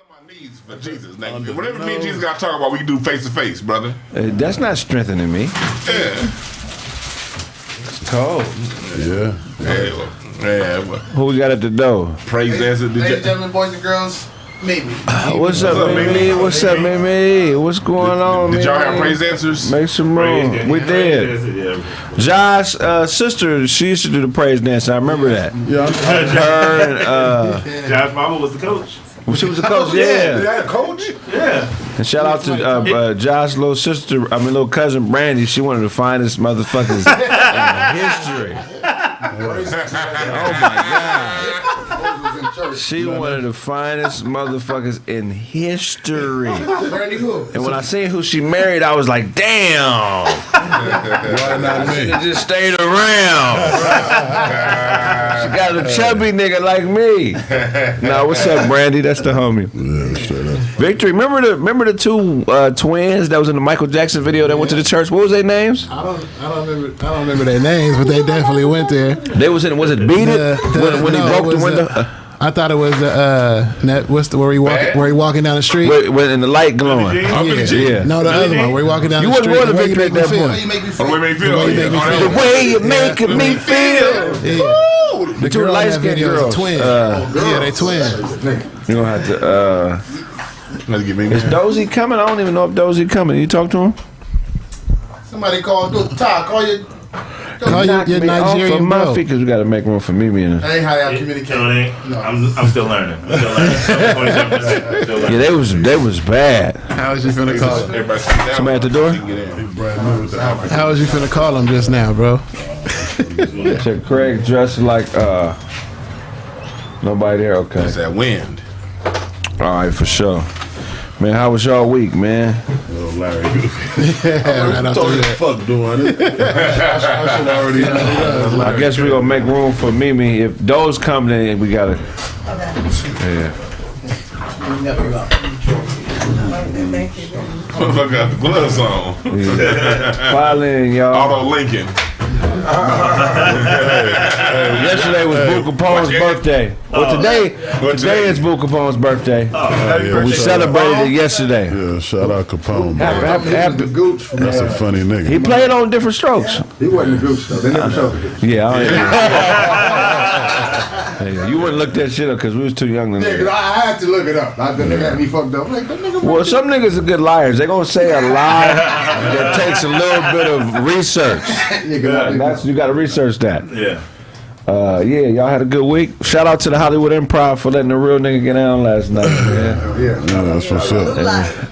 my knees for Jesus. Nigga. Whatever me and Jesus got to talk about, we can do face to face, brother. That's not strengthening me. Yeah. It's cold. Yeah. Who we got at the door? Praise dancer. Ladies and gentlemen, boys and girls, Mimi. What's up, Mimi? What's up, Mimi? What's going on, Did y'all Mimi? have praise dancers? Make some room. We did. Josh's sister, she used to do the praise dance. I remember that. Yeah. Her and Josh's mama was the coach. she was a coach. They Yeah. had a coach? Yeah. And shout out to Josh's little sister. Little cousin Brandy. She one of the finest motherfuckers in history. Oh my God. She one of the finest motherfuckers in history. And when I seen who she married, I was like, damn. Why not me? She just stayed around. She got a chubby nigga like me. Nah, what's up, Brandy? That's the homie. Yeah, straight up. Victory, remember the two twins that was in the Michael Jackson video that went to the church? What was their names? I don't remember their names, but they definitely went there. They was in. Was it Beat It? When he broke the window. I thought it was where he walking down the street. When the light glowing. Yeah. No, the other one. Where he walking down the street. You wasn't going to Victory at that The way point. The way you making me feel. Yeah. The two light skinned girls. Twins. Yeah, they twins. You gonna have to. Let's get me. Is Dozy coming? I don't even know if Dozy coming. You talk to him? Somebody call Todd. Call your Nigerian bro. Because we got to make room for Mimi. That ain't how y'all communicate. No. I'm still learning. Yeah, they was bad. How was you finna call him? Somebody at the door? How was you finna call him just now, bro? Said Kraig dressed like nobody there. Okay. It's that wind. All right, for sure. Man, how was y'all week, man? Oh, Larry. I told you the fuck doing it. I should already know. I guess we're gonna make room for Mimi. If those come, then we gotta. Yeah. Motherfucker got the gloves on. File in, y'all. Auto Lincoln. Yesterday was Boo Capone's birthday. Well, today is Boo Capone's birthday. We celebrated it yesterday. Yeah, shout out Capone. Happy Gooch. That's a funny nigga. He played on different strokes. He wasn't a Gooch though. They never showed it. Yeah, you wouldn't look that shit up because we was too young to know. Yeah, I had to look it up. That nigga had me fucked up. Like, that nigga. Well, some niggas are good liars. They gonna say a lie that takes a little bit of research. You gotta research that. Yeah. Yeah, y'all had a good week. Shout out to the Hollywood Improv for letting the real nigga get down last night, man. Yeah, that's what's up.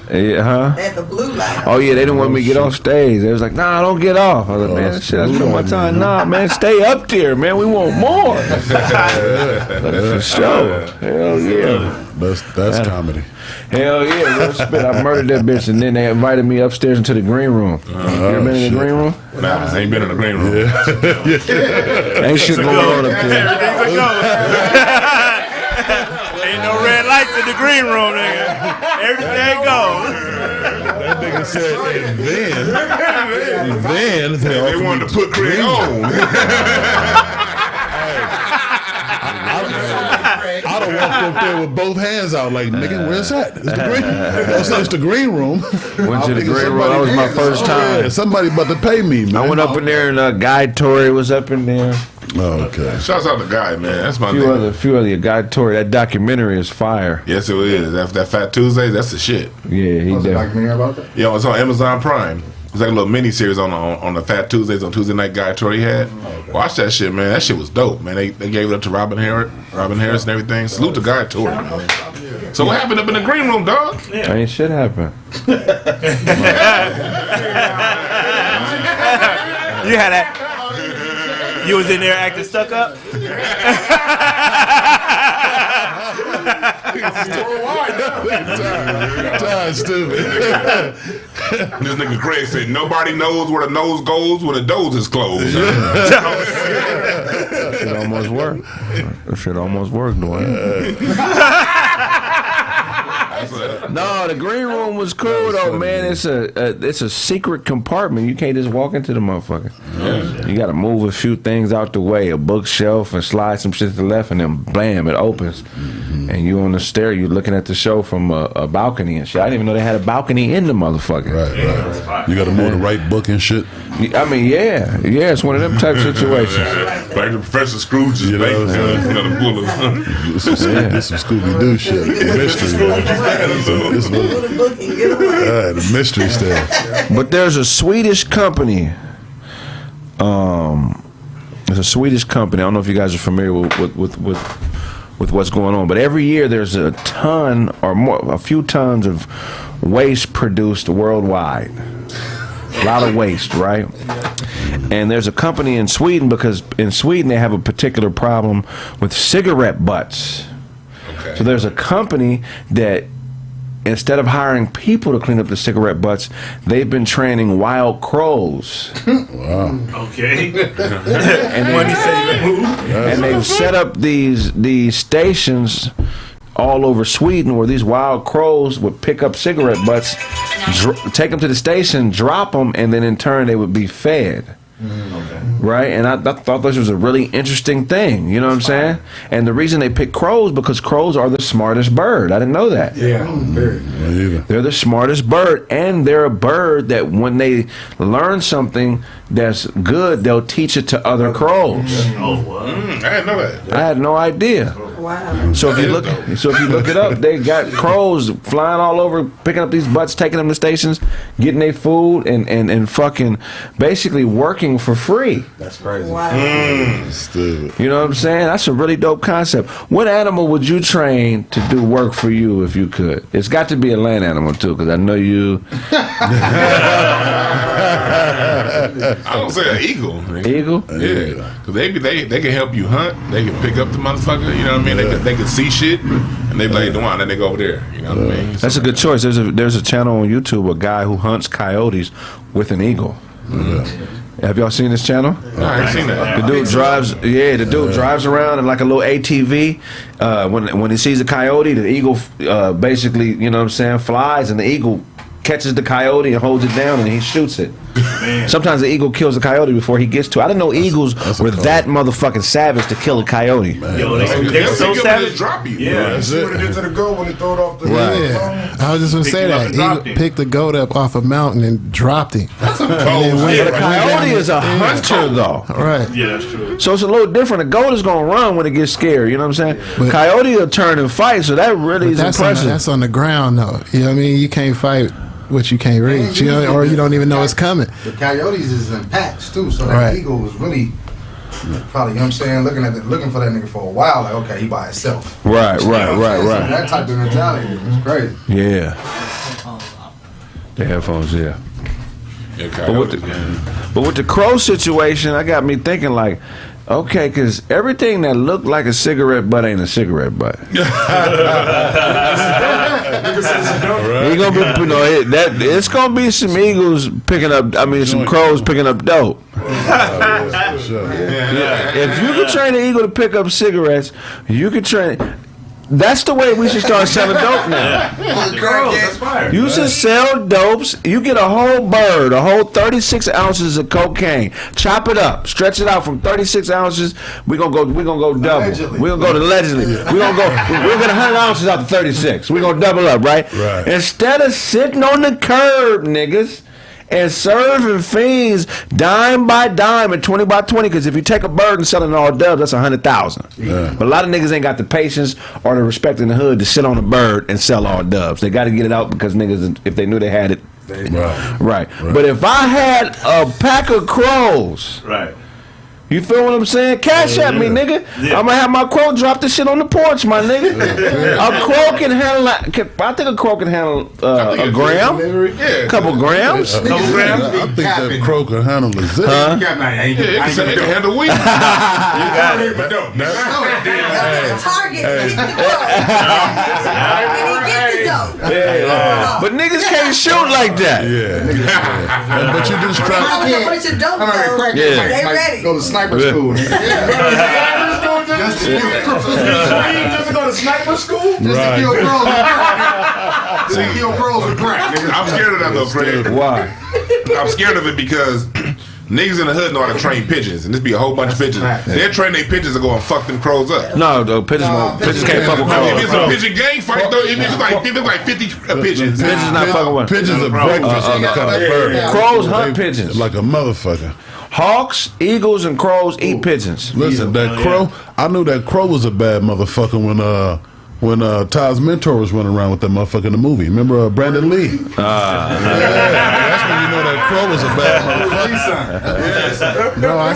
Yeah, huh? At the blue light. Oh yeah, they didn't want me to get off stage. They was like, nah, don't get off. I was like, man, shit, I spent my time. Nah, man, stay up there, man. We want more. For sure. Hell yeah. That's comedy. Hell yeah, real spit. I murdered that bitch, and then they invited me upstairs into the green room. You ever been in the green room? Nah, I ain't been in the green room. Ain't shit going on up there. Everything's a go. Ain't no red lights in the green room, nigga. Everything goes. That nigga said, then They wanted to put Kraig on. I done walked up there with both hands out like, nigga, where's that? It's the green room. It's the green room. Went to the green room. That was my first time. Yeah, somebody about to pay me, man. I went up in there and Guy Torrey was up in there. Oh, okay. Shouts out to Guy, man. That's my Few other Guy Torrey. That documentary is fire. Yes, it is. That Fat Tuesdays, that's the shit. Yeah, he did. About that? Yo, it's on Amazon Prime. It's like a little mini series on the Fat Tuesdays on Tuesday night. Guy Torrey had. Watch that shit, man. That shit was dope, man. They gave it up to Robin Harris and everything. Salute to Guy Torrey, man. So what happened up in the green room, dog? Ain't shit happened. You had that. You was in there acting stuck up? Stupid. This nigga Kraig said nobody knows where the nose goes when the nose is closed. Shit almost worked. Shit almost worked, Dwann. No, the green room was cool though, man. It's a secret compartment. You can't just walk into the motherfucker. Yeah. You got to move a few things out the way, a bookshelf, and slide some shit to the left, and then blam, it opens. and you on the stair, you looking at the show from a balcony and shit. I didn't even know they had a balcony in the motherfucker. Right. You got to know the right book and shit. I mean, yeah, it's one of them type situations. Like the Professor Scrooge's You know what I'm saying? the bullets. This some Scooby Doo shit. Mystery. The mystery stuff. But there's a Swedish company. There's a Swedish company. I don't know if you guys are familiar with what's going on, but every year there's a ton or more, a few tons of waste produced worldwide. A lot of waste, right? And there's a company in Sweden, because in Sweden they have a particular problem with cigarette butts. So there's a company that, instead of hiring people to clean up the cigarette butts, they've been training wild crows. Wow. Okay. And they've set up these stations all over Sweden where these wild crows would pick up cigarette butts, take them to the station, drop them, and then in turn they would be fed. Right? And I thought this was a really interesting thing. You know what I'm saying? And the reason they pick crows, because crows are the smartest bird. I didn't know that. They're the smartest bird, and they're a bird that when they learn something that's good, they'll teach it to other crows. Oh, wow. I didn't know that. I had no idea. Wow. So if you look it up, they got crows flying all over, picking up these butts, taking them to stations, getting their food, and fucking basically working for free. That's crazy. Wow. Stupid. You know what I'm saying? That's a really dope concept. What animal would you train to do work for you if you could? It's got to be a land animal too, because I know you. I don't say an eagle. Nigga. Eagle? Yeah, because they can help you hunt. They can pick up the motherfucker. You know what I mean? They can see shit, and they be like, Dwann, then they go over there. You know what I mean? That's a good choice. There's a channel on YouTube, a guy who hunts coyotes with an eagle. Have y'all seen this channel? No, I ain't seen that. The dude drives around in like a little ATV. When he sees a coyote, the eagle basically, you know what I'm saying, flies, and the eagle catches the coyote and holds it down, and he shoots it. Sometimes the eagle kills the coyote before he gets to it. I didn't know eagles were that motherfucking savage to kill a coyote. Yo, they're so savage. Drop you. Yeah. See what it did to the goat when it threw it off the Yeah, I was just gonna Picked say him up that. and dropped Eagle him. picked the goat up off a mountain and dropped him. But a coyote is a hunter, though. Right. Yeah, that's true. So it's a little different. A goat is gonna run when it gets scared. You know what I'm saying? But- Coyote will turn and fight. So that really is impressive. That's on the ground though. You know what I mean? You can't fight what you can't reach. You know, or you don't even know it's coming. The coyotes is in packs too, so Right. that eagle was really probably, you know what I'm saying, looking for that nigga for a while. Like, okay, he by himself. Right. So that type of mentality is crazy. Yeah. The headphones, yeah. Yeah, But with the crow situation, I got me thinking like, okay, because everything that looked like a cigarette butt ain't a cigarette butt. It's gonna be some eagles picking up. I mean, some crows picking up dope. If you could train an eagle to pick up cigarettes, you could train. That's the way we should start selling dope now. That's fire. You should sell dopes. You get a whole bird, a whole 36 ounces of cocaine. Chop it up, stretch it out from 36 ounces. We're gonna go double. Allegedly. We're gonna go to allegedly. We're gonna get 100 ounces out of 36. We're gonna double up, right? Instead of sitting on the curb, niggas, and serving fiends dime by dime and 20 by 20, because if you take a bird and sell it in all dubs, that's 100,000. But a lot of niggas ain't got the patience or the respect in the hood to sit on a bird and sell all dubs. They got to get it out because niggas, if they knew they had it, right. But if I had a pack of crows, Right. you feel what I'm saying? Cash at me, nigga. Yeah. I'm gonna have my crow drop this shit on the porch, my nigga. A crow can handle. I think a crow can handle a gram, a couple grams. I think that crow can handle the zip. Yeah, it can handle weed. You got it. But no, Target. Hit the goat. And he get the goat. But niggas can't shoot like that. But you just I try. was a bunch of dope though. Yeah. They ready. Go to sniper school. Just to go to sniper school? Just to kill crows with crack. Just to kill crows with crack. I'm scared of that though, Kraig. Why? I'm scared of it because Niggas in the hood know how to train pigeons, and this be a whole bunch of pigeons. They'll train their pigeons to go and fuck them crows up. No, the pigeons won't. Pigeons can't fuck with If crows. it's a pigeon gang fight, though, if it's like 50 pigeons. Pigeons not fucking with. Pigeons are breakfast on the kind of bird. Crows hunt pigeons. Like a motherfucker. Hawks, eagles, and crows eat pigeons. Listen, that crow, I knew that crow was a bad motherfucker when Todd's mentor was running around with that motherfucker in the movie. Remember Brandon Lee? That's when you know that crow was a bad motherfucker. Bro, I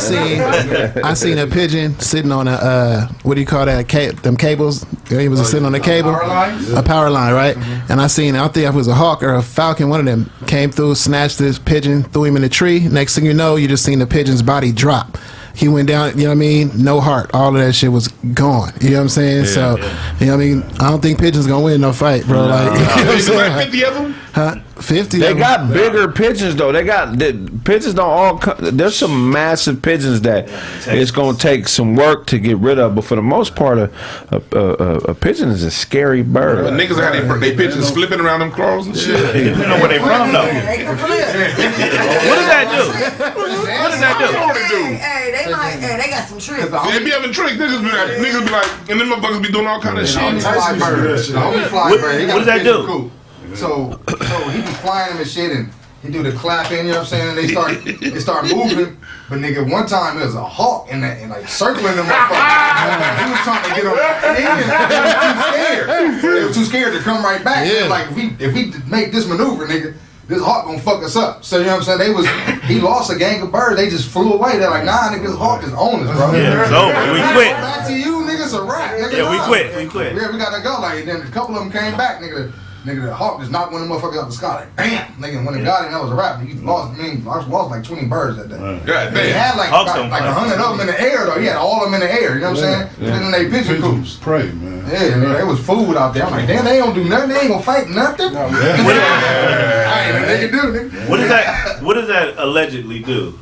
seen a pigeon sitting on a what do you call that? Them cables. He was sitting on a cable, a power line, right? And I think it was a hawk or a falcon. One of them came through, snatched this pigeon, threw him in a tree. Next thing you know, you just seen the pigeon's body drop. He went down, you know what I mean? No heart. All of that shit was gone. You know what I'm saying? You know what I mean? I don't think pigeons gonna win no fight, bro. Like, you know what I'm saying? Like 50 of them? Huh? 50 They of them. got bigger pigeons though. Pigeons don't all. There's some massive pigeons that it's gonna take some work to get rid of. But for the most part, a pigeon is a scary bird. But niggas have they pigeons flipping around them crows and shit. You know where they from though. They can flip. What does that do? What does that do? Hey, they got some tricks. They be having tricks. Niggas be like, and them motherfuckers be doing all kind of shit. Fly bird. The homie fly What- bird. He got what does a that pigeon do? coop. So he be flying them and shit, and he do the clapping. You know what I'm saying? And they start moving. But nigga, one time there was a hawk and like circling them motherfuckers. He was trying to get them. They was too scared to come right back. Yeah. Like if we make this maneuver, nigga, this hawk gonna fuck us up. So you know what I'm saying? He lost a gang of birds. They just flew away. They're like, nah, nigga, this hawk is on us, bro. Yeah, it's over. We quit. Back to you, nigga. It's a wrap. Nigga, Yeah, we nah. quit. Yeah, we gotta go. Like then a couple of them came back, nigga. The hawk just knocked one of them motherfuckers out the sky. Like, bam! Nigga, when it got him, that was a wrap. He lost, I lost like 20 birds that day. God He damn. had like Hawks 100 of them in the air, though. He had all of them in the air, you know what I'm saying? And then they pigeon coops. Pray, man. Yeah, nigga, there was food out there. I'm like, damn, they don't do nothing. They ain't gonna fight nothing. I ain't nothing they can do, nigga. What does that allegedly do?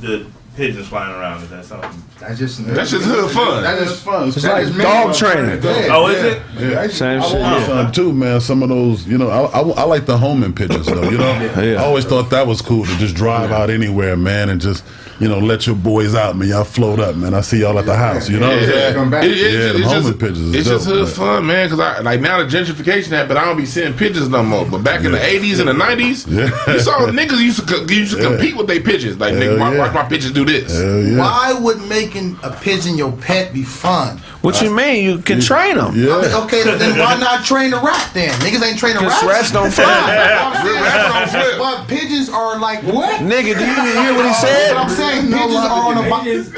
The pigeons flying around. Is that something? That's just hood fun. That's just fun. It's like dog training. Oh, is it? Yeah. Same shit. Too, man. Some of those, you know, I like the homing pigeons though. You know, I always thought that was cool to just drive out anywhere, man, and just let your boys out, man. Y'all float up, man. I see y'all at the house. You know what I'm saying? Come back. Them homing pigeons. It's just dope, hood man. fun, man. Cause like now the gentrification happened, I don't be seeing pigeons no more. But back in the '80s and the '90s, you saw niggas used to compete with their pigeons. Like, nigga, watch my pigeons do this. Hell yeah. Why would making a pigeon your pet be fun? What you mean? You can train them. Yeah. I mean, okay, then why not train the rat then? Niggas ain't training Because rats. rats don't fly. Rats don't flip. But pigeons are like what? Nigga, do you even hear what he But said? I'm saying pigeons are on a Pigeons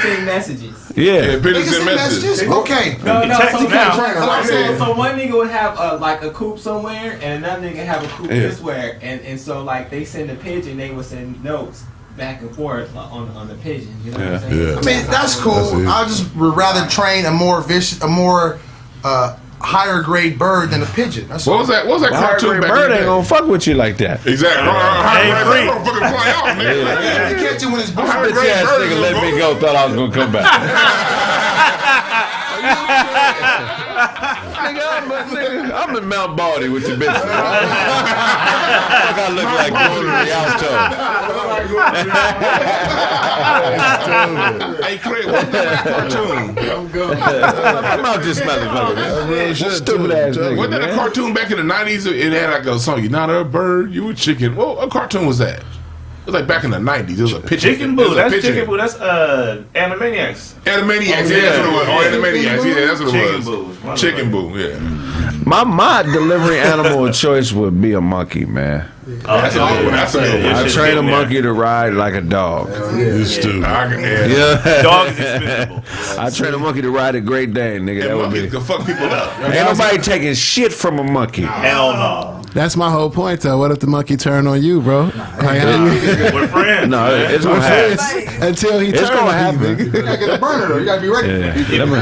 send messages. Yeah. Pigeons send messages. Okay. No, text so, now. so one nigga would have like a coop somewhere, and another nigga have a coop elsewhere, and so like they send a pigeon, they would send notes back and forth on the pigeon. You know what I'm saying? Yeah. I mean that's cool. I just would rather train a more higher grade bird than a pigeon. That's What was that cartoon back in Bird the ain't day? gonna fuck with you like that. Exactly. Ain't free. Don't fucking fly off, nigga. You catch it when it's born. Higher Bitch grade ass birds nigga is let me go. Thought I was gonna come back. Nigga, I'm in Mount Baldy with your bitch. I look like Gordon Rialto. Hey, Kraig, what's that cartoon? I'm out this motherfucker. Man. Stupid ass nigga. Wasn't that a man. cartoon back in the '90s? It had like a song. You're not a bird, you a chicken. Well, what cartoon was that? It was like back in the '90s. It was a picture. Chicken Boo. That's Chicken Boo. That's Animaniacs. Animaniacs. Yeah, that's what it was. Oh, Animaniacs. Yeah, that's what it Chicken was. Boo. Chicken Boo. Yeah. My delivery animal of choice would be a monkey, man. That's a good one. That's a good one. I train a monkey to ride like a dog. You stupid. Yeah. Dog is expendable. I train a monkey to ride a Great Dane, nigga. That would be. Monkeys can fuck people up. Ain't nobody taking shit from a monkey. Hell no. That's my whole point, though. What if the monkey turn on you, bro? Like, how you, We're friends. No, it's gonna happen. until he It's turns gonna on you, happen. nigga. You gotta get the burner though. You gotta be ready. Nigga,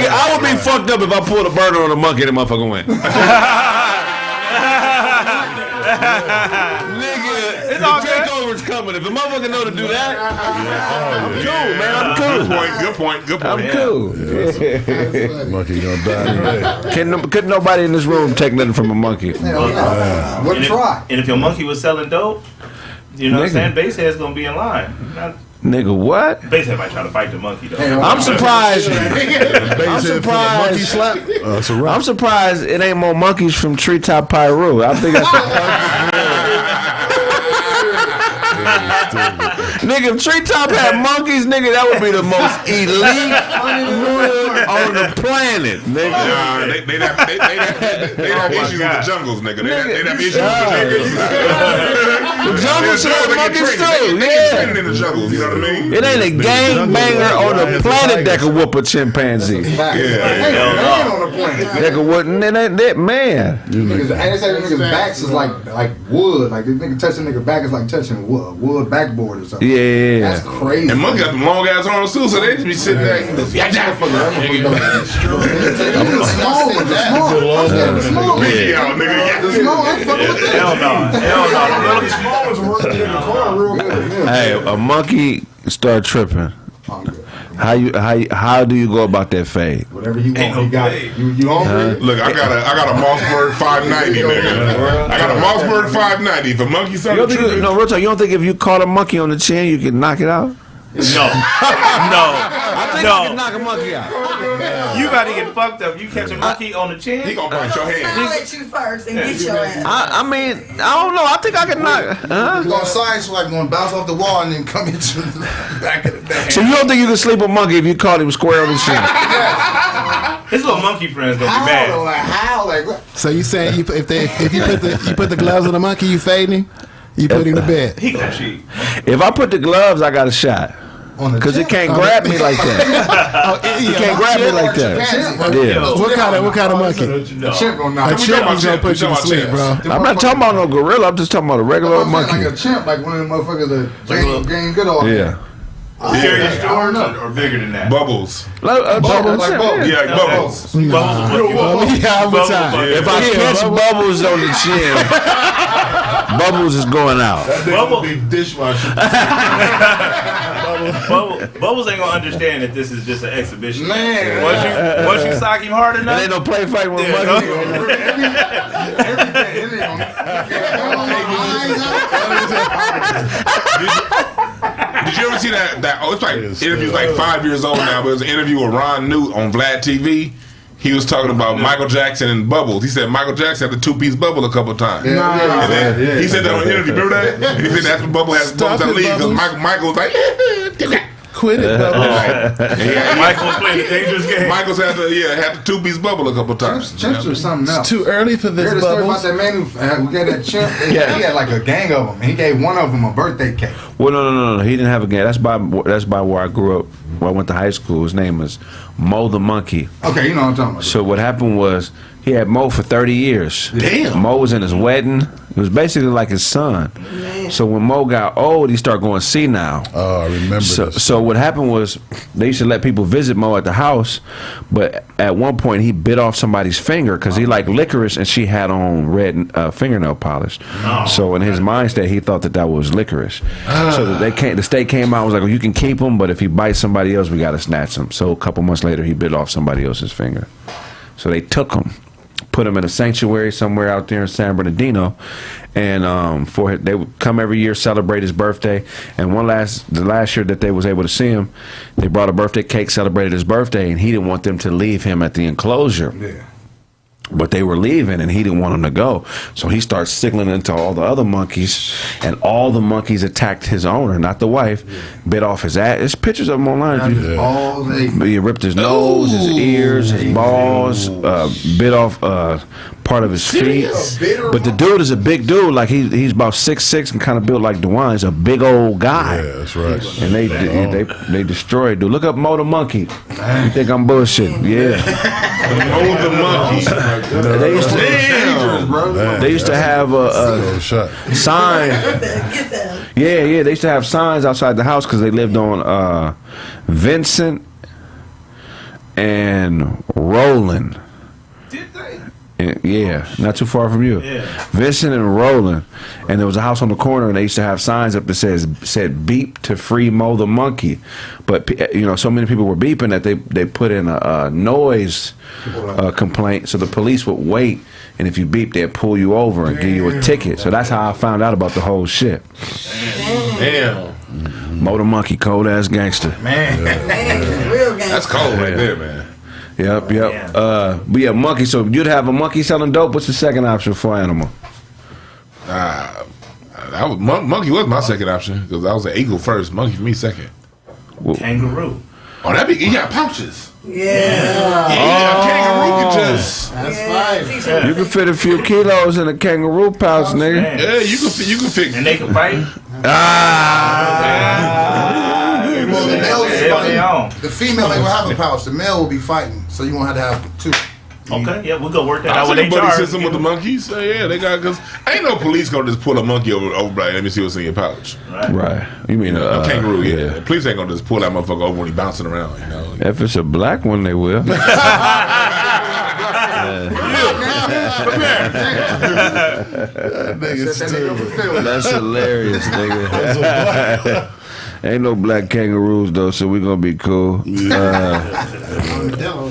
I would be fucked up if I pulled a burner on a monkey and the motherfucker went. Nigga, It's all the good. takeover's coming. If the motherfucker know to do that, I'm cool, man. I'm cool. Good point. I'm cool. Monkey gonna die today. Couldn't nobody in this room take nothing from a monkey. What try? And if your monkey was selling dope, You know what I'm saying? Basehead's gonna be in line. Nigga, what? Basehead might try to fight the monkey though. I'm surprised. I'm surprised. I'm surprised it ain't more monkeys from Treetop Pyru. I think nigga, if Treetop had monkeys, nigga, that would be the most elite hood on the planet, nigga. Nah, they have issues with the jungles, nigga. They have issues with the jungles. The jungles should have monkeys too. Yeah. In the jungles, you know what I mean? It ain't a gang banger on the planet that could whoop a chimpanzee. Yeah. On the planet. That could whoop that man. Niggas, they say the niggas' backs is like wood. Like the nigga touching nigga back is like touching wood backboard or something. Yeah. That's crazy. And monkey got them long ass arms too, so they just be sitting there. Hey, a monkey start tripping. How do you go about that fade? Whatever you want, you got it. You hungry? Look, I got a Mossberg 590, nigga. I got a Mossberg 590. If a monkey started tripping, no, real talk, you don't think if you caught a monkey on the chin, you can knock it out? No. I think I can knock a monkey out. You about to get fucked up. You catch a monkey on the chin, he gonna punch your hand. I'll let you first and get your ass. I mean, I don't know. I think I can knock. You're gonna science like gonna bounce off the wall and then come into the back of the back. So you don't think you can sleep a monkey if you caught him square on the chin? his little monkey friends gonna be mad. So you saying if you put the gloves on the monkey, you fading him? You put him to bed. He gonna cheat. If I put the gloves, I got a shot. Because it can't grab me like that. It can't grab me like that. Yeah. What kind of monkey? A chimp gonna knock. A chimp is gonna put you to sleep, bro. I'm not talking about no gorilla. I'm just talking about a regular old monkey. Like a chimp, like one of them motherfuckers that Jane Goodall. Yeah. Bigger George or bigger than that? Bubbles. Bubbles. Yeah, like bubbles. If I catch bubbles on the chin, bubbles is going out. Bubbles be dishwasher. Bubbles ain't gonna understand that this is just an exhibition. Man. Once you sock him hard enough, It ain't no play fight with a Did you ever see that? Oh, it's like interview's like 5 years old now, but it was an interview with Ron Newt on Vlad TV. He was talking about Michael Jackson and bubbles. He said Michael Jackson had the two-piece bubble a couple of times. And then he said that on the interview. Remember that? And he said that's when bubble has bubbles that leave because Michael was like, quit it, bubble. Michael was playing the dangerous game. Michael's had the two-piece bubble a couple of times. Chimps or something else. It's too early for this, Heard the story Bubbles. about that man who got that chimp? He had like a gang of them. And he gave one of them a birthday cake. Well, no. He didn't have a gang. That's by where I grew up. Where I went to high school. His name was Mo the Monkey. Okay, you know what I'm talking about. So what happened was he had Mo for 30 years. Damn. Mo was in his wedding. It was basically like his son. So when Mo got old, he started going senile. Oh, I remember this. So what happened was they used to let people visit Mo at the house, but at one point he bit off somebody's finger because he liked licorice and she had on red fingernail polish. So in his mind state, he thought that was licorice. So the state came out and was like, well, you can keep him, but if he bites somebody else, we got to snatch him. So a couple months later, he bit off somebody else's finger. So they took him, put him in a sanctuary somewhere out there in San Bernardino, and they would come every year, celebrate his birthday. And the last year that they was able to see him, they brought a birthday cake, celebrated his birthday, and he didn't want them to leave him at the enclosure. Yeah. But they were leaving, and he didn't want them to go. So he starts signaling into all the other monkeys, and all the monkeys attacked his owner, not the wife, bit off his ass. There's pictures of him online. He ripped his nose, his ears, his balls, bit off part of his feet. But the dude is a big dude. Like he's about 6'6" and kind of built like Dwann. He's a big old guy. Yeah, that's right. And they destroyed dude. Look up Mo the Monkey. You think I'm bullshitting? Yeah. Mo the Monkey. They used to have a sign. Yeah. They used to have signs outside the house because they lived on Vincent and Roland. Did they? Yeah, not too far from you. Yeah. Vincent and Roland, and there was a house on the corner, and they used to have signs up that said "beep to free Mo the Monkey," but so many people were beeping that they put in a noise complaint, so the police would wait and if you beep, they'll pull you over and give you a ticket. So that's how I found out about the whole shit. Damn. Motor Monkey, cold ass gangster. Man. Real gangster. That's cold right there, man. Yep. But yeah, monkey. So you'd have a monkey selling dope. What's the second option for animal? Monkey was my second option because I was an eagle first. Monkey for me second. Kangaroo. Oh, he got pouches. Yeah. A kangaroo can just. That's fine. You can fit a few kilos in a kangaroo pouch, nigga. Man. Yeah, you can fit. And they can fight. The female ain't gonna have a pouch. The male will be fighting, so you won't have to have two. Okay, yeah, we'll go work that I out with see a buddy HR. system with the monkeys. So yeah, they got because ain't no police gonna just pull a monkey over. Like, let me see what's in your pouch. Right. You mean A kangaroo? Yeah. The police ain't gonna just pull that motherfucker over when he bouncing around. You know. If it's a black one, they will. That's hilarious, nigga. Ain't no black kangaroos though, so we gonna be cool.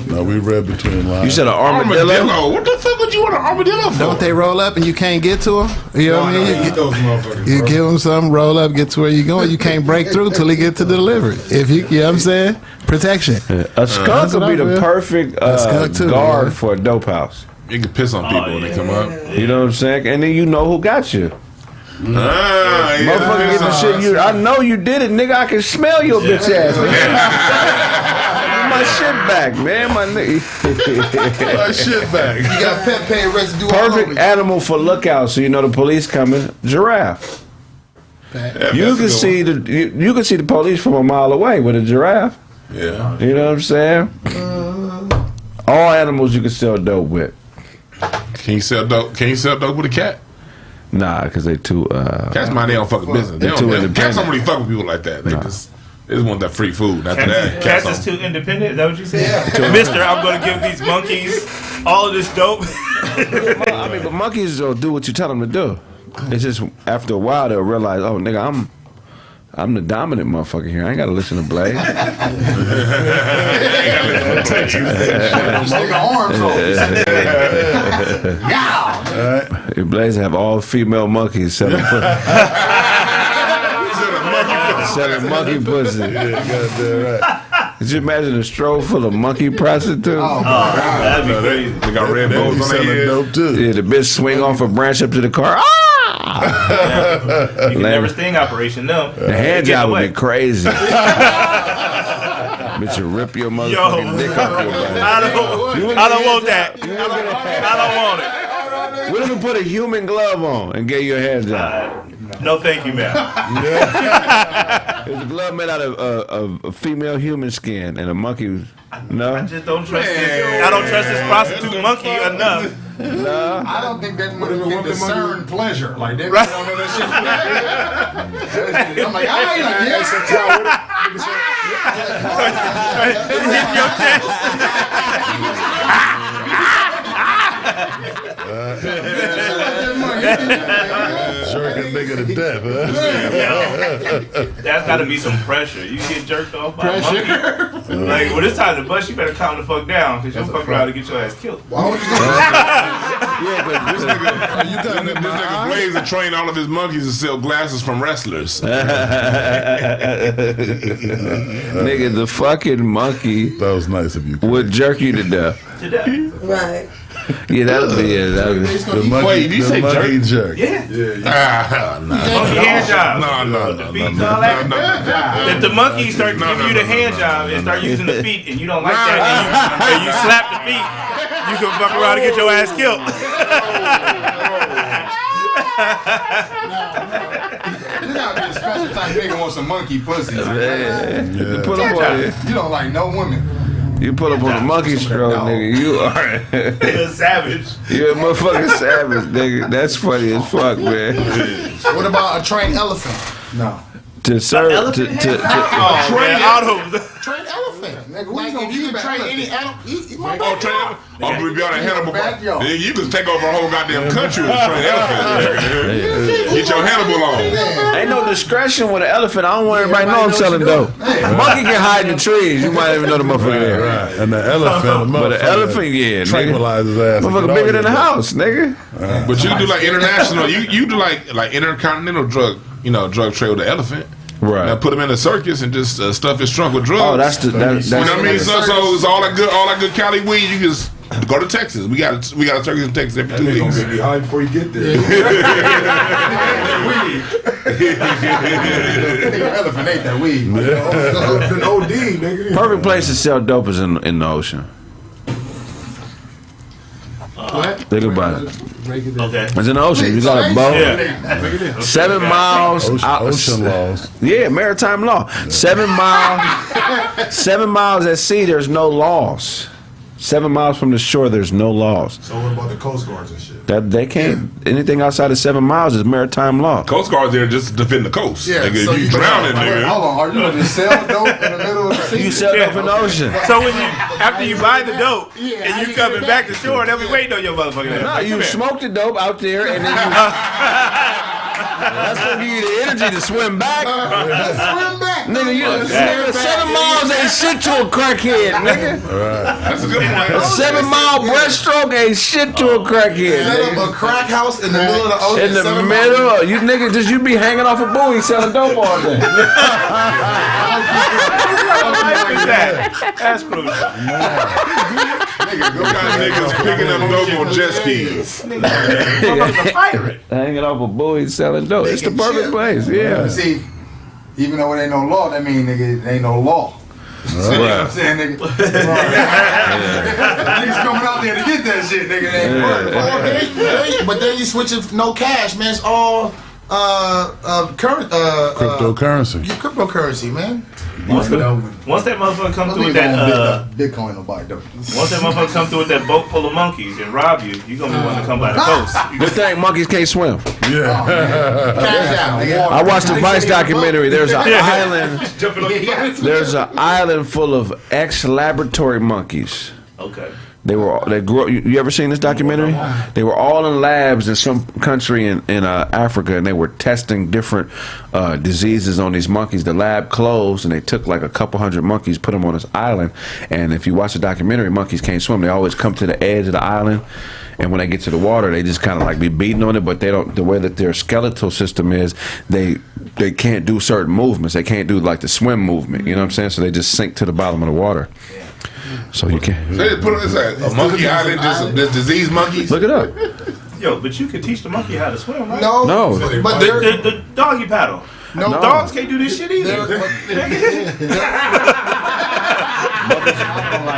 No, we read between lines. You said an armadillo? What the fuck would you want an armadillo for? Don't they roll up and you can't get to them? You know what I mean? Those motherfuckers. You give them something, roll up, get to where you going. You can't break through till he get to the delivery. If you know what I'm saying? Protection. A skunk would be the perfect skunk too, guard man. for a dope house. You can piss on people when they come up. You know what I'm saying? And then you know who got you. Motherfucker get the shit I know you did it, nigga. I can smell your bitch ass. My shit back, man. My nigga. My shit back. You got Pepe residue all Perfect over animal for lookout, so you know the police coming. Giraffe. You can see you can see the police from a mile away with a giraffe. Yeah. You know what I'm saying? All animals you can sell dope with. Can you sell dope? Can you sell dope with a cat? Nah, because they too. Cats mind their own fucking business. They too don't, cats independent. don't really fuck with people like that. They just want that free food. After that, Cats is too independent. Is that what you said? Mister, I'm going to give these monkeys all of this dope. I mean, but monkeys will do what you tell them to do. It's just after a while they'll realize, oh, nigga, I'm the dominant motherfucker here. I ain't got to listen to Blaze. If Blaze have all female monkeys selling monkey pussy. Could you imagine a stroll full of monkey prostitutes? Oh, that'd be crazy. They got red bows on their head. dope too. Yeah, the bitch swing off a branch up to the car. You can never sting operation, no. The hand job would be crazy. Bitch, you rip your motherfucking dick off your body. I don't want that. I don't want it. What if we put a human glove on and gave you a hand job? No, thank you, man. It's a glove made out of a female human skin and a monkey. No, I just don't trust this. I don't trust this prostitute monkey enough. no. I don't think that would can discern pleasure. Like they don't know that shit. I'm like, I ain't like yes. Jerking nigga to death, huh? That's got to be some pressure. You get jerked off by a monkey. Like, when it's time to bust, you better calm the fuck down because you'll fuck around and get your ass killed. Why would you This nigga Blaze and train all of his monkeys to sell glasses from wrestlers. Nigga, the fucking monkey That was nice of you. would jerk you to death. To death. Right. Yeah, that'll be it. That'll be. The monkey, Wait, did you say monkey jerk? Yeah. No. Monkey hand job. No. If the monkey start giving you the hand job and start using the feet and you don't like that and you slap the feet, you can fuck around and get your ass killed. You gotta be a special type nigga want some monkey pussy. Like, You put up on it. you don't like no women. You put up on the monkey stroke, nigga. You are. You're a savage. You're a motherfucking savage, nigga. That's funny as fuck, man. What about a trained elephant? No. To serve, to Train autos. Trained elephant. Nigga, like if you can train any animal, we be on a Hannibal. backyard. You can take over a whole goddamn country with a trained elephant. You get your Hannibal on. Ain't no discretion with an elephant. I don't want everybody to know I'm selling dope. Monkey can hide in the trees. You might even know the motherfucker there. Right. And the elephant, But the elephant, yeah, nigga. tranquilize his ass. Motherfucker bigger than the house, nigga. But you do like international. You do like intercontinental drug trade with the elephant. Right. Now put him in a circus and just stuff his trunk with drugs. Oh, that's you know what I mean. So it's all that good Cali weed. You just go to Texas. We got a circus in Texas every 2 weeks. Gonna be high before you get there. Elephant ate that weed. An OD, nigga. Perfect place to sell dope is in the ocean. What? Think about it. Okay. It's in the ocean. You got a boat. Yeah. 7 miles. Ocean laws. Yeah, maritime law. 7 miles. 7 miles at sea. There's no laws. 7 miles from the shore. There's no laws. So what about the Coast Guards and shit? That they can't. Anything outside of 7 miles is maritime law. Coast Guard's there just to defend the coast. Yeah, Nigga, so if you you- drowning, Hold nigga. on, are you gonna just sell dope in the middle of the sea? You sell dope in the ocean. So when after you buy the dope and you coming back to shore, they'll be waiting on your motherfucking ass. No, Like, you come here. smoke the dope out there, and then you. That's gonna give you the energy to swim back. Swim back. Nigga, nigga, 7 miles ain't shit to a crackhead, nigga. That's a good point. A 7 mile breaststroke ain't shit to a crackhead, Set nigga. up a crack house in the middle of the ocean. In the 7 middle, of, you nigga, just you be hanging off a buoy selling dope all day. That's crucial. What kind of niggas picking up dope on jet skis? Motherfuckers a pirate. Hanging off a buoy selling dope. It's the perfect place, yeah. See, even though it ain't no law, that mean nigga it ain't no law. See what I'm saying, nigga? Niggas coming out there to get that shit, nigga. It ain't work. But then you switch it no cash, man. It's all Cryptocurrency. cryptocurrency, man. Once that motherfucker come through with that Bitcoin nobody do. once that motherfucker come through with that boat full of monkeys and rob you, you gonna be wanting to come by the coast. Good thing monkeys can't swim. Yeah. Cash out. I watched the Vice documentary. There's an island. Jumping on the boat. There's an island full of ex-laboratory monkeys. Okay. They grew up. You ever seen this documentary? They were all in labs in some country in Africa, and they were testing different diseases on these monkeys. The lab closed, and they took like a couple hundred monkeys, put them on this island. And if you watch the documentary, monkeys can't swim. They always come to the edge of the island, and when they get to the water, they just kind of like be beating on it. But they don't. The way that their skeletal system is, they can't do certain movements. They can't do like the swim movement. You know what I'm saying? So they just sink to the bottom of the water. So you can't. They just put it, it's like a monkey island, just diseased monkeys. Look it up. Yo, but you could teach the monkey how to swim, right? No. But there, The doggy paddle. No, dogs can't do this shit either.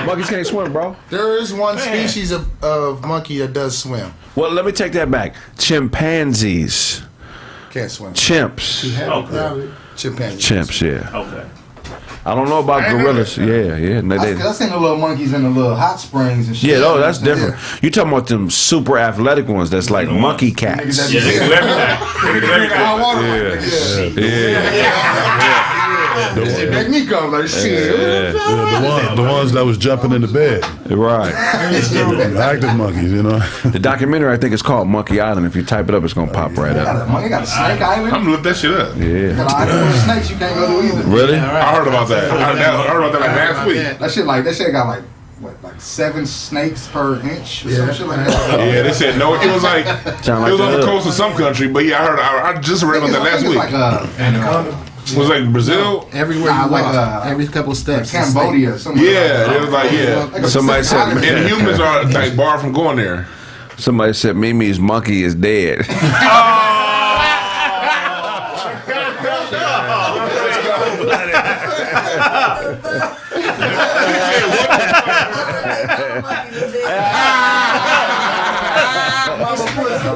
Monkeys can't swim, bro. there is one species of monkey that does swim. Well, let me take that back. Chimpanzees. Can't swim. Chimps. Okay. Chimpanzee. Chimps, yeah. Okay. I don't know about gorillas. Yeah. I seen the little monkeys in the little hot springs and shit. Yeah, no, that's different. You talking about them super athletic ones that's like monkey cats. Yeah, they can do everything. They can do everything. It make me come like shit. The ones that was jumping in the bed. Right. Active monkeys, you know. The documentary, I think it's called Monkey Island. If you type it up, it's going to pop right up. Monkey got a snake island. I'm gonna look that shit up. Yeah. Got an island with snakes you can't go to either. Really? I heard about that. I heard about that like last week. That shit got like 7 snakes per inch or some shit like that. Yeah, they said no. It was like Sound like it was on the the coast of some country, but yeah, I just read about that last week. It was like Brazil. Everywhere you walk, every couple steps. Cambodia. Somewhere Yeah, it was like yeah. Somebody said, And humans are like barred from going there. somebody said Mimi's monkey is dead.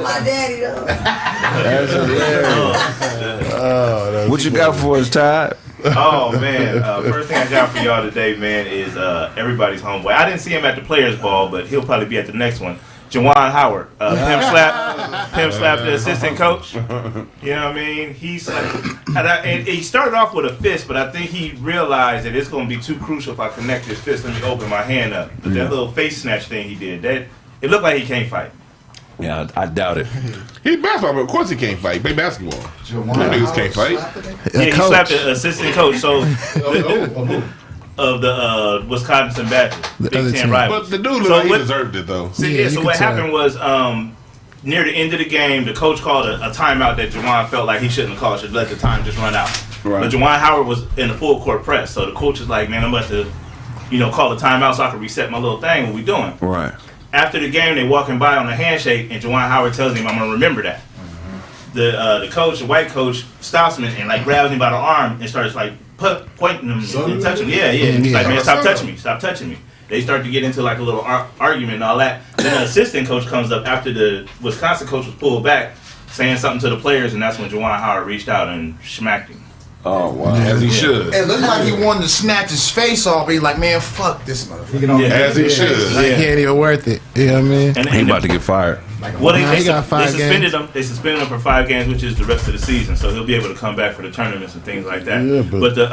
My daddy though. That's hilarious. What you got for us, Todd? Oh man! First thing I got for y'all today, man, is everybody's homeboy. I didn't see him at the Players Ball, but he'll probably be at the next one. Dwann Howard, Pimp Slap, the assistant coach. You know what I mean? He started off with a fist, but I think he realized that it's going to be too crucial if I connect this fist. Let me open my hand up. But that little face snatch thing he did, it looked like he can't fight. Yeah, I doubt it. He's basketball, but of course he can't fight. Play basketball. Them niggas can't fight. Yeah, he slapped the assistant coach. So of the Wisconsin Badgers, Big Ten rivals. But the dude looked like he deserved it though. So what happened was near the end of the game, the coach called a timeout that Dwann felt like he shouldn't have called. Should let the time just run out. Right. But Dwann Howard was in a full court press, so the coach is like, "Man, I'm about to, call a timeout so I can reset my little thing. What we doing?" Right. After the game, they walking by on a handshake, and Dwann Howard tells him, "I'm gonna remember that." The coach, the white coach, stops him and like grabs him by the arm and starts like pointing him and touching him. Yeah. He's like, "Man, stop touching me! Stop touching me!" They start to get into like a little argument and all that. Then the assistant coach comes up after the Wisconsin coach was pulled back, saying something to the players, and that's when Dwann Howard reached out and smacked him. Oh wow! As he should. It looked like he wanted to snatch his face off, but he's like, man, fuck this motherfucker. As he should. Like, he ain't even worth it. You know what I mean? And He about to get fired. Well, he they got 5 suspended games. him. They suspended him for 5 games, which is the rest of the season. So he'll be able to come back for the tournaments and things like that. Yeah, but the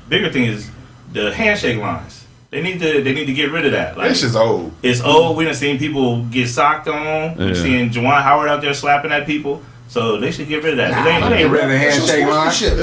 bigger thing is the handshake lines. They need to get rid of that. Like, That shit's old. It's old. We done seen people get socked on. We've seen Dwann Howard out there slapping at people. So they should get rid of that. It ain't Red handshake line. Does it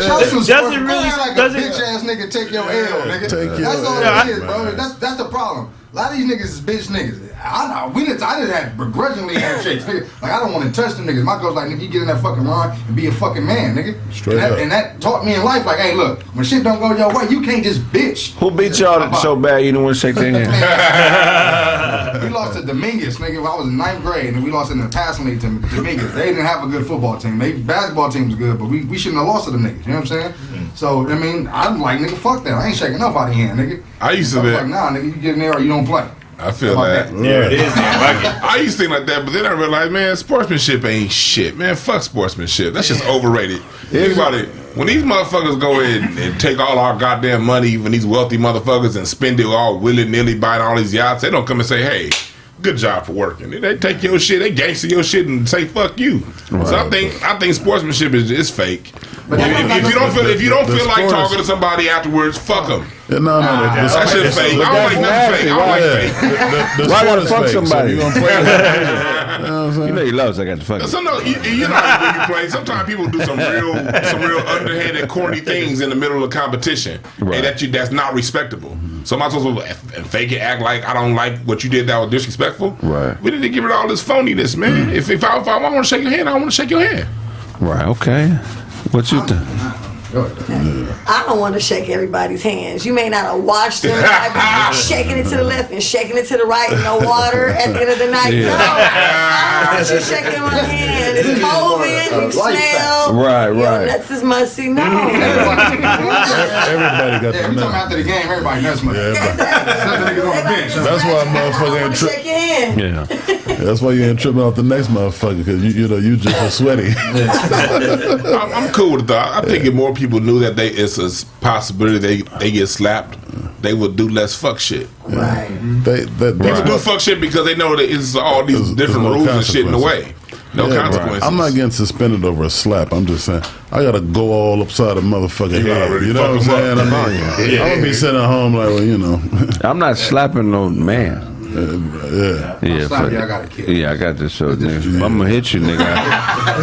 really? Like Does a it? bitch ass nigga take your L, nigga. That's all it is, bro. That's the problem. A lot of these niggas is bitch niggas. I didn't have begrudgingly handshakes, nigga. Like I don't want to touch them niggas. My girl's like, nigga, you get in that fucking line and be a fucking man, nigga. Straight up. And that taught me in life, like, hey, look, when shit don't go your way, you can't just bitch. Who beat y'all so bad you didn't want to shake their hand? We lost to Dominguez, nigga. I was in 9th grade, and we lost in the passing league to Dominguez. They didn't have a good football team. They basketball team was good, but we shouldn't have lost to them niggas. You know what I'm saying? So I mean, I'm like, nigga, fuck that. I ain't shaking nobody's hand, nigga. I used to I'm be. like, nah, nigga, you get in there or you don't play. I feel How that. about Yeah, it is, man. I used to think like that, but then I realized, man, sportsmanship ain't shit. Man, fuck sportsmanship. That's just overrated. Think about it. When these motherfuckers go in and take all our goddamn money, when these wealthy motherfuckers and spend it all willy-nilly buying all these yachts, they don't come and say, hey, good job for working. They take your shit, they gangster your shit and say fuck you. Right. So I think sportsmanship is fake. But if you don't feel like talking to somebody afterwards, fuck them. Yeah, no, that shit's fake. I don't like nothing fake. I don't like fake. Why gotta fuck somebody? So you gonna play You know he loves I got to fuck him. So no, you know how you play. Sometimes people do some real underhanded, corny things in the middle of competition, and that's not respectable. So am I supposed to fake it, act like I don't like what you did that was disrespectful? Right. We need to get rid of all this phoniness, man. If I want to shake your hand, I want to shake your hand. Right. Okay. What you think? I don't want to shake everybody's hands. You may not have watched them shaking it to the left and shaking it to the right in no water at the end of the night. Yeah. No, I want you shaking my hand. It's COVID. You smell. Right. Your nuts is musty. No. Everybody got the Every time after the game, everybody nuts money. That's why motherfucker ain't Shake your hand. Yeah. That's why you ain't tripping off the next motherfucker because you just a sweaty. I'm cool with it though. I think if more people knew that it's a possibility they get slapped, they would do less fuck shit. Right. People do fuck shit because they know that it's all these different rules and shit in the way. No consequences. I'm not getting suspended over a slap. I'm just saying I gotta go all upside a motherfucking head. You know what I'm saying? I'm gonna be sitting at home like, well, you know. I'm not slapping no man. Yeah, fuck you, I got a kid. Yeah, I got this show, nigga. I'm gonna hit you, nigga.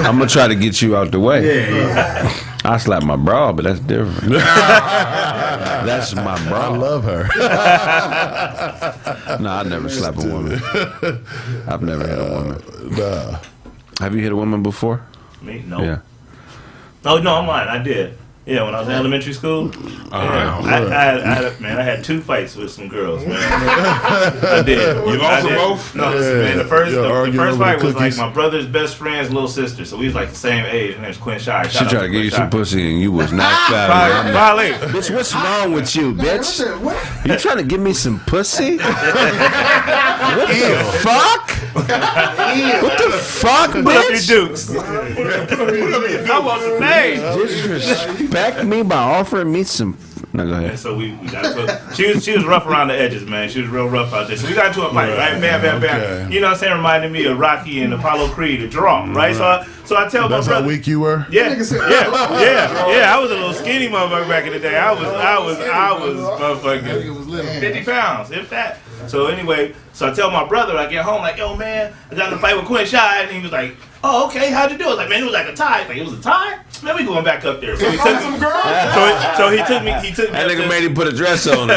I'm gonna try to get you out the way. Yeah. I slap my bra, but that's different. That's my bra. I love her. No, I never slap a woman. I've never hit a woman. Nah. Have you hit a woman before? Me? No. Yeah. Oh no, I'm lying. I did. Yeah, when I was in elementary school, I had 2 fights with some girls, man. I did. You lost them both? No, listen, man. The first fight was like cookies. my brother's best friend's little sister, so we was like the same age. Her name's Quinn Shire. She tried to give you some pussy and you was not satisfied. Bitch, what's wrong with you, bitch? You trying to give me some pussy? What the fuck? What the fuck, Put up your bitch? dukes. I wasn't made. Disrespect me by offering me some. No, go And ahead. so we got into it. She was rough around the edges, man. She was real rough out there. So we got into a fight, right? Bam, bam, bam. Okay. You know what I'm saying? Reminded me of Rocky and Apollo Creed, the draw, right? So I tell That's my how brother. weak you were. Yeah. I was a little skinny motherfucker back in the day. I was motherfucking 50 pounds, if that. So anyway, so I tell my brother, I get home like, yo man, I got in a fight with Quinn Shy, and he was like, oh okay, how'd you do? I was like, man, it was like a tie. Like, it was a tie? Man, we going back up there. So he took me. So he took me. That nigga made him put a dress on.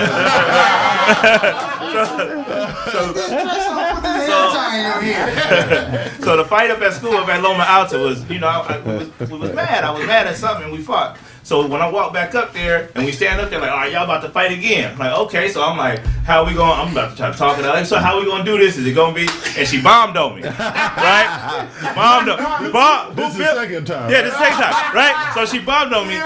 So the fight up at school up at Loma Alta was, we was mad. I was mad at something, and we fought. So when I walk back up there and we stand up there like, all right, y'all about to fight again. I'm like, okay. So I'm like, how we going? I'm about to try to talk it out. Like, so how we gonna do this? Is it gonna be? And she bombed on me, right? Bombed on. This is the second time. Yeah, the second time, right? So she bombed on me.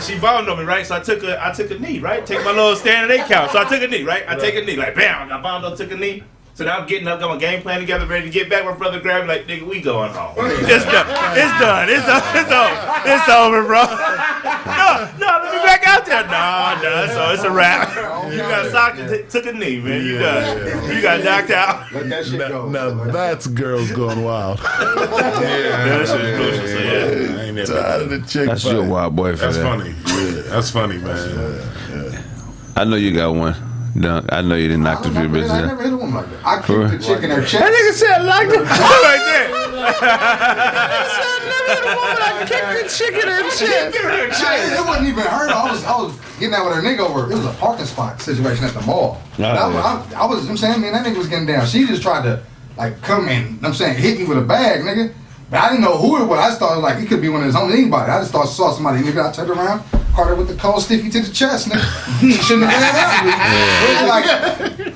She bombed on me, right? So I took a knee, right? Take my little standing 8 count. So I took a knee, right? I take a knee, like bam, I got bombed on, took a knee. So now I'm getting up, got my game plan together, ready to get back. My brother grabbed me like, nigga, we going home. It's done. It's done. It's over. It's over, bro. No, let me back out there. No, so it's a wrap. You got socked and took a knee, man. You done. You got knocked out. Let that shit go. Now that's girls going wild. That shit was crucial. So yeah. I ain't never. Tired of the chick That's fight. your wild boy for That's that. funny. Yeah, that's funny, man. I know you got one. Dunk. I know you didn't knock the few bitches I out. never hit a woman like that. I kicked the chick in her chest. That nigga said like the Right there. It wasn't even her. I was getting out with her nigga over. It was a parking spot situation at the mall. I was, I'm saying, man, that nigga was getting down. She just tried to like come in. I'm saying, hit me with a bag, nigga. But I didn't know who it was. I just thought like it could be one of his own anybody. I just thought saw somebody, nigga. I turned around, caught her with the cold stiffy to the chest, nigga. She shouldn't have done that. Like,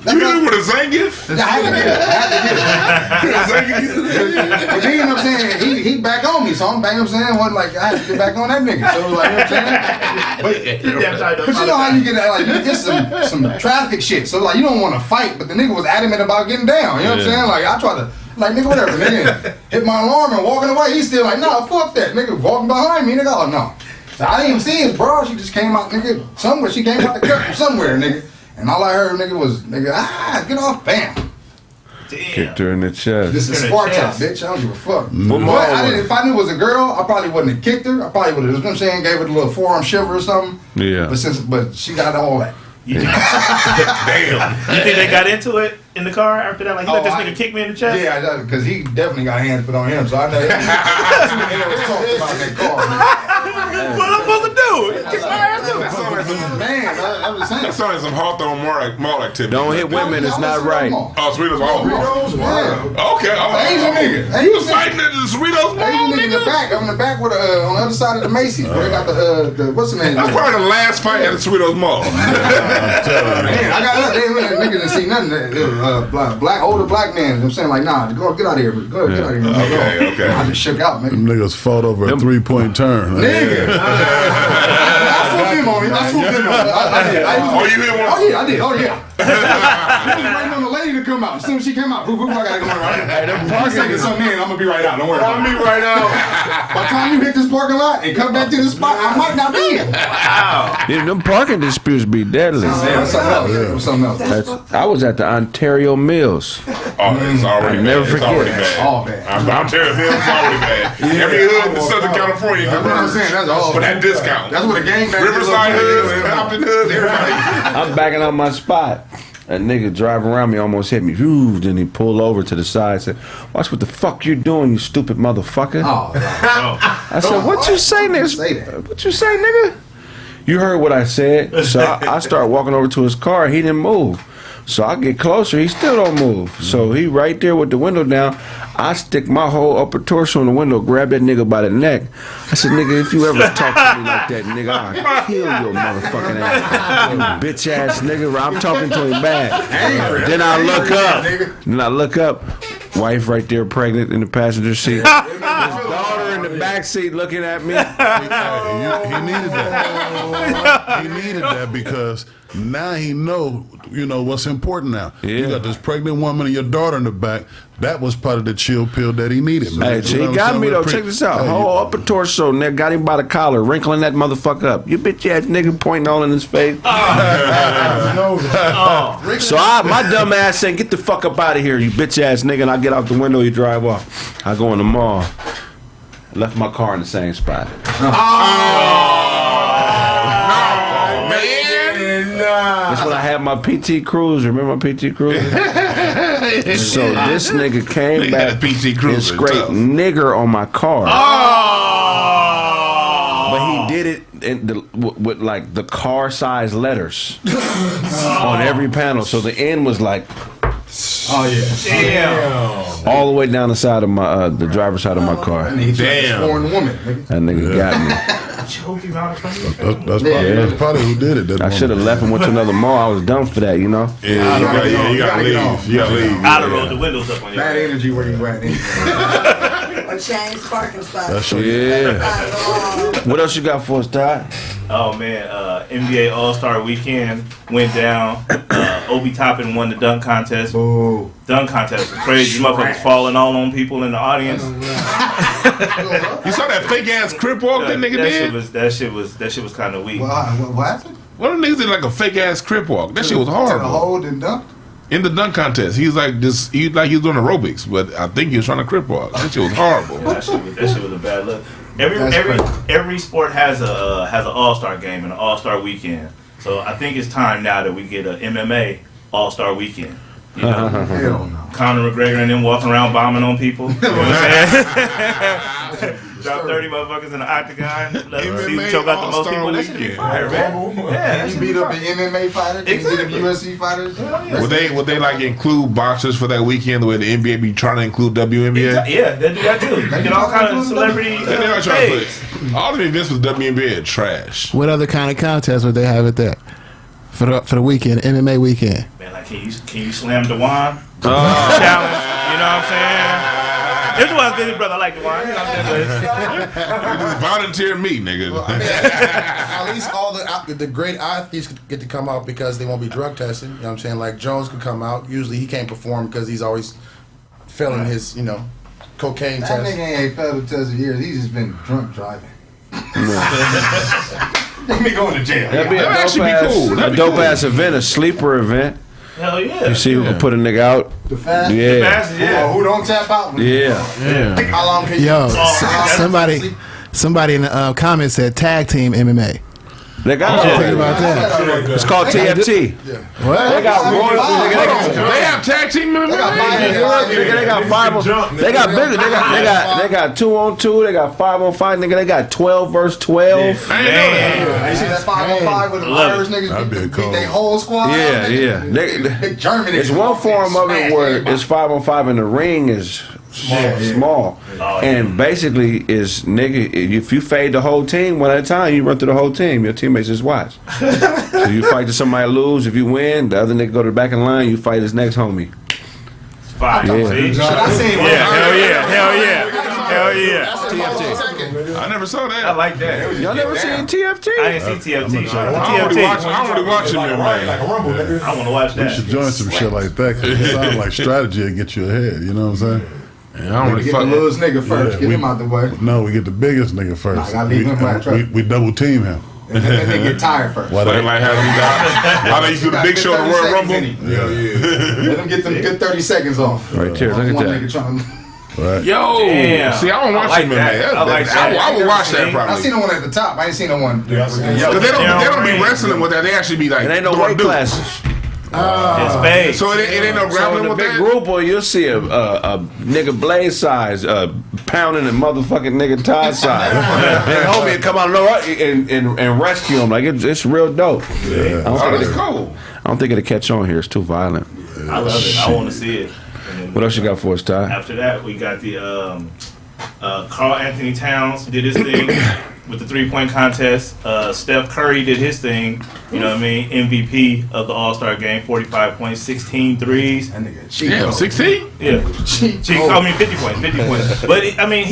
You hit him with a Zangief? I had to get it. But then, you know what I'm saying, he back on me, so I'm back, you know what I'm saying, wasn't like, I had to get back on that nigga. So it was like, you know what I'm saying? But you know how you get that, like, you get some traffic shit. So like, you don't want to fight, but the nigga was adamant about getting down, you know what I'm saying? Like, I tried to, like, nigga, whatever, nigga, hit my alarm and walking away, he's still like, nah, fuck that, nigga, walking behind me, nigga, oh no. So I didn't even see his bra, she just came out, nigga, somewhere, she came out the cut from somewhere, nigga. And all I heard, nigga, was, nigga, get off, bam. Kicked her in the chest. This is Sparta, bitch. I don't give a fuck. Mm-hmm. But if I knew it was a girl, I probably wouldn't have kicked her. I probably would have, you know what I'm saying, gave her a little forearm shiver or something. Yeah. But she got all that. Damn. You think they got into it in the car after that? Like, you let this nigga kick me in the chest? Yeah, because he definitely got hands put on him. So I know he was talking about that car. What am I supposed to do? Kick my ass too. That sounds like some, Man, I was saying. that sounds like some Hawthorne mall activity. Don't hit women, it's not right. Oh, Cerritos Mall. Yeah. Okay. Asian nigga. You was fighting at the Cerritos Mall, Asian nigga in the nigga? back. I'm in the back with on the other side of the Macy's. Where they got the what's the name? That's probably the last fight at the Cerritos Mall. Man, I got up. They nigga didn't see nothing. Older black man. I'm saying like, nah, go get out of here. Go get out of here. Okay. I just shook out, man. Them niggas fought over a 3-point turn. Nigga. I swooped him on him. I did. Oh, you hit one? Oh yeah, I did. Oh yeah. I was waiting on the lady to come out. As soon as she came out, I gotta go right. Hey, them parking something in. I'm gonna be right out. Don't worry about it. Me right now. By the time you hit this parking lot and come back to the spot, I might not be in. Wow. Yeah, them parking disputes be deadly. What's something else? I was at the Ontario Mills. Oh, it's already I bad. never It's forget. already bad. All bad. I'm telling you, it's already bad. Every hood in Southern California That's what I'm saying. That's all. for that discount. That's what a gang bang Riverside hoods, Compton hoods, everybody. I'm backing up my spot. A nigga driving around me almost hit me. Whew, then he pulled over to the side and said, watch what the fuck you doing, you stupid motherfucker. Oh, I said, what you say, nigga? Say that. What you say, nigga? You heard what I said. So I start walking over to his car. He didn't move. So I get closer. He still don't move. So he right there with the window down. I stick my whole upper torso in the window, grab that nigga by the neck. I said, nigga, if you ever talk to me like that, nigga, I'll kill your motherfucking ass. You bitch ass nigga. I'm talking to him bad. Then I look up. Wife right there pregnant in the passenger seat. His daughter in the backseat looking at me. He needed that. He needed that because now he know what's important now. You got this pregnant woman and your daughter in the back. That was part of the chill pill that he needed, man. Hey, he got me though. Check this out. Whole upper torso, nigga, got him by the collar, wrinkling that motherfucker up. You bitch ass nigga pointing all in his face. So my dumb ass saying, get the fuck up out of here, you bitch ass nigga, and I get out the window, you drive off. I go in the mall. I left my car in the same spot. That's when I had my PT Cruiser. Remember my PT Cruiser? So this nigga came back and scraped nigger on my car. But he did it with like the car size letters on every panel. So the end was like, Damn. all the way down the side of my the driver's side of my car. Damn. Woman. That nigga got me. That's probably who did it. I should have left and went to another mall. I was dumb for that, you know. Yeah, you gotta leave. You gotta leave. I'd have rolled the windows up on you. Bad energy where you at. Or change parking spots. What else you got for us, Todd? Oh man, NBA All-Star Weekend went down. Obi Toppin won the dunk contest. Oh. Dunk contest was crazy. Motherfuckers falling all on people in the audience. You saw that fake ass crip walk that nigga did? That shit was kind of weak. What happened? One of the niggas did like a fake ass crip walk. That shit was To the horrible. hold and dunk? In the dunk contest, he was like this. He was doing aerobics, but I think he was trying to crip walk. That shit was horrible. Yeah, that shit was a bad look. Every sport has an All-Star game and an All-Star weekend. So I think it's time now that we get an MMA All-Star weekend. You know, Hell no. Conor McGregor and them walking around bombing on people. You know what I'm saying? Drop 30 motherfuckers in the octagon. Let them see who choke out the most people. That should be fire, man. Yeah, He beat up an MMA fighter. He beat up UFC fighters. Would they like include boxers for that weekend the way the NBA be trying to include WNBA? Yeah, they do that too. They get all kind of celebrity. They are trying to put all the events with WNBA are trash. What other kind of contest would they have it there for the weekend, MMA weekend? Man, like, can you slam Dwann? Challenge. You know what I'm saying? If Dwann's been his brother, I like Dwann. You know what I'm saying? Volunteer me, nigga. Well, I mean, at least all the great athletes get to come out because they won't be drug tested. You know what I'm saying? Like Jones could come out. Usually he can't perform because he's always failing his, cocaine That test. nigga ain't failed the test in years. He's just been drunk driving. Let me go to jail. That'd be a dope ass event, a sleeper event. Hell yeah. You see who can put a nigga out? The fast? Yeah. The fastest, yeah. Oh, who don't tap out? Yeah. How long can you? Yo, somebody in the comments said tag team MMA. They got Think about that. It's called TFT. What? They got royalty. They have tag team MMA. They got 5 on. They got bigger. They got 2-on-2. They got 5-on-5. Nigga, they got 12 versus 12. I ain't know that. You see that 5-on-5 with the Irish niggas beat their whole squad? Yeah. Big German. It's one form of it where it's 5-on-5 and the ring is small. And basically is nigga, if you fade the whole team one at a time, you run through the whole team. Your teammates just watch. So you fight to somebody lose. If you win, the other nigga go to the back of the line. You fight his next homie. Fire. Yeah. See? Hell yeah. I never saw that. I like that. Y'all never seen TFT? I didn't see TFT. I don't really watch it, man. I want to watch We that. should join some shit like that because it sounds like strategy to get you ahead. You know what I'm saying? I don't really Get the fuck. littlest nigga first. Get we- him out the way. No, we get the biggest nigga first. Nah, I gotta leave him by the truck. We double team him. And then they get tired first. Why They they- like how they used to do the big show, the Royal Rumble. Let them get them good 30 seconds off. Right there, look at One that. nigga trying Right. Yo, Damn. see, I don't watch I like MMA. that. I like that. I would watch that I probably. seen the one at the top. I ain't seen the one. Because they don't be wrestling with that. They actually be like, It ain't no doing weight dudes. classes. It's fake. So it ain't no So grappling in a with big that. group, or you'll see a nigga blade size pounding a motherfucking nigga Todd size. And homie come out and rescue him. Like it's real dope. Yeah. Oh, that's cool. I don't think it'll catch on here. It's too violent. I love it. I want to see it. And then What else you got for us, Todd? after that, we got the Carl Anthony Towns did his thing with the 3-point contest. Steph Curry did his thing. You know what I mean? MVP of the All-Star game, 45 points, 16 threes. That nigga cheat. Damn, 16? Yeah, I mean 50 points, 50 points. But I mean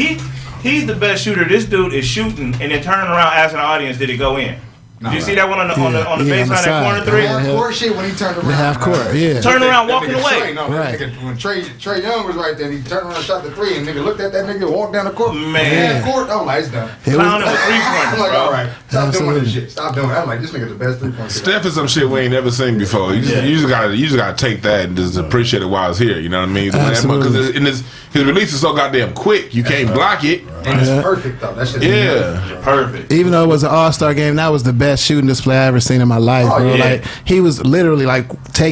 He's the best shooter. This dude is shooting and then turning around asking the audience, did it go in? Did you see that one on the baseline, that corner three? Half court shit when he turned around. The half court, yeah. Turn around, walking That nigga away. Trey, Right. that nigga, when Trey Young was right there, he turned around and shot the three, and nigga looked at that nigga, walked down the court. Man. Half court, I'm like, it's done. It was- Clowning for three I'm pointers, like, bro. all right, stop doing Absolutely. this shit. Stop doing it. I'm like, this nigga the best 3-point shooter. Steph is some shit we ain't never seen before. You just gotta take that and just appreciate it while it's here. You know what I mean? Absolutely. Because his release is so goddamn quick, you can't block it. And it's perfect, though. That shit's Yeah. Perfect. Even though it was an all-star game, that was the best shooting display I ever seen in my life, Oh, bro. yeah. Like he was literally like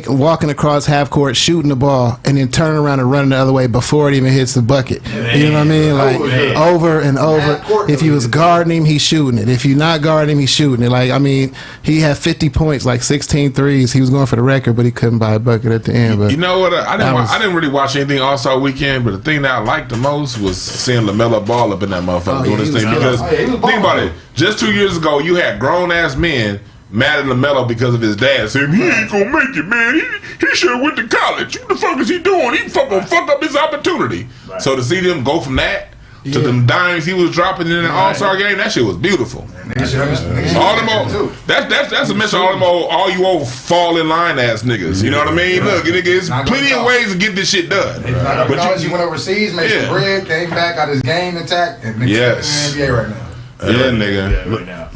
walking across half court, shooting the ball, and then turning around and running the other way before it even hits the bucket. You know what I mean? Like Man. over and over. Half court, If you was guarding him, he's shooting it. If you not guarding him, he's shooting it. Like I mean, he had 50 points, like 16 threes. He was going for the record, but he couldn't buy a bucket at the end. But You know what? I was- didn't really watch anything All-Star Weekend, but the thing that I liked the most was seeing LaMelo Ball up in that motherfucker Oh, doing yeah, this he was thing. killing Because it. Oh, yeah, he was think about balling. it. Just 2 years ago, you had grown-ass men mad at LaMelo because of his dad saying, he ain't gonna make it, man. He should have went to college. What the fuck is he doing? He fucking fucked up his opportunity. Right. So to see them go from that to them dimes he was dropping in an All-Star game, that shit was beautiful. All them old, that's a mention. All you old fall in line ass niggas. You know what I mean? Look, nigga, it's Not plenty gonna of ways to get this shit done. But But you went overseas, made Yeah. some bread, came back, got his game intact, and nigga Yes. in the NBA right now. yeah, nigga. Yeah, right now.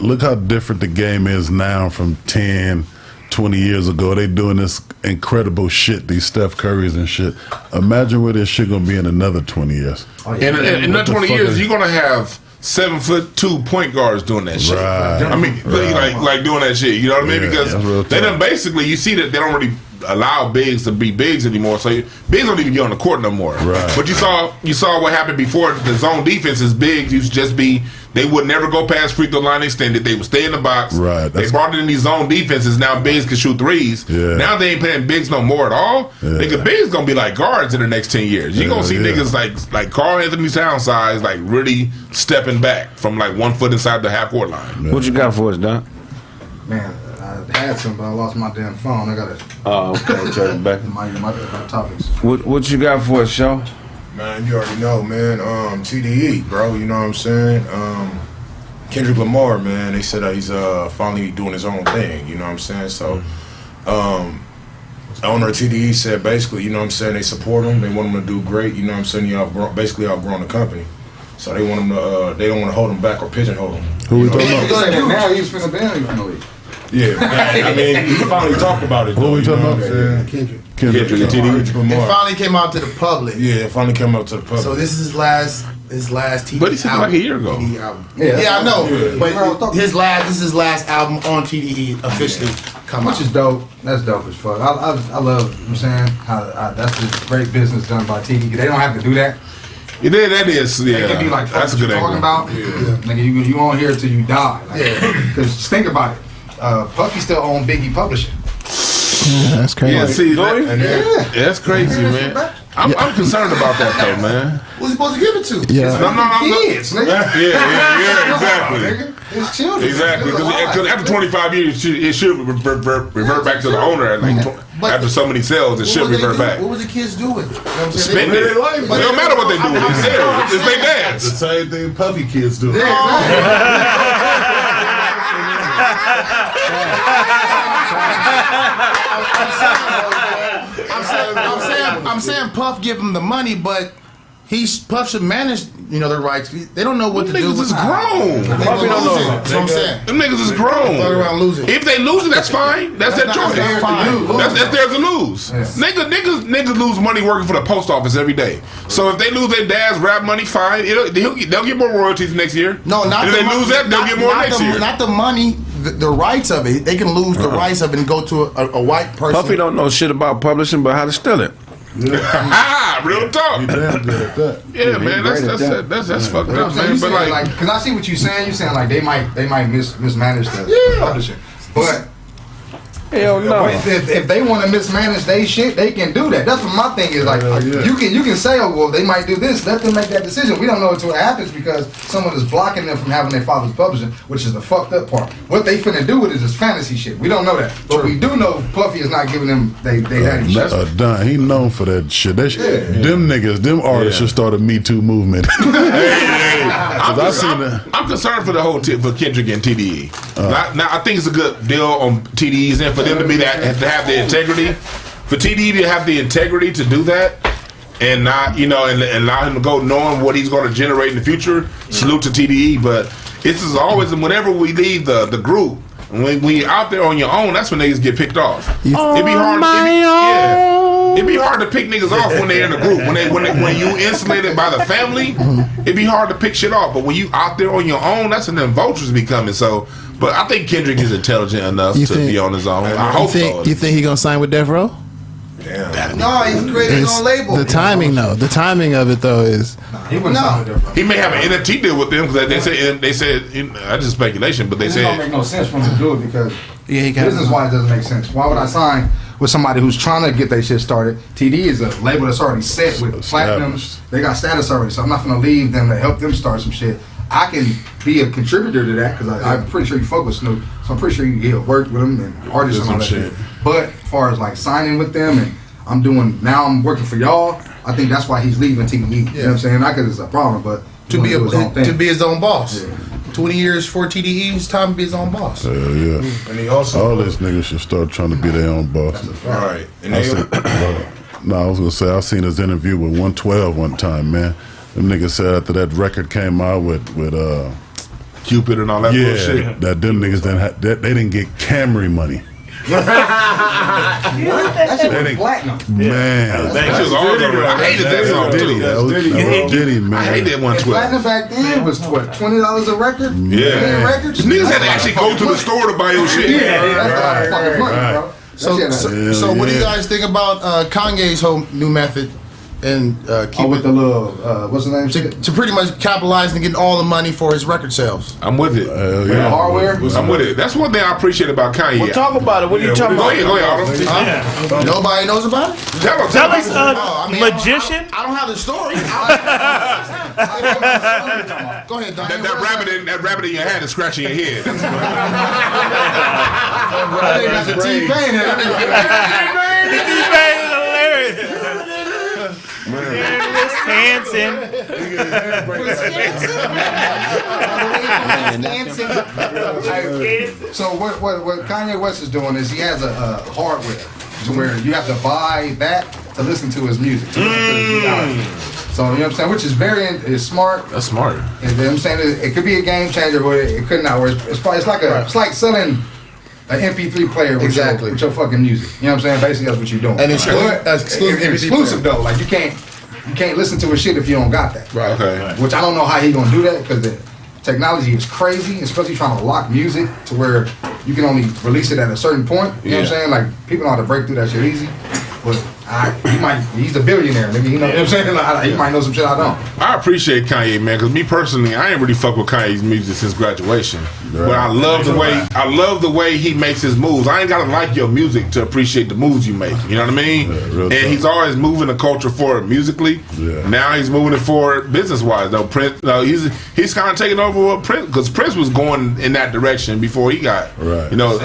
Look how different the game is now from 10, 20 years ago. They doing this incredible shit, these Steph Currys and shit. Imagine where this shit gonna be in another 20 years. In another What the 20 fuck years, is- you're gonna have 7'2" point guards doing that shit. Right. I mean, like doing that shit. You know what I mean? Yeah, Because that's real they tough. done basically, you see that they don't really allow bigs to be bigs anymore. So bigs don't even get on the court no more. Right. But you saw what happened before the zone defenses. Bigs used to just be, they would never go past free throw line extended. They would stay in the box. Right. They brought in these zone defenses. Now bigs can shoot threes. Yeah. Now they ain't playing bigs no more at all. Yeah. Nigga, bigs gonna be like guards in the next 10 years. You gonna see Yeah. niggas like Carl Anthony Towns size, like really stepping back from like 1 foot inside the half court line. What you got for us, Don? Man, I had some, but I lost my damn phone. I got it. Oh, okay. Turn it back. My topics. What you got for us, Shaw? Man, you already know, man. TDE, bro. You know what I'm saying? Kendrick Lamar, man. They said that he's finally doing his own thing. You know what I'm saying? So, owner of TDE said basically, you know what I'm saying, they support him. They want him to do great. You know what I'm saying? He outgrown the company. So they want him to. They don't want to hold him back or pigeonhole him. Who we You know talking what I'm about? He said that now he's finna ban him from the league. Yeah, man. I mean, he finally talked about it. Who we though, talking you know about? what I'm saying? Kendrick. Kendrick, TDE. Kendrick It Lamar. finally came out to the public. Yeah, it finally came out to the public. So this is his last TDE But he said album. like a year ago. TDE album. Yeah, Yeah, I know. yeah. But this is his last album on TDE officially come Which out. is dope. That's dope as fuck. I love, you know what I'm saying, how that's just great business done by TDE. They don't have to do that. Yeah, that is. Yeah, They can be like, fuck that's a what good you talking angle. about. Nigga, you on here till you die. Because just think about it. Puffy still own Biggie Publishing. Yeah, that's crazy. Yeah, see, And then, that's crazy, man. I'm concerned about that though, man. Who's he supposed to give it to? Yeah. No. Kids, nigga. Yeah, exactly. Nigga, it's children. Exactly, It's alive. because after 25 years, it should revert back to the owner. Like after so many sales, it should revert back. What was the kids doing? You know what I'm saying? Spend it. It don't matter what they do. It's theirs. It's their The dad's. same thing Puffy kids do. I'm saying Puff give him the money, but Puff should manage, the rights. They don't know what Them to do. niggas with is grown. Puffy don't know. That's what I'm saying. Them niggas is grown. Fuck around losing. If they lose it, that's fine. That's their not choice. theirs to lose. That's theirs to lose. Niggas lose money working for the post office every day. So if they lose their dad's rap money, fine. They'll get more royalties next year. No, not if the they money, lose that, they'll get more next year. Not the money, the rights of it. They can lose the rights of it and go to a white person. Puffy don't know shit about publishing, but how to steal it. Real talk. He damn good at that. Yeah, man, that's fucked up, man. But like, because I see what you're saying. You're saying like they might mismanage the publishing, but Hell no. If they want to mismanage their shit, they can do that. That's what my thing is. Like, you can say, oh well, they might do this. Let them make that decision. We don't know until it happens because someone is blocking them from having their father's publishing, which is the fucked up part. What they finna do with it is fantasy shit. We don't know that, but we do know Puffy is not giving them they daddy shit. Don, he known for that shit. Them niggas, them artists should start a Me Too movement. I'm concerned for the whole for Kendrick and TDE. Now I think it's a good deal on TDE's end for them to be to have the integrity, for TDE to have the integrity to do that, and not and allow him to go knowing what he's going to generate in the future. Salute to TDE, but it's just always whenever we leave the group. When you're out there on your own, that's when niggas get picked off. It'd be hard to pick niggas off when they're in the group. When you insulated by the family, it'd be hard to pick shit off. But when you out there on your own, that's when them vultures be coming. So, but I think Kendrick is intelligent enough to be on his own. I hope so. You think he gonna sign with Death Row? Damn. No, he's creating his own label. The timing of it though is he wouldn't sign with Death Row. He may have an NFT deal with them because they said that's just speculation, but they said it don't make no sense for him to do it because this is why it doesn't make sense. Why would I sign with somebody who's trying to get their shit started? TD is a label that's already set with platinum. They got status already, so I'm not gonna leave them to help them start some shit. I can be a contributor to that because I'm pretty sure you fuck with Snoop, so I'm pretty sure he'll work with them and artists and all that shit. But as far as like signing with them and I'm working for y'all, I think that's why he's leaving TDE. You know what I'm saying? Not because it's a problem, but to be his own boss. Yeah. 20 years for TDE, it's time to be his own boss. Yeah. And he also all these niggas should start trying to be their own boss. Right. And I was gonna say I seen his interview with 112 one time, man. Them niggas said after that record came out with Cupid and all that bullshit. that them niggas they didn't get Camry money. That shit was platinum. Man, that was all over. I hated that song too. That was Diddy, man. I hate that 112. Platinum back then was what, $20 a record? Yeah. Records? Niggas had to actually go to the store to buy your shit. That's a lot of fucking money, bro. So what do you guys think about Kanye's whole new method and keep with the little what's the name? To pretty much capitalize and getting all the money for his record sales? I'm with it. The hardware? I'm with it. That's one thing I appreciate about Kanye. Well, talk about it. What are you talking about? Go ahead, Otto. Nobody knows about it? Tell us, magician. I don't have the story. Go ahead, Duncan. That rabbit in your hat is scratching your head. That's a T-Pain. T-Pain is hilarious. Hanson. So what Kanye West is doing is he has a hardware to where you have to buy that to listen to his music. So you know what I'm saying, which is is smart. That's smart. You know what I'm saying, it could be a game changer, but it could not. Where it's like selling an MP3 player with your fucking music. You know what I'm saying? Basically, that's what you're doing. And exclusive though. Like you can't listen to a shit if you don't got that. Right. Okay. Which I don't know how he gonna do that because the technology is crazy, especially trying to lock music to where you can only release it at a certain point. You know what I'm saying? Like people know how to break through that shit easy. But he's a billionaire, nigga. You know what I'm saying? Like, he might know some shit I don't. I appreciate Kanye, man, because me personally, I ain't really fuck with Kanye's music since graduation. Right. But I love the way he makes his moves. I ain't gotta like your music to appreciate the moves you make. You know what I mean? And he's always moving the culture forward musically. Yeah. Now he's moving it forward business wise. Though Prince, he's kind of taking over what Prince, because Prince was going in that direction before he got. Right. You know,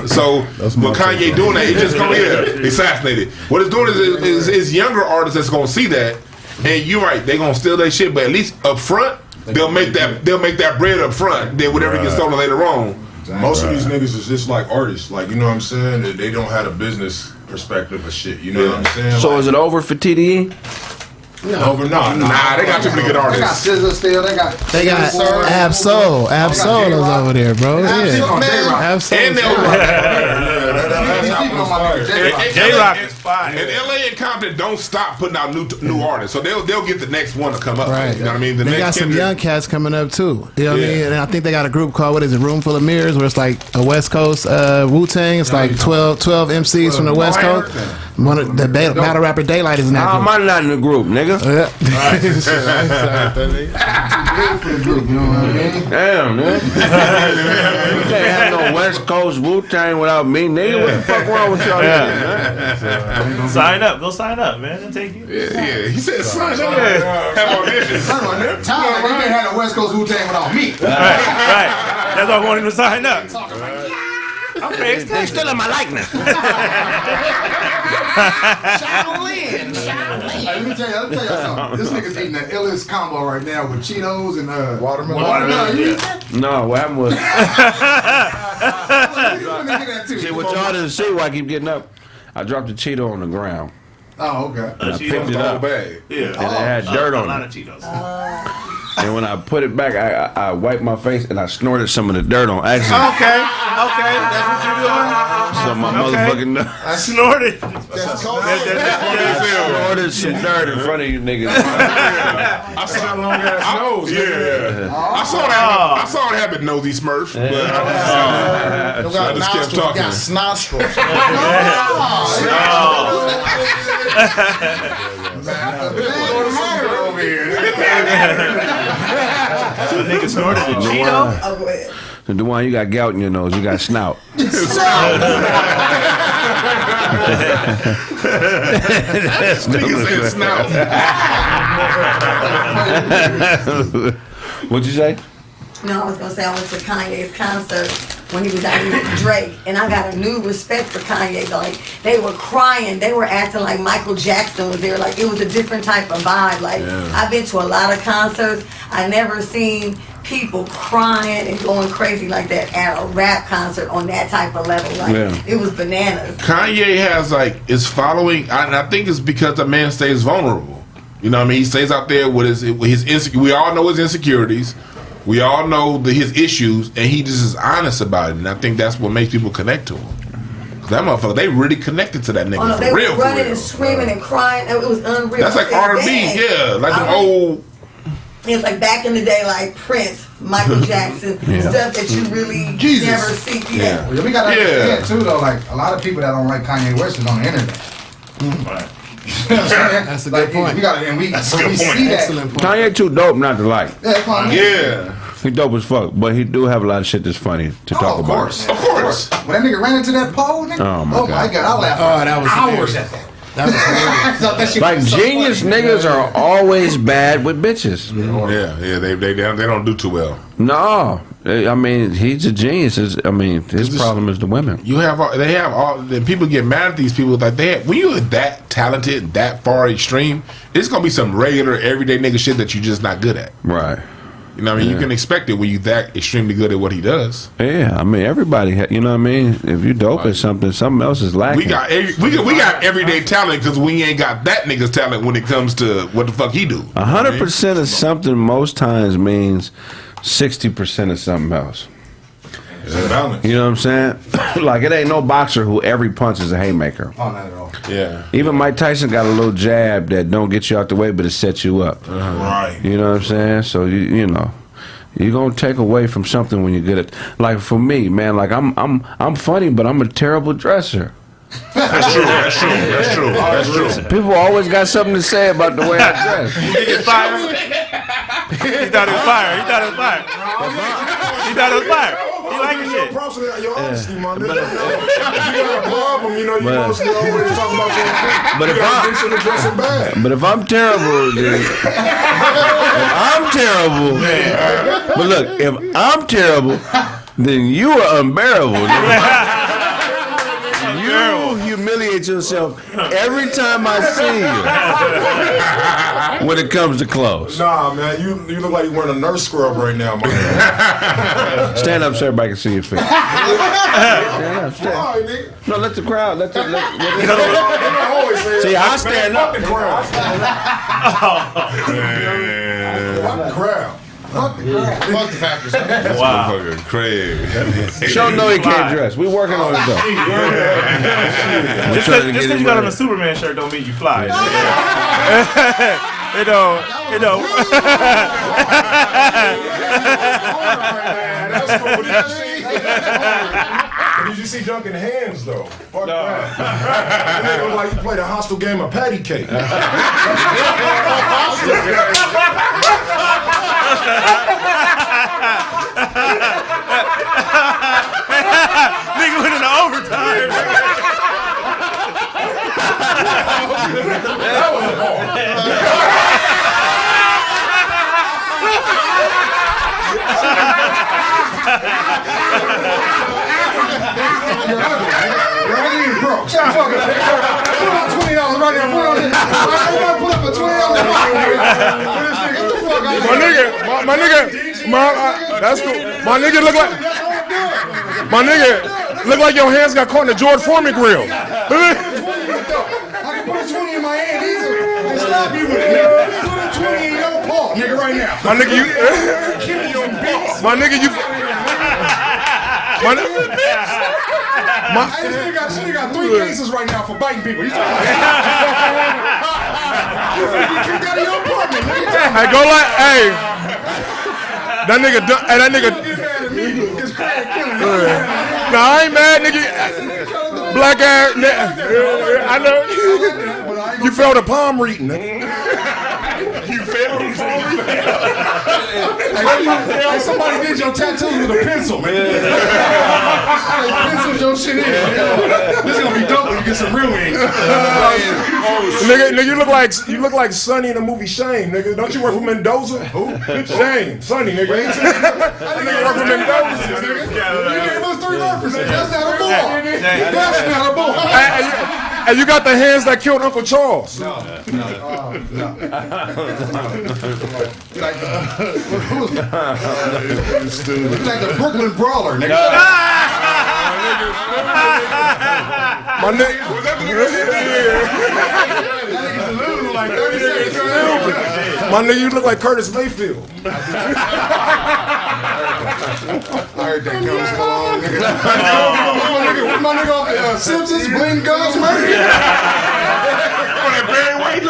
so with Kanye doing that, he just come here assassinated. What it's doing is younger artists that's gonna see that, and you're right, they gonna steal their shit, but at least up front, they'll make that bread up front. Then whatever gets stolen later on. Most of these niggas is just like artists, like, you know what I'm saying? They don't have a business perspective of shit. You know what I'm saying? So is it over for TDE? Nah, they got too many good artists. They got SZA still. They got Absol is over there, bro. Absol. J-Rock is fine. And LA and Compton don't stop putting out new artists, so they'll get the next one to come up. Right. You know what I mean? They got some young cats coming up too. You know what I mean? And I think they got a group called Room Full of Mirrors, where it's like a West Coast Wu-Tang. It's like 12 MCs from the West Coast. One of the battle rapper Daylight is in that group. I'm not in the group, nigga. Yeah. Damn, man. You can't have no West Coast Wu-Tang without me, nigga. nigga. What the fuck wrong with y'all? Sign up. Go sign up, man. They'll take you. Yeah. He said sign up. Have auditions. Tyler, they can't have a West Coast Wu-Tang without me. Right. That's why I wanted to sign up. They still in my likeness. Shaolin. Let me tell you something. This nigga's eating the illest combo right now with Cheetos and watermelon. You eat that? No, what happened was. See, See, what y'all didn't see why I keep getting up. I dropped the Cheeto on the ground. Oh, okay. And I picked it up. Bag. Yeah. And it had dirt on A lot it. of Cheetos. And when I put it back, I wiped my face and I snorted some of the dirt on accident. Okay, that's what you're doing. So my motherfucking nose. I snorted. That's cold. Snorted some dirt in front of you niggas. I saw long ass nose. Yeah. I saw that happen, nosy Smurf. But I just kept talking. Got nostrils. Over here. So nigga snorted a Cheeto. Oh, go ahead. Dwann, you got gout in your nose. You got snout. Nigga said snout. What'd you say? No, I was gonna say I went to Kanye's concert when he was out here with Drake, and I got a new respect for Kanye. Like, they were crying, they were acting like Michael Jackson was there. Like, it was a different type of vibe. Like, I've been to a lot of concerts. I never seen people crying and going crazy like that at a rap concert on that type of level. Like, it was bananas. Kanye has is following, and I think it's because the man stays vulnerable. You know what I mean? He stays out there with his insecurities. We all know his insecurities. We all know his issues, and he just is honest about it. And I think that's what makes people connect to him. Cause that motherfucker, they really connected to that nigga. Oh, no, they for were running real. and screaming and crying. It was unreal. That's like R&B, yeah, like the old. It's like back in the day, like Prince, Michael Jackson, stuff that you really never see. Well, we got to understand too, though. Like a lot of people that don't like Kanye West is on the internet. Right. That's a good point. We got, and we see that. Excellent point. Kanye too dope not to like. Yeah, that's what I mean. Yeah. He dope as fuck, but he do have a lot of shit that's funny to talk of about. course. Of course. When that nigga ran into that pole, nigga, Oh, my God. I laughed Oh, that was hours hilarious. at that. That was hilarious. That shit Like was so genius funny. niggas are always bad with bitches. Yeah, they don't do too well. No, I mean he's a genius. His problem is the women. And people get mad at these people like when you're that talented, that far extreme, it's gonna be some regular everyday nigga shit that you're just not good at. Right. You know what I mean? You can expect it when you that extremely good at what he does. Yeah, I mean everybody. You know what I mean? If you dope at something else is lacking. We got everyday talent because we ain't got that nigga's talent when it comes to what the fuck he do. 100% of something most times means 60% of something else. It's a balance. You know what I'm saying? Like it ain't no boxer who every punch is a haymaker. Oh, not at all. Yeah. Even Mike Tyson got a little jab that don't get you out the way, but it sets you up. Right. You know what I'm saying? So you know, you're gonna take away from something when you get it. Like for me, man, like I'm funny, but I'm a terrible dresser. That's true. People always got something to say about the way I dress. You think it's fire? He thought it was fire. He like his shit. Props to your honesty, my nigga. You got a problem, you mostly always talk about your opinion. But But if I'm terrible, dude, but look, if I'm terrible, then you are unbearable. Dude. You humiliate yourself every time I see you when it comes to clothes. Nah, man, you look like you're wearing a nurse scrub right now, man. Stand up so everybody can see your face. Stand up. Why, nigga? No, let the crowd. You always say See, I stand up. Fuck the crowd. Fuck the crowd. Fuck the factors. Wow. Motherfucker, Kraig. Show know he can't dress. We working on it though. Just because you got on a Superman shirt don't mean you fly. It don't. That's cool. Did you see Duncan hands though? Fuck that. It look like you played a hostile game of patty cake. Nigga went into overtime. You're ugly and broke. Shut the fuck up. Put up $20 right now. Put up a $20 That's cool. My nigga look like your hands got caught in the George Foreman grill. I can put a 20 in my hand easily and slap you with it. Put a 20 in your paw, nigga, right now. My nigga, you. My nigga, you. She got 3 cases right now for biting people. You kicked out of your apartment, nigga. Hey, go like, hey. That nigga, It's Kraig killing you. Nah, I ain't mad, nigga. Black ass, I know. You failed a palm reading, nigga. You failed him. Hey, somebody did your tattoos with a pencil, man. Penciled your shit in. This is gonna be dope when you get some real ink. Nigga, you look like Sonny in the movie Shane, nigga. Don't you work for Mendoza? Who? Shane, Sonny, nigga. That nigga work for Mendoza, nigga. You gave us 3 references. That's not a ball. That's not a ball. And you got the hands that killed Uncle Charles. No. Like the Brooklyn Brawler, nigga. My nigga, Like 30 seconds. my nigga, you look like Curtis Mayfield. I heard that gums go on, nigga. My nigga off the Simpsons, Bling Gums, man. Barry White.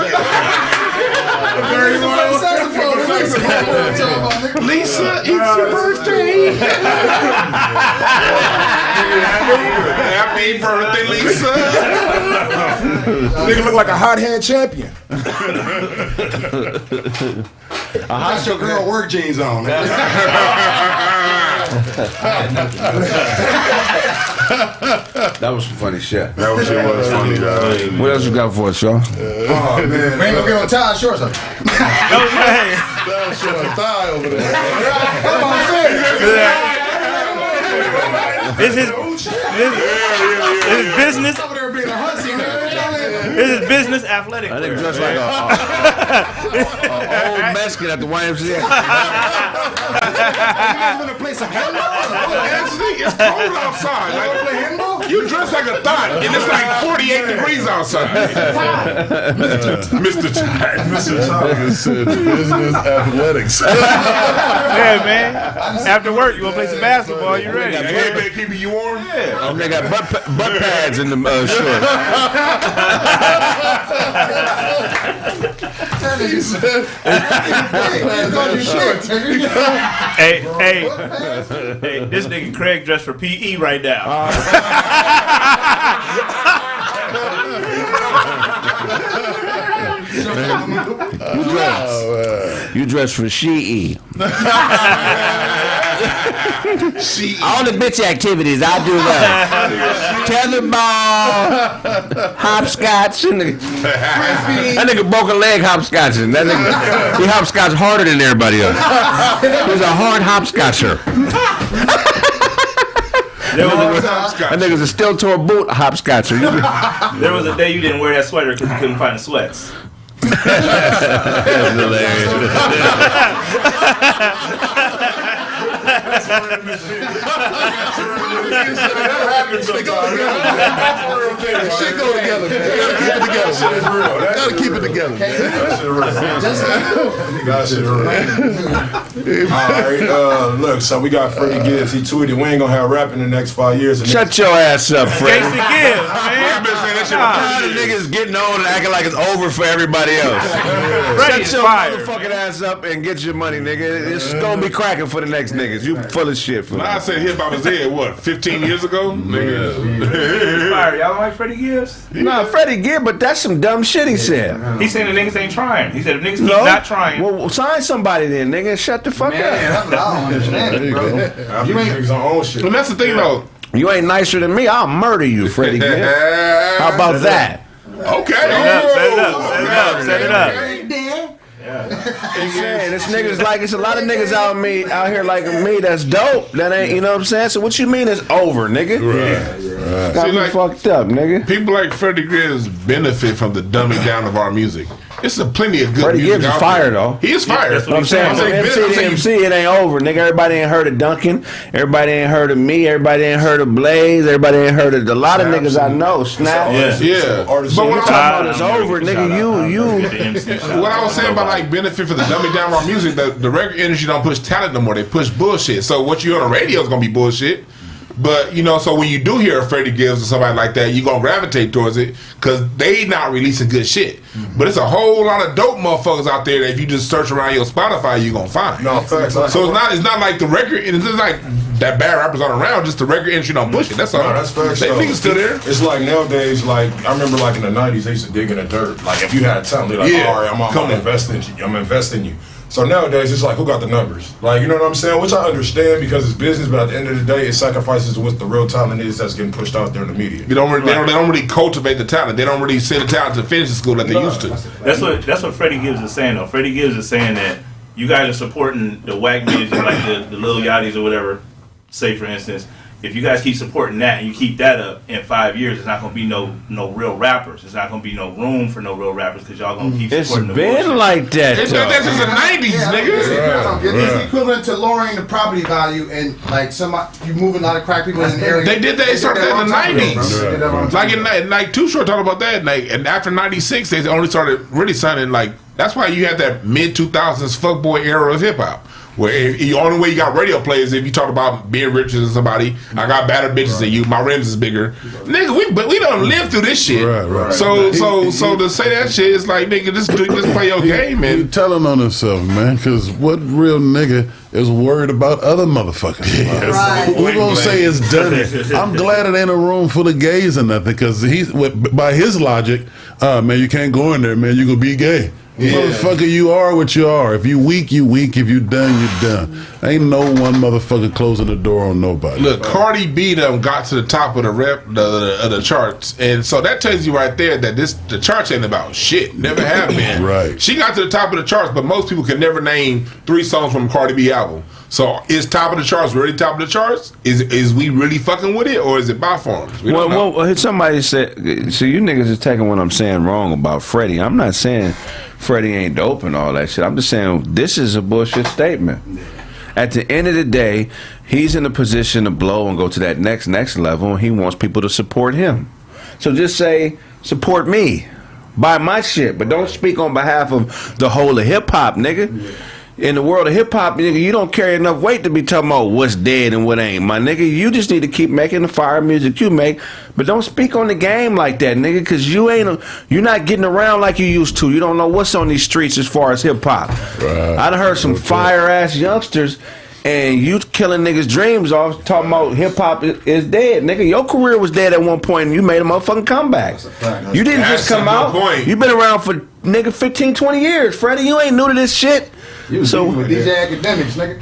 Lisa, it's your birthday. Happy birthday, Lisa. Nigga look like a hot hand champion. Got your girl work jeans on. That was some funny shit. That shit was funny, dog. What else you got for us, y'all? Oh, man. We ain't gonna get on Todd shorts. That shit on thigh over there. This is business. Over there being a hussy, man. This is business athletic. I think dressed like a old Mexican at the YMCA. Want to play some handball? Anthony, it's cold outside. Want to play handball? You dress like a thot, and it's like 48 degrees outside. Mr. Todd. Mr. Todd said business athletics. Yeah, man. After work, you want to play some basketball? You ready? Hey, man, keeping you warm? Yeah. They got butt pads in the shorts. Hey, this nigga Kraig dressed for PE right now. You dress for she. All the bitch activities I do that. Tetherball, hopscotch, and that nigga broke a leg hopscotching. That nigga, he hopscotch harder than everybody else. He's a hard hopscotcher. That nigga's a steel-toe boot hopscotcher. There was a day you didn't wear that sweater because you couldn't find the sweats. That's hilarious. Shit go together, man. Gotta keep it together. Alright, look, so we got Freddie Gibbs. He tweeted, we ain't gonna have rap in the next 5 years. Shut your ass up, Freddie. Casey Gibbs, man. Tired of niggas getting old and acting like it's over for everybody else. Freddie's Shut your fired. motherfucking ass up and get your money, nigga. It's gonna be cracking for the next niggas. You full of shit for I that. said hip hop was dead, what, 15 years ago? Nigga. Fire. Y'all don't like Freddie Gibbs? Nah, Freddie Gibb, but that's some dumb shit he said. He said the niggas ain't trying. He said if niggas keep not trying. Well, sign somebody then, nigga. Shut the fuck up. That's what I don't understand, bro. You ain't niggas on own shit. And that's the thing, though. You ain't nicer than me, I'll murder you, Freddie Gibb. How about that? Okay. Set it up. Damn. I'm saying this niggas like it's a lot of niggas out here like me that's dope. That ain't, you know what I'm saying? So what you mean it's over, nigga? Right. Got See, me like, fucked up, nigga. People like Freddie Gibbs benefit from the dumbing down of our music. It's a plenty of good Freddie music Gibbs is out fire there. though. He is fire. That's what I'm saying. From MC to MC, it ain't over, nigga. Everybody ain't heard of Duncan. Everybody ain't heard of me. Everybody ain't heard of Blaze. Everybody ain't heard of a lot of niggas I know. Snap. Yeah. But what I'm talking about is over, nigga. You. What I was saying about like benefit for the dumbing down of our music, the record industry don't push talent no more. They push bullshit. So what you hear on the radio is gonna be bullshit. But, you know, so when you do hear a Freddie Gibbs or somebody like that, you're going to gravitate towards it because they not releasing good shit. Mm-hmm. But it's a whole lot of dope motherfuckers out there that if you just search around your Spotify, you're going to find. No, facts. So it's not like the record, it's just like that bad rappers aren't around, just the record industry don't push it. That's all. No, that's facts. They niggas still there. It's like nowadays, like, I remember like in the 90s, they used to dig in the dirt. Like, if you had talent, they're like, all right, I'm gonna invest in you. I'm investing in you. So nowadays, it's like, who got the numbers? Like, you know what I'm saying? Which I understand because it's business, but at the end of the day, it sacrifices what the real talent is that's getting pushed out there in the media. They don't really cultivate the talent. They don't really send the talent to finish the school like they used to. That's what Freddie Gibbs is saying, though. Freddie Gibbs is saying that you guys are supporting the whack music, like the Lil Yachty's or whatever, say, for instance. If you guys keep supporting that and you keep that up, in 5 years, it's not going to be no real rappers. It's not going to be no room for no real rappers because y'all going to keep supporting the bullshit. It's been like that. That's since the 90s, nigga. It's equivalent to lowering the property value and like you moving a lot of crack people in an area. They did that. They started that in the 90s. Like Too Short talked about that. And after 96, they only started really sounding like. That's why you had that mid 2000s fuckboy era of hip hop. Where the only way you got radio play is if you talk about being richer than somebody. I got better bitches than you. My rims is bigger. Nigga, we don't live through this shit. Right. So to say that shit is like, nigga, just play your game, man. He telling on himself, man, because what real nigga is worried about other motherfuckers? Right. We're going to say it's dirty. I'm glad it ain't a room full of gays or nothing, because by his logic, man, you can't go in there, man, you going to be gay. Motherfucker, you are what you are. If you weak, you weak. If you done, you done. Ain't no one motherfucker closing the door on nobody. Look, Cardi B done got to the top of the charts, and so that tells you right there that the charts ain't about shit. Never have been. Right. She got to the top of the charts, but most people can never name 3 songs from a Cardi B album. So is top of the charts really top of the charts? Is we really fucking with it, or is it by forms? Well, somebody said, so you niggas is taking what I'm saying wrong about Freddie. I'm not saying Freddie ain't dope and all that shit. I'm just saying this is a bullshit statement. At the end of the day, he's in a position to blow and go to that next level, and he wants people to support him. So just say, support me. Buy my shit, but don't speak on behalf of the whole of hip-hop, nigga. In the world of hip-hop, nigga, you don't carry enough weight to be talking about what's dead and what ain't. My nigga, you just need to keep making the fire music you make, but don't speak on the game like that, nigga, because you're not getting around like you used to. You don't know what's on these streets as far as hip-hop. Right. I done heard some fire-ass youngsters, and you killing niggas' dreams off talking about hip-hop is dead. Nigga, your career was dead at one point, and you made a motherfucking comeback. You didn't just come out. You been around for, nigga, 15, 20 years. Freddie, you ain't new to this shit. So with DJ Academics, nigga.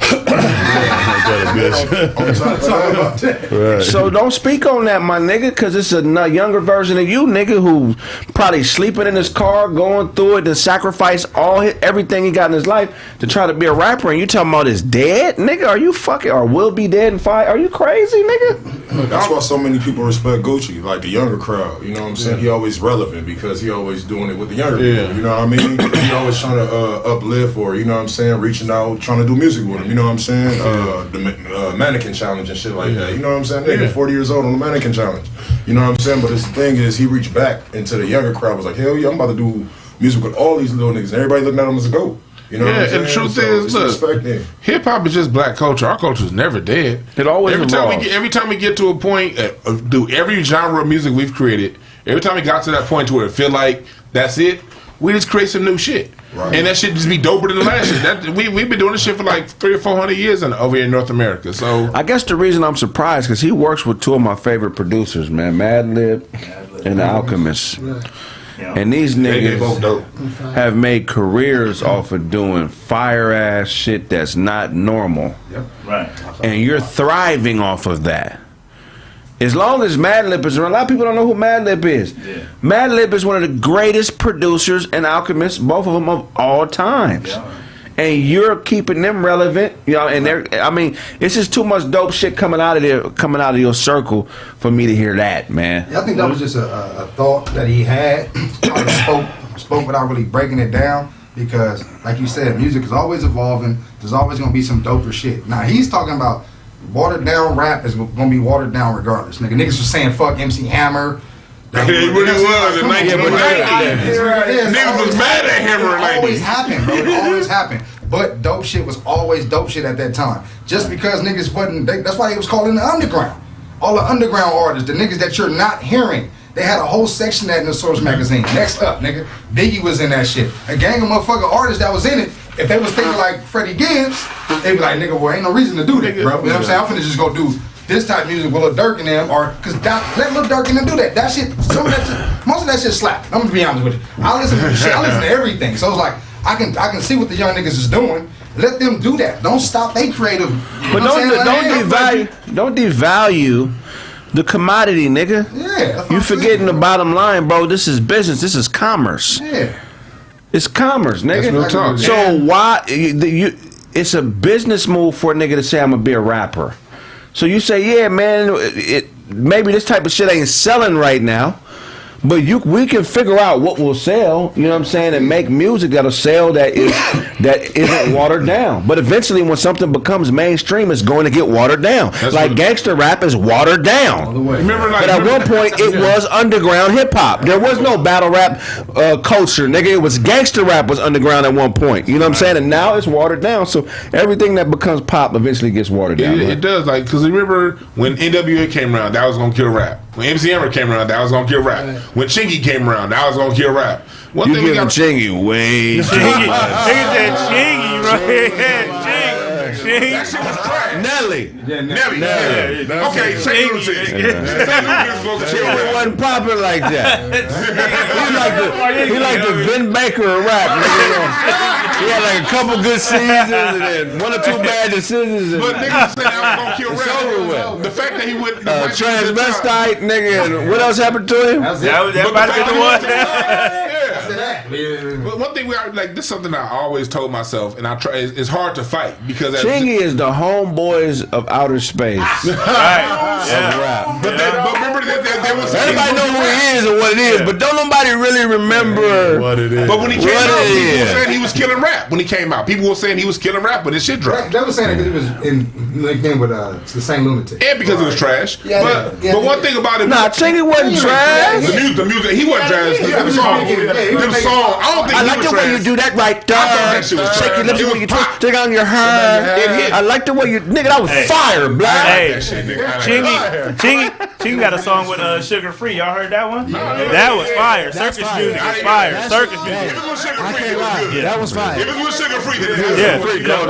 Right. So don't speak on that, my nigga, because it's a younger version of you, nigga, who probably sleeping in his car, going through it, and sacrifice everything he got in his life to try to be a rapper, and you talking about is dead, nigga? Are you fucking or will be dead in 5? Are you crazy, nigga? That's why so many people respect Gucci, like the younger crowd. You know what I'm saying? He always relevant because he always doing it with the younger people. You know what I mean? He always trying to uplift, or you know what I'm saying, reaching out, trying to do music with him. You know what I'm saying? The mannequin challenge and shit like that. You know what I'm saying? Nigga, 40 years old on the mannequin challenge. You know what I'm saying? But the thing is, he reached back into the younger crowd. Was like, hell yeah, I'm about to do music with all these little niggas. And everybody looking at him as a GOAT. You know what I'm saying? And the truth is, look, hip hop is just black culture. Our culture is never dead. It always every time we get to a point, do every genre of music we've created. Every time we got to that point to where it feel like that's it, we just create some new shit. Right. And that shit just be doper than the last shit. We've been doing this shit for like 300 or 400 years over here in North America. So I guess the reason I'm surprised because he works with 2 of my favorite producers, man, Madlib and The Alchemist. Yeah. And these niggas have made careers off of doing fire ass shit that's not normal. Yep. Right. And you're thriving off of that. As long as Madlib is around, a lot of people don't know who Madlib is. Yeah. Madlib is one of the greatest producers and alchemists, both of them of all times. Yeah. And you're keeping them relevant, you know. And it's just too much dope shit coming out of your circle for me to hear that, man. Yeah, I think that was just a thought that he had. spoke without really breaking it down, because, like you said, music is always evolving. There's always gonna be some doper shit. Now he's talking about watered down rap is gonna be watered down regardless. Niggas was saying fuck MC Hammer. It really was in 1990. Niggas was mad at Hammer. It always happened, bro. It always happened. But dope shit was always dope shit at that time. Just because niggas wasn't, that's why they was called in the underground. All the underground artists, the niggas that you're not hearing, they had a whole section of that in the Source magazine. Next up, nigga, Biggie was in that shit. A gang of motherfucking artists that was in it. If they was thinking like Freddie Gibbs, they be like, nigga, well, ain't no reason to do that, bro. You know what I'm saying? I'm finna just go do this type of music with Lil Durk and them, or cause let Lil Durk and them do that. That shit, some of that shit, most of that shit slap. I'm gonna be honest with you. I listen to shit. I listen to everything. So it's like I can see what the young niggas is doing. Let them do that. Don't stop they creative. But don't devalue the commodity, nigga. Yeah. You forgetting the bottom line, bro. This is business. This is commerce. Yeah. It's commerce, nigga. That's real talk. So why it's a business move for a nigga to say I'm gonna be a rapper. So you say, yeah, man, maybe this type of shit ain't selling right now, but we can figure out what will sell, you know what I'm saying, and make music that'll sell that isn't watered down. But eventually when something becomes mainstream, it's going to get watered down. That's like gangster rap is watered down. But at one point it was underground hip hop. There was no battle rap culture, nigga. It was gangster rap was underground at one point. You know what I'm saying? And now it's watered down. So everything that becomes pop eventually gets watered down. It does, like, because remember when NWA came around, that was gonna kill rap. When MC Hammer came around, that was gonna kill rap. When Chingy came around, that was gonna kill rap. One thing we got Chingy way. Chingy, Chingy, right? Chingy. That shit was trash. Nelly. Nelly. Okay, St. Louis. St. Louis was supposed to kill rap. It wasn't popular like that. he like the Vin Baker of rap. He had like a couple good seasons and then one or two bad decisions. But niggas said that was gonna kill rap. The fact that he went transvestite, nigga, and what else happened to him? That might have been the one. But one thing we are like, this is something I always told myself, and I try. It's hard to fight because Chingy is the homeboys of outer space. Right. Yeah. But remember there was everybody know who he is and what it is, but don't nobody really remember what it is. But when he came out, people were saying he was killing rap. When he came out, people were saying he was killing rap, but his shit dropped. They were saying that because he was linked in with the same lunatic, and because it was trash. But one thing about it, Chingy wasn't trash. The music, he wasn't trash. Them songs, I don't think I like the way you do that right there. Shake your lips when you stick on your hair. I like the way you, nigga. That was fire, black. Hey, Chingy got a song with Sugar Free. Y'all heard that one? That was fire. Circus music is fire. Circus music. If it was Sugar Free, it was good. That was fire. If it was Sugar Free, then it was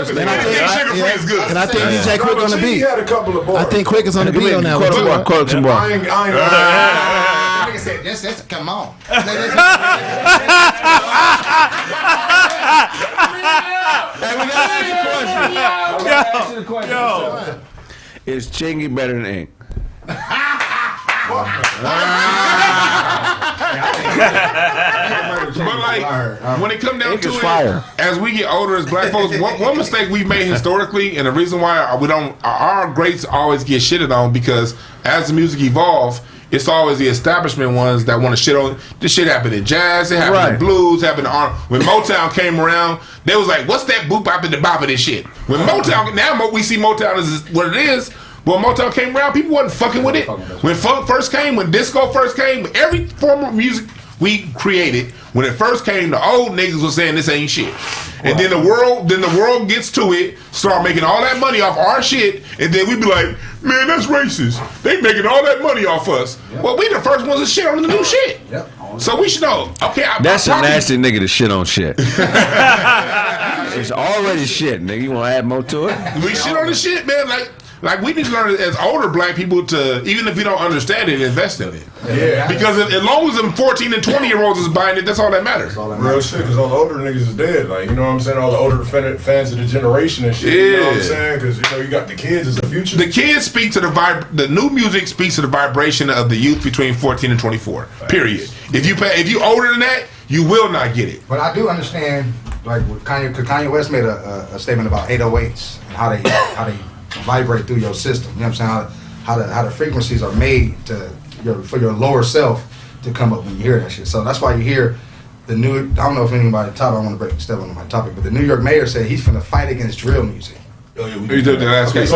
good. Sugar Free is good. And I think DJ Quick on the beat. He had a couple of bars. I think Quick is on the beat on that one. Quote some more. I ain't Nigga said, "This, come on." Hey, we gotta ask you a question. Yo. Is Chingy better than Ink? But like when it comes down to it, fire. As we get older as black folks, one mistake we've made historically, and the reason why we don't, our greats always get shitted on, because as the music evolves, it's always the establishment ones that want to shit on. This shit happened in jazz, it happened in blues, happened in R. When Motown came around, they was like, "What's that boop bop and the bop of this shit?" When Motown, now we see Motown as what it is. When Motown came around, people wasn't fucking with it. When funk first came, when disco first came, every form of music we created, when it first came, the old niggas was saying this ain't shit. And then the world gets to it, start making all that money off our shit, and then we be like, man, that's racist. They making all that money off us. Yep. Well, we the first ones to shit on the new shit. Yep. So we should know. Okay, that's a nasty nigga to shit on shit. It's already shit, nigga. You want to add more to it? We shit on the shit, man. Like Like, we need to learn as older black people to, even if you don't understand it, invest in it. Yeah. Because as long as them 14 and 20-year-olds is buying it, that's all that matters. Real shit, because all the older niggas is dead. Like, you know what I'm saying? All the older fans of the generation and shit. You know what I'm saying? Because, you know, you got the kids as the future. The kids speak to the new music speaks to the vibration of the youth between 14 and 24. Period. If you older than that, you will not get it. But I do understand, like, Kanye West made a statement about 808s and how they vibrate through your system. You know what I'm saying? How the frequencies are made for your lower self to come up when you hear that shit. So that's why you hear the new. I don't know if anybody I want to step on my topic, but the New York mayor said he's finna fight against drill music. Oh yeah, we did that last week.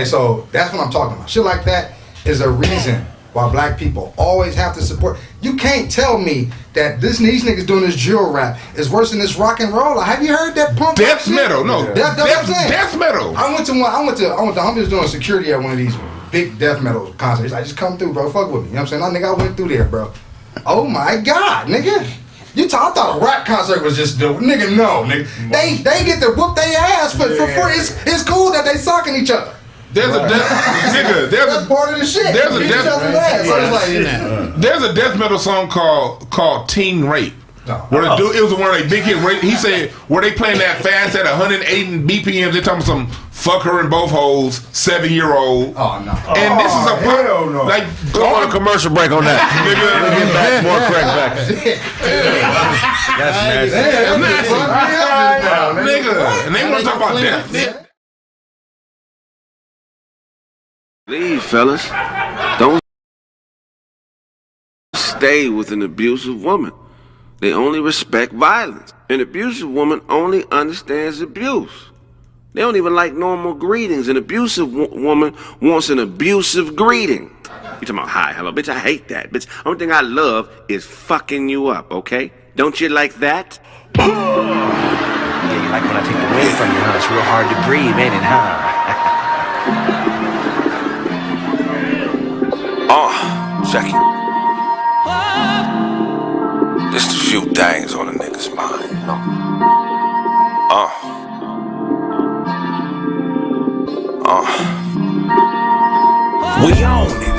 So that's what I'm talking about. Shit like that is a reason why black people always have to support. You can't tell me that these niggas doing this drill rap is worse than this rock and roll. Have you heard that punk death metal? No, that's what I'm saying. Death metal. I'm just doing security at one of these big death metal concerts. I just come through, bro. Fuck with me. You know what I'm saying? Nigga, I went through there, bro. Oh my God, nigga. I thought a rap concert was just nigga. No, nigga. They get to whoop their ass for free. It's cool that they sucking each other. There's a that's part of the shit. There's a death metal song called Teen Rape. Where the dude, it was one of their big hit. He said where they playing that fast at 180 BPMs. They talking some fuck her in both holes, 7-year-old. Oh no! And this is a hell no. Like go on a commercial break on that. We'll get back more Kraig back. That's nasty. Nigga, and they want to talk about death. Please, fellas, don't stay with an abusive woman. They only respect violence. An abusive woman only understands abuse. They don't even like normal greetings. An abusive woman wants an abusive greeting. You talking about hi, hello, bitch? I hate that, bitch. Only thing I love is fucking you up, okay? Don't you like that? Yeah, you like when I take the wind from you, huh? It's real hard to breathe, ain't it, huh? Check it. Just a few things on a nigga's mind, you know? We own it.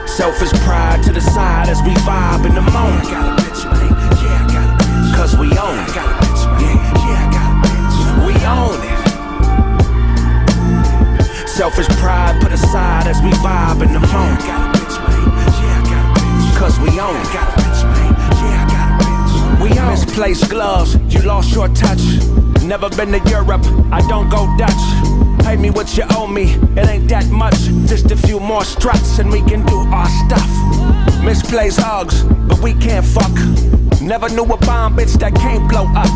Selfish pride to the side as we vibe in the moment. I got a bitch, man. Yeah, I got a bitch. Cause we own it. I got a bitch, man. Yeah, I got a bitch. We own it. Selfish pride put aside as we vibe in the moment. I got a bitch, man. Yeah, I got a bitch. Cause we own it. I got a bitch, man. Yeah, I got a bitch. We own it. Misplaced gloves, you lost your touch. Never been to Europe, I don't go Dutch. Pay me what you owe me, it ain't that much. Just a few more struts and we can do our stuff. Misplaced hugs, but we can't fuck. Never knew a bomb bitch that can't blow up.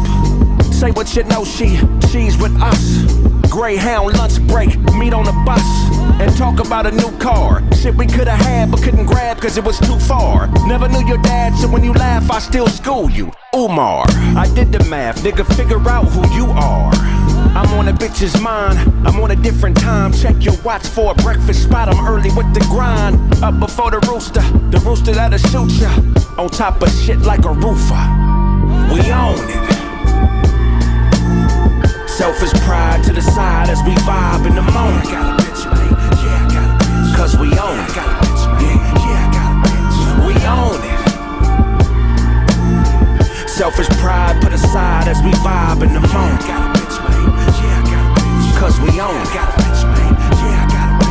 Say what you know, she's with us. Greyhound lunch break, meet on the bus. And talk about a new car. Shit we could've had but couldn't grab cause it was too far. Never knew your dad, so when you laugh I still school you. Umar, I did the math, nigga, figure out who you are. I'm on a bitch's mind, I'm on a different time. Check your watch for a breakfast spot, I'm early with the grind. Up before the rooster that'll shoot ya. On top of shit like a roofer. We own it. Selfish pride to the side as we vibe in the moment. I got a bitch, man. Yeah, I got a bitch. Cause we own it. I got a bitch, man. Yeah, I got a bitch. We own it. Selfish pride put aside as we vibe in the moment. I got a bitch, man. Yeah, I got a bitch. Cause we own it. I got a bitch, man. Yeah, I got a bitch.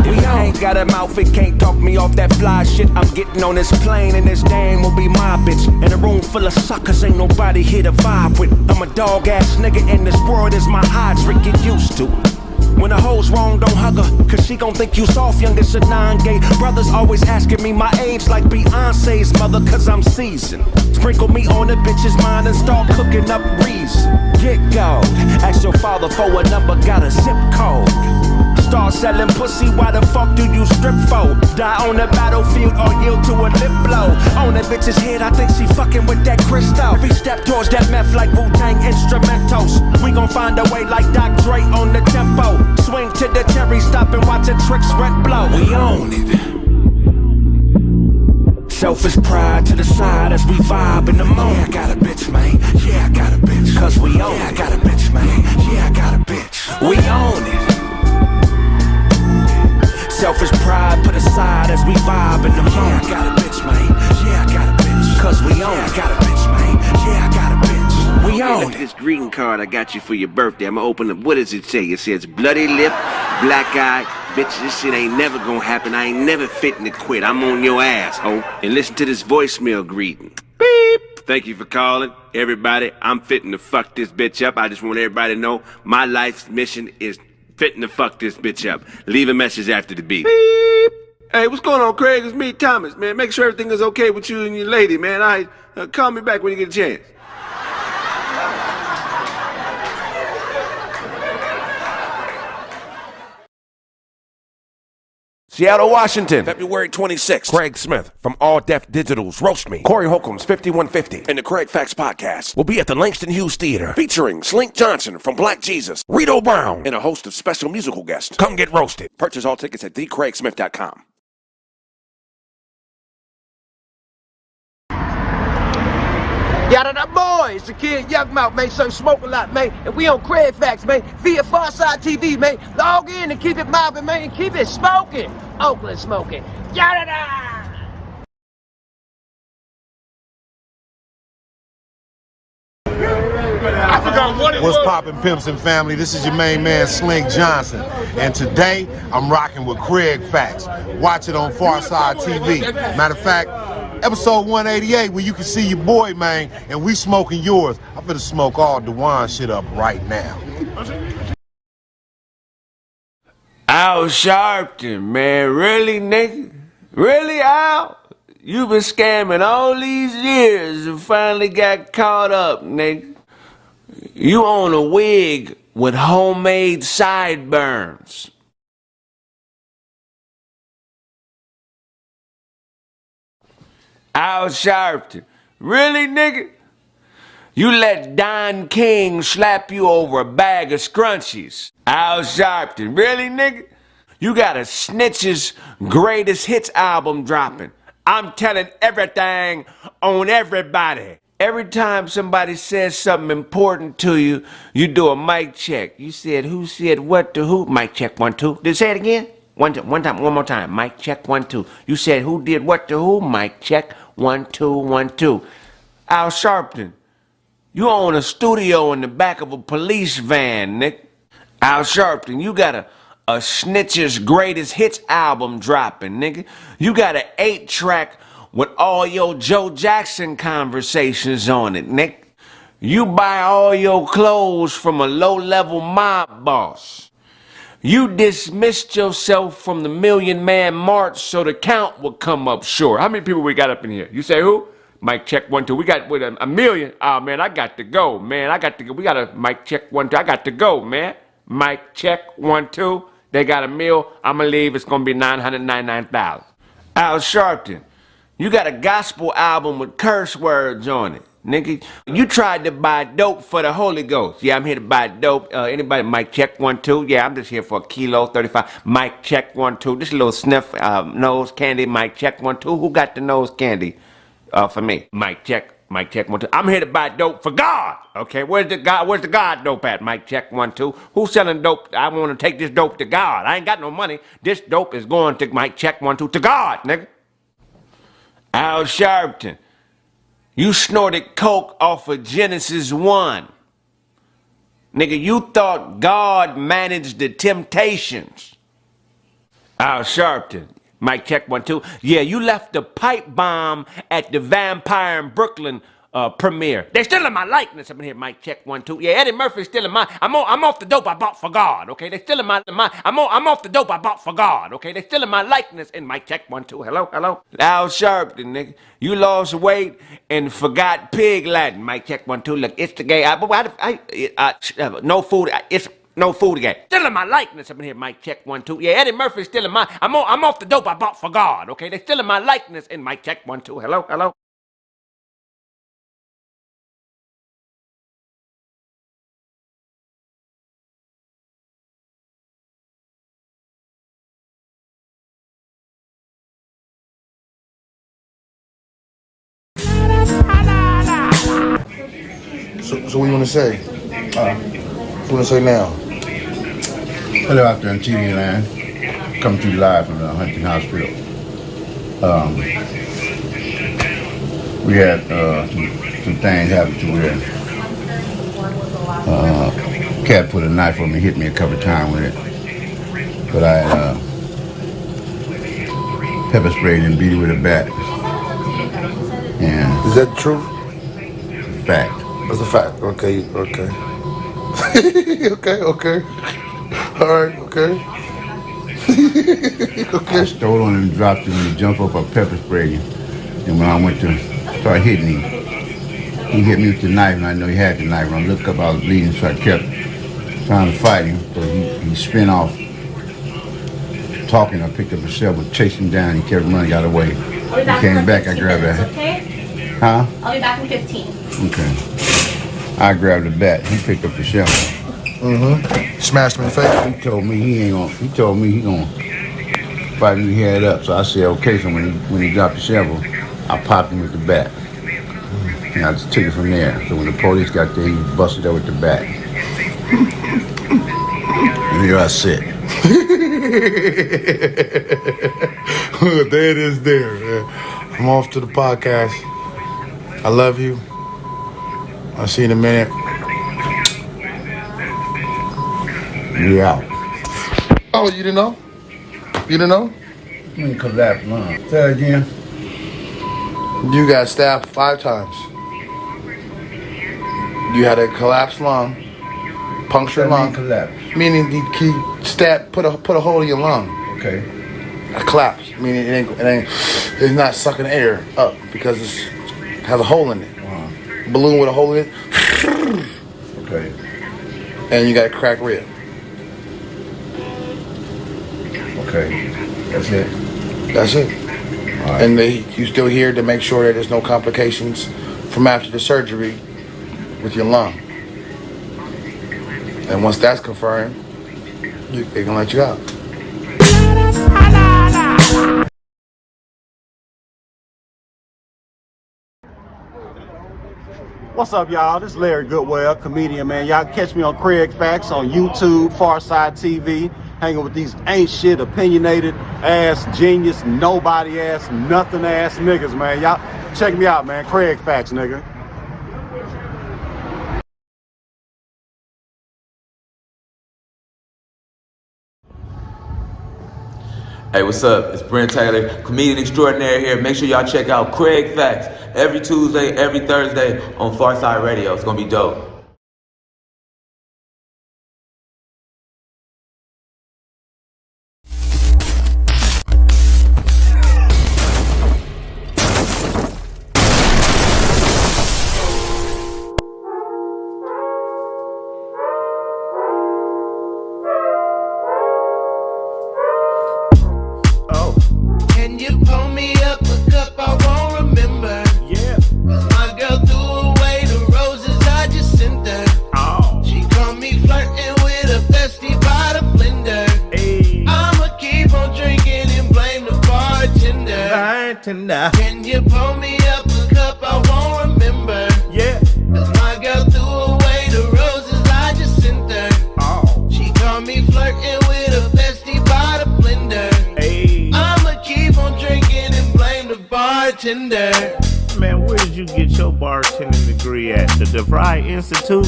We ain't got a mouth, it can't talk me off that fly shit. I'm getting on this plane and this dame will be my bitch. In a room full of suckers, ain't nobody here to vibe with. I'm a dog ass nigga and this world is my hydrant, get used to it. When a hoe's wrong, don't hug her, cause she gon' think you soft, youngest of 9 gay. Brothers always asking me my age like Beyonce's mother, cause I'm seasoned. Sprinkle me on the bitch's mind and start cooking up reason. Get gold, ask your father for a number, got a zip code. Start selling pussy, why the fuck do you strip for? Die on the battlefield or yield to a lip blow. On that bitch's head, I think she fucking with that crystal. Every step towards that meth like Wu-Tang instrumentals. We gon' find a way like Dr. Dre on the tempo. Swing to the cherry, stop and watch a trick sweat blow. We own it. Selfish pride to the side as we vibe in the moment. Yeah, I got a bitch, man. Yeah, I got a bitch. Cause we own it. I got a bitch, man. Yeah, I got a bitch. We own it. Selfish pride put aside as we vibe in the moment. Yeah, I got a bitch, man. Yeah, I got a bitch. Cause we own it. I got a bitch, man. Yeah, I got a bitch. We own it. This greeting card I got you for your birthday. I'm gonna open up. What does it say? It says bloody lip, black eye. Bitch, this shit ain't never gonna happen. I ain't never fitting to quit. I'm on your ass, ho. And listen to this voicemail greeting. Beep. Thank you for calling. Everybody, I'm fitting to fuck this bitch up. I just want everybody to know my life's mission is fitting to fuck this bitch up. Leave a message after the beep. Beep. Hey, what's going on, Kraig? It's me, Thomas, man. Make sure everything is okay with you and your lady, man. Call me back when you get a chance. Seattle, Washington, February 26th. Craig Smith from All Deaf Digital's Roast Me. Corey Holcomb's 5150 and the Craig Facts Podcast will be at the Langston Hughes Theater featuring Slink Johnson from Black Jesus, Rito Brown, and a host of special musical guests. Come get roasted. Purchase all tickets at thecraigsmith.com. Yada da boy, it's the kid Young Mouth, man. So smoke a lot, man. And we on Craig Facts, man. Via Pharcyde TV, man. Log in and keep it mobbing, man. And keep it smoking. Oakland smoking. Yada da! I forgot what it was. What's poppin', pimps and family? This is your main man, Slink Johnson. And today, I'm rocking with Craig Facts. Watch it on Pharcyde TV. Matter of fact, episode 188, where you can see your boy, man, and we smoking yours. I'm finna smoke all Dwann shit up right now. Al Sharpton, man. Really, nigga? Really, Al? You been scamming all these years and finally got caught up, nigga. You own a wig with homemade sideburns. Al Sharpton. Really, nigga? You let Don King slap you over a bag of scrunchies. Al Sharpton. Really, nigga? You got a Snitch's Greatest Hits album dropping. I'm telling everything on everybody. Every time somebody says something important to you, you do a mic check. You said who said what to who? Mic check 1 2. Did you say it again? One more time. Mic check 1 2. You said who did what to who? Mic check 1 2 1 2. Al Sharpton, you own a studio in the back of a police van, Nick. Al Sharpton, you got a Snitch's Greatest Hits album dropping, nigga. You got an 8-track with all your Joe Jackson conversations on it, Nick. You buy all your clothes from a low-level mob boss. You dismissed yourself from the Million Man March so the count would come up short. How many people we got up in here? You say who? Mic check 1 2. We got with a million. Oh, man, I got to go, man. I got to go. We got a mic check 1 2. I got to go, man. Mic check 1 2. They got a meal. I'm going to leave. It's going to be $999,000. Al Sharpton, you got a gospel album with curse words on it. Nigga, you tried to buy dope for the Holy Ghost. Yeah, I'm here to buy dope. Anybody? Mic check 1 2. Yeah, I'm just here for a kilo 35. Mic check 1 2. Just a little sniff nose candy. Mic check 1 2. Who got the nose candy for me? Mic check 1 2. I'm here to buy dope for God. Okay, where's the God dope at? Mic check 1 2. Who's selling dope? I want to take this dope to God. I ain't got no money. This dope is going to mic check 1 2 to God, nigga. Al Sharpton, you snorted coke off of Genesis 1. Nigga, you thought God managed the temptations. Al Sharpton, mic check 1 2. Yeah, you left the pipe bomb at the Vampire in Brooklyn premiere. They're stealing my likeness up in here. Mic check 1 2. Yeah, Eddie Murphy's stealing my. I'm off the dope I bought for God. Okay, they're stealing my. I'm off the dope I bought for God. Okay, they're stealing my likeness. In mic check 1 2. Hello. Al Sharpton, nigga, you lost weight and forgot pig Latin. Mic check 1 2. Look, it's the gay. No food. It's no food again. Stealing my likeness up in here. Mic check 1 2. Yeah, Eddie Murphy's stealing my. I'm off the dope I bought for God. Okay, they're stealing my likeness. In mic check 1 2. Hello. So what you want to say? What you want to say now? Hello out there in TV land. Coming to you live from the Huntington Hospital. We had some things happen to where cat put a knife on me, hit me a couple of times with it. But I pepper sprayed and beat it with a bat. And is that the truth? It's a fact. That's a fact. Okay. okay. All right, okay. I stole on him and dropped him and he jumped up, I pepper sprayed him. And when I went to start hitting him, he hit me with the knife, and I know he had the knife. When I looked up, I was bleeding, so I kept trying to fight him. So he spin off, talking. I picked up a shovel, chased him down. He kept running, got away. He came back, I grabbed that. Okay? Huh? I'll be back in 15. Okay. I grabbed the bat. He picked up the shovel. Smashed him in the face. He told me he gonna fight me head up. So I said, okay. So when he dropped the shovel, I popped him with the bat. And I just took it from there. So when the police got there, he busted up with the bat. And here I sit. There it is there, man. I'm off to the podcast. I love you. I'll see you in a minute. We out. Oh, you didn't know? You didn't know? You didn't collapse, man. Say that again. You got stabbed 5 times. You had a collapsed lung, punctured lung. Collapse. Meaning he stabbed, put a hole in your lung. Okay. A collapse, meaning it's not sucking air up because it has a hole in it. Balloon with a hole in it. Okay. And you got a cracked rib. Okay. That's it. That's it. All right. And you still here to make sure that there's no complications from after the surgery with your lung. And once that's confirmed, they gonna let you out. What's up, y'all? This is Larry Goodwell, comedian, man. Y'all catch me on Kraig Facts on YouTube, Pharcyde TV, hanging with these ain't shit, opinionated ass, genius, nobody ass, nothing ass niggas, man. Y'all check me out, man. Kraig Facts, nigga. Hey, what's up? It's Brent Taylor, comedian extraordinaire here. Make sure y'all check out Kraig Facts every Tuesday, every Thursday on Pharcyde Radio. It's gonna be dope. Can you pull me up a cup? I won't remember. Yeah. Cause my girl threw away the roses I just sent her. Oh. She caught me flirting with a bestie by the blender. Hey. I'ma keep on drinking and blame the bartender. Man, where did you get your bartending degree at? The DeVry Institute?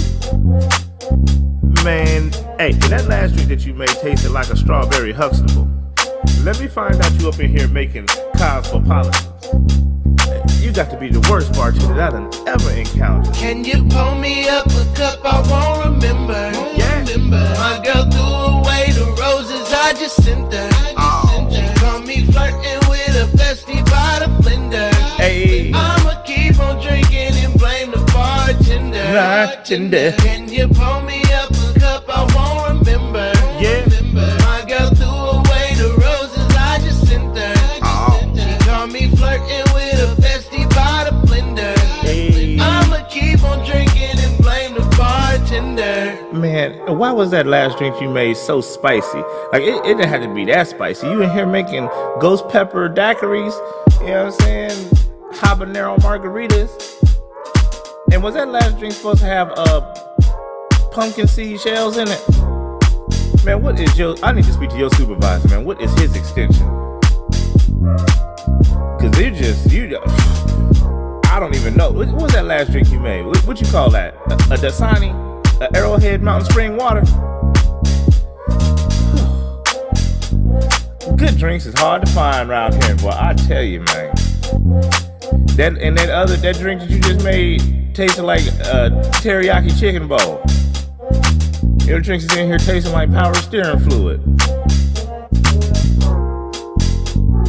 Man, hey, that last drink that you made tasted like a strawberry Huxtable. Let me find out you up in here making cosmopolitans. You got to be the worst bartender that I've ever encountered. Can you pull me up a cup? I won't remember. Yeah. My girl threw away the roses I just sent her. She caught me flirting with a bestie by the blender. Hey. I'ma keep on drinking and blame the bartender. Can you pull me up a cup? I won't remember. Yeah. My girl threw away the roses I just sent her. She caught me flirting with a bestie by the blender. Hey. I'ma keep on drinking and blame the bartender. Man, why was that last drink you made so spicy? Like, it didn't have to be that spicy. You in here making ghost pepper daiquiris, you know what I'm saying? Habanero margaritas. And was that last drink supposed to have pumpkin seed shells in it? Man, what is your? I need to speak to your supervisor, man. What is his extension? Cause you. I don't even know. What was that last drink you made? What you call that? A Dasani? A Arrowhead Mountain Spring water? Good drinks is hard to find around here, boy. I tell you, man. That drink that you just made tasted like a teriyaki chicken bowl. Your drinks is in here tasting like power steering fluid.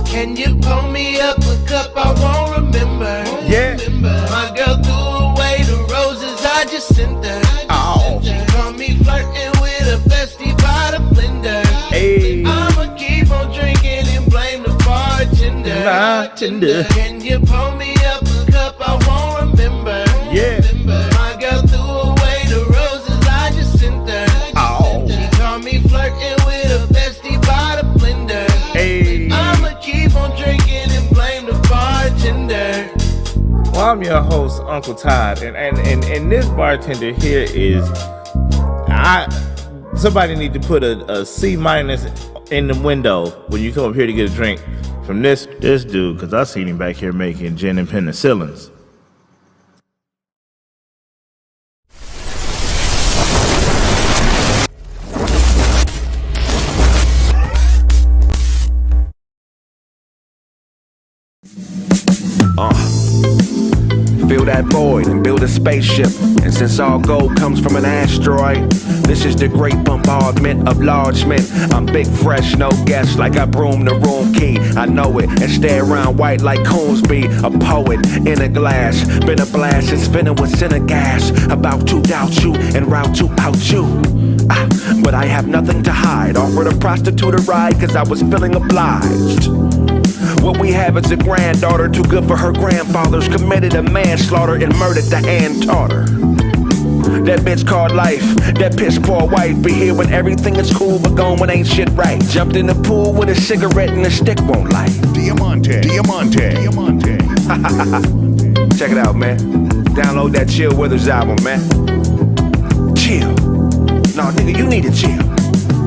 Can you pour me up a cup? I won't remember. Yeah. My girl threw away the roses I just sent her. Oh. She caught me flirting with a bestie by the blender. Hey. I'ma keep on drinking and blame the bartender. Can you pour me up a cup? I won't remember. Yeah. My girl threw away the roses I just sent her. Oh. She caught me flirting with a bestie by the blender. Hey. I'ma keep on drinking and blame the bartender. Well, I'm your host, Uncle Todd, and this bartender here is somebody need to put a C- in the window when you come up here to get a drink from this dude, because I seen him back here making gin and penicillins. Fill that void and build a spaceship. And since all gold comes from an asteroid, this is the great bombardment of large men. I'm big, fresh, no guess, like I broom the room key. I know it, and stay around white like Coonsby. A poet in a glass, been a blast, it's spinning with center gas. About to doubt you and route to out you. But I have nothing to hide. Offered a prostitute a ride cause I was feeling obliged. What we have is a granddaughter too good for her grandfathers. Committed a manslaughter and murdered the hand taught her. That bitch called life, that piss poor wife. Be here when everything is cool but gone when ain't shit right. Jumped in the pool with a cigarette and a stick won't light. Diamante. Check it out, man. Download that Chill Withers album, man. Chill. No, nigga, you need to chill.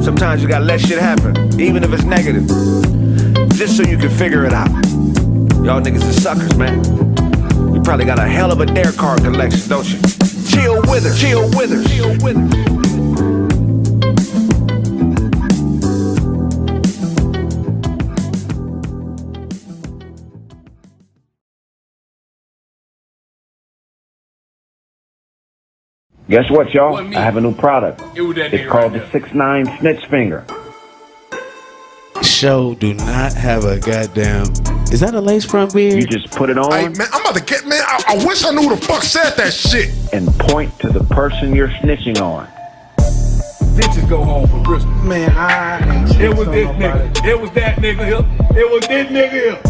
Sometimes you gotta let shit happen, even if it's negative. Just so you can figure it out. Y'all niggas are suckers, man. You probably got a hell of a dare card collection, don't you? Chill Withers. Guess what, y'all? I have a new product. It's called the 6'9" Snitch Finger. Show do not have a goddamn. Is that a lace front beard? You just put it on. Hey, man, I'm about to get, man. I wish I knew who the fuck said that shit. And point to the person you're snitching on. Bitches go home for Christmas. Man, I ain't It was this nigga. It was that nigga here. It was this nigga here.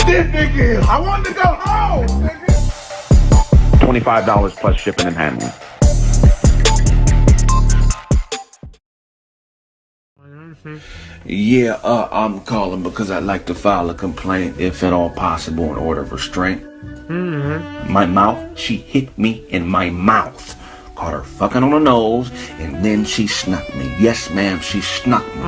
This nigga here. I wanted to go home, nigga. $25 plus shipping and handling. Yeah, I'm calling because I'd like to file a complaint, if at all possible, in order of restraint. My mouth, she hit me in my mouth. Caught her fucking on the nose, and then she snuck me. Yes, ma'am, she snuck me.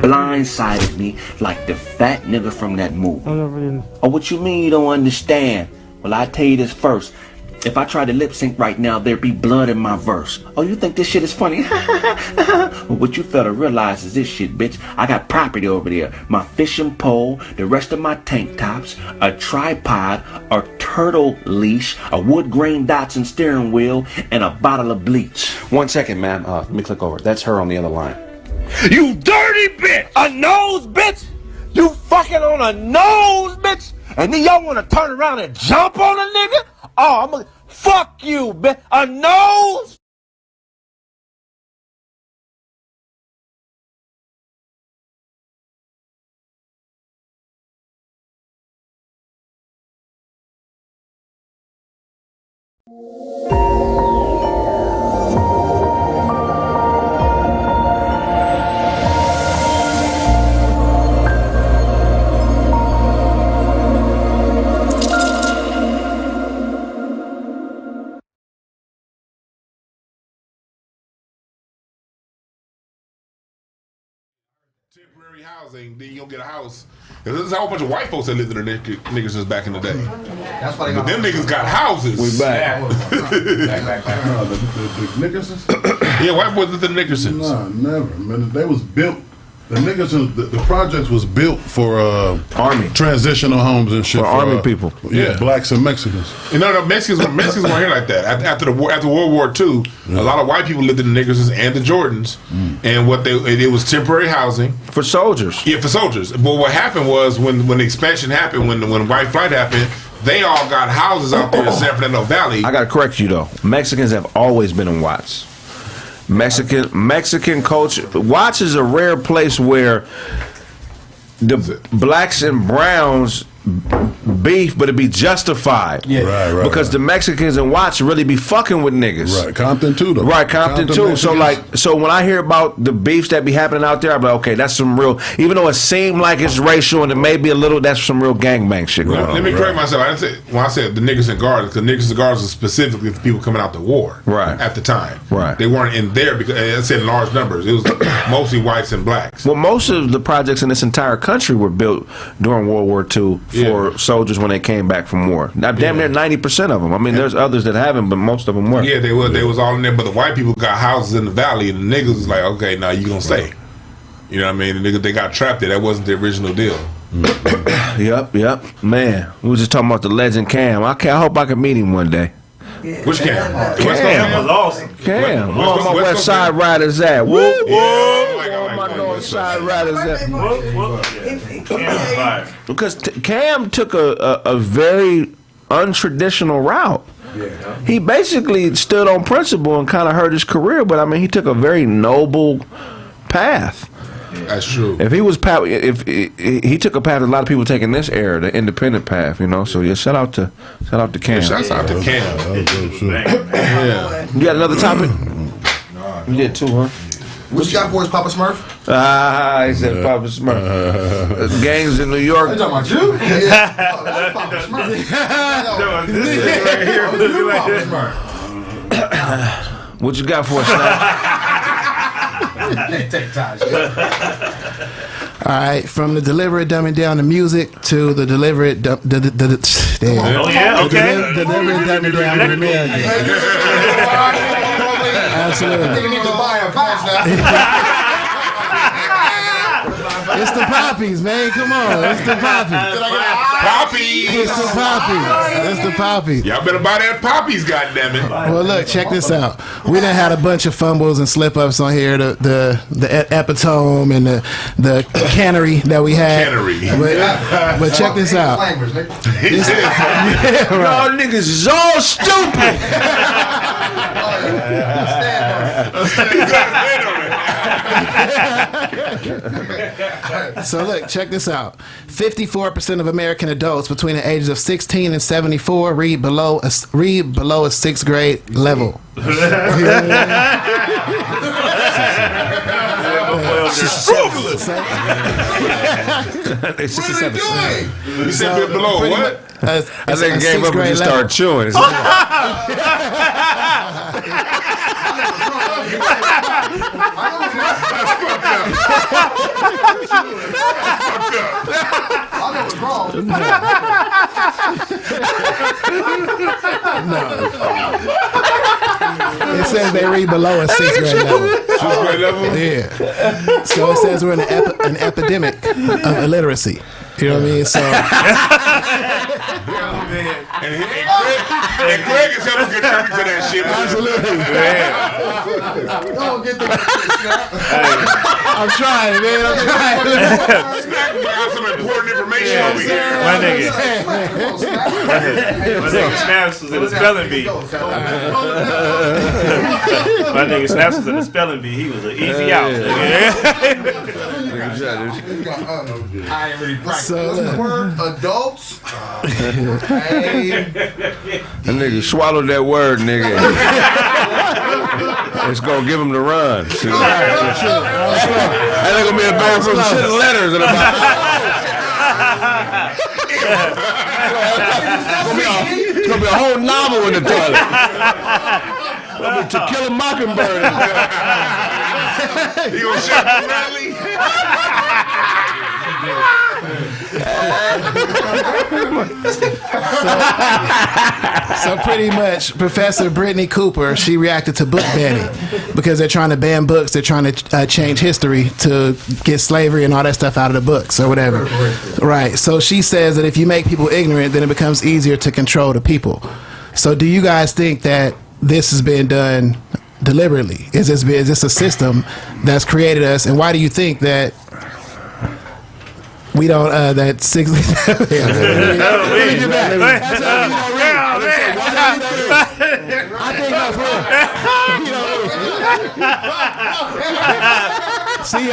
Blindsided me like the fat nigga from that movie. Oh, what you mean you don't understand? Well, I tell you this first. If I tried to lip sync right now, there'd be blood in my verse. Oh, you think this shit is funny? Well, what you fail to realize is this shit, bitch. I got property over there. My fishing pole, the rest of my tank tops, a tripod, a turtle leash, a wood grain Datsun steering wheel, and a bottle of bleach. 1 second, ma'am. Let me click over. That's her on the other line. You dirty bitch! A nose, bitch! You fucking on a nose, bitch! And then y'all wanna turn around and jump on a nigga? Oh, I'm gonna fuck you, bitch! A nose? temporary housing, then you don't get a house. There's a whole bunch of white folks that lived in the niggas since back in the day. That's why they But them niggas got houses. We back. The Nickersons? Yeah, white boys lived in the Nickersons. Nah, never. Man, they was built. The Nickersons, the projects was built for Army transitional homes and shit for Army people. Yeah, blacks and Mexicans. You know, the Mexicans weren't here like that. After World War II, a lot of white people lived in the Nickersons and the Jordans, and it was temporary housing for soldiers. Yeah, for soldiers. But what happened was when the expansion happened, when white flight happened, they all got houses out there in San Fernando Valley. I gotta correct you though. Mexicans have always been in Watts. Mexican culture. Watts is a rare place where the blacks and browns beef, but it'd be justified. Yeah, right. Because the Mexicans and Watts really be fucking with niggas. Right, Compton too, though. Right, Compton too. Mexicans. So when I hear about the beefs that be happening out there, I'm like, okay, that's some real. Even though it seemed like it's racial and it may be a little, that's some real gangbang shit going on. Let me correct myself. I didn't say when I said the niggas and guards, because niggas and guards was specifically for people coming out the war. Right. At the time. Right. They weren't in there because I said in large numbers. It was mostly whites and blacks. Well, most of the projects in this entire country were built during World War II for soldiers when they came back from war. Now, damn near 90% of them. I mean, there's others that haven't, but most of them were. Yeah, they was all in there, but the white people got houses in the valley, and the niggas was like, okay, now you gonna stay. You know what I mean? The niggas, they got trapped there. That wasn't the original deal. Yep. Man, we was just talking about the legend Cam. I hope I can meet him one day. Which Cam? Cam was awesome. Cam. Where my West Side Riders at? Woo, woo. Where my North Side Riders at? Because Cam took a very untraditional route. He basically stood on principle and kind of hurt his career, but I mean, he took a very noble path. That's true. If he took a path a lot of people take in this era, the independent path, you know. So yeah, shout out to Cam. Shouts out to Cam. Yeah. You got another topic? You did too, huh? What you got for us, Papa Smurf? He said Papa Smurf. Gangs in New York. You talking about you? Yeah. Oh, that's Papa Smurf. What you got for us, Snap? All right, from the deliberate dumbing down the music to the deliberate damn. Oh yeah, okay. Deliberate dumbing down the music. Absolutely. Nigga need to buy a pass now. It's the poppies, man. Come on, it's the poppies. Poppies. It's the poppies. It's the poppies. Y'all better buy that poppies, goddammit. Well, look, check this out. We done had a bunch of fumbles and slip ups on here. The epitome and the cannery that we had. Cannery. But check this out. Y'all niggas is all stupid. So look, check this out. 54% of American adults between the ages of 16 and 74 read below a 6th grade level. What are you doing? You said below what? I think gave up when you started chewing. It says they read below a 6th grade level. 6th grade level? Yeah. So it says we're in an epidemic of illiteracy. You know what I mean? So. And Kraig is helping contribute to that shit. Absolutely. Don't get the snap. I'm trying, man. I'm trying. Snack got some important information over here. My nigga Snaps was in the spelling bee. My nigga Snaps was in the spelling bee. He was an easy out. I ain't really practiced. So, What's the word? Adults. That nigga swallowed that word, nigga. It's gonna give him the run. That ain't gonna be a bad from shit letters in about. It's gonna be a whole novel in the toilet. Gonna be To Kill a Mockingbird. You gonna shut the rally? So pretty much, Professor Brittany Cooper, she reacted to book banning because they're trying to ban books. They're trying to change history to get slavery and all that stuff out of the books or whatever. Right. So she says that if you make people ignorant, then it becomes easier to control the people. So do you guys think that this has been done deliberately? Is this a system that's created us? And why do you think that we don't, that 60... See,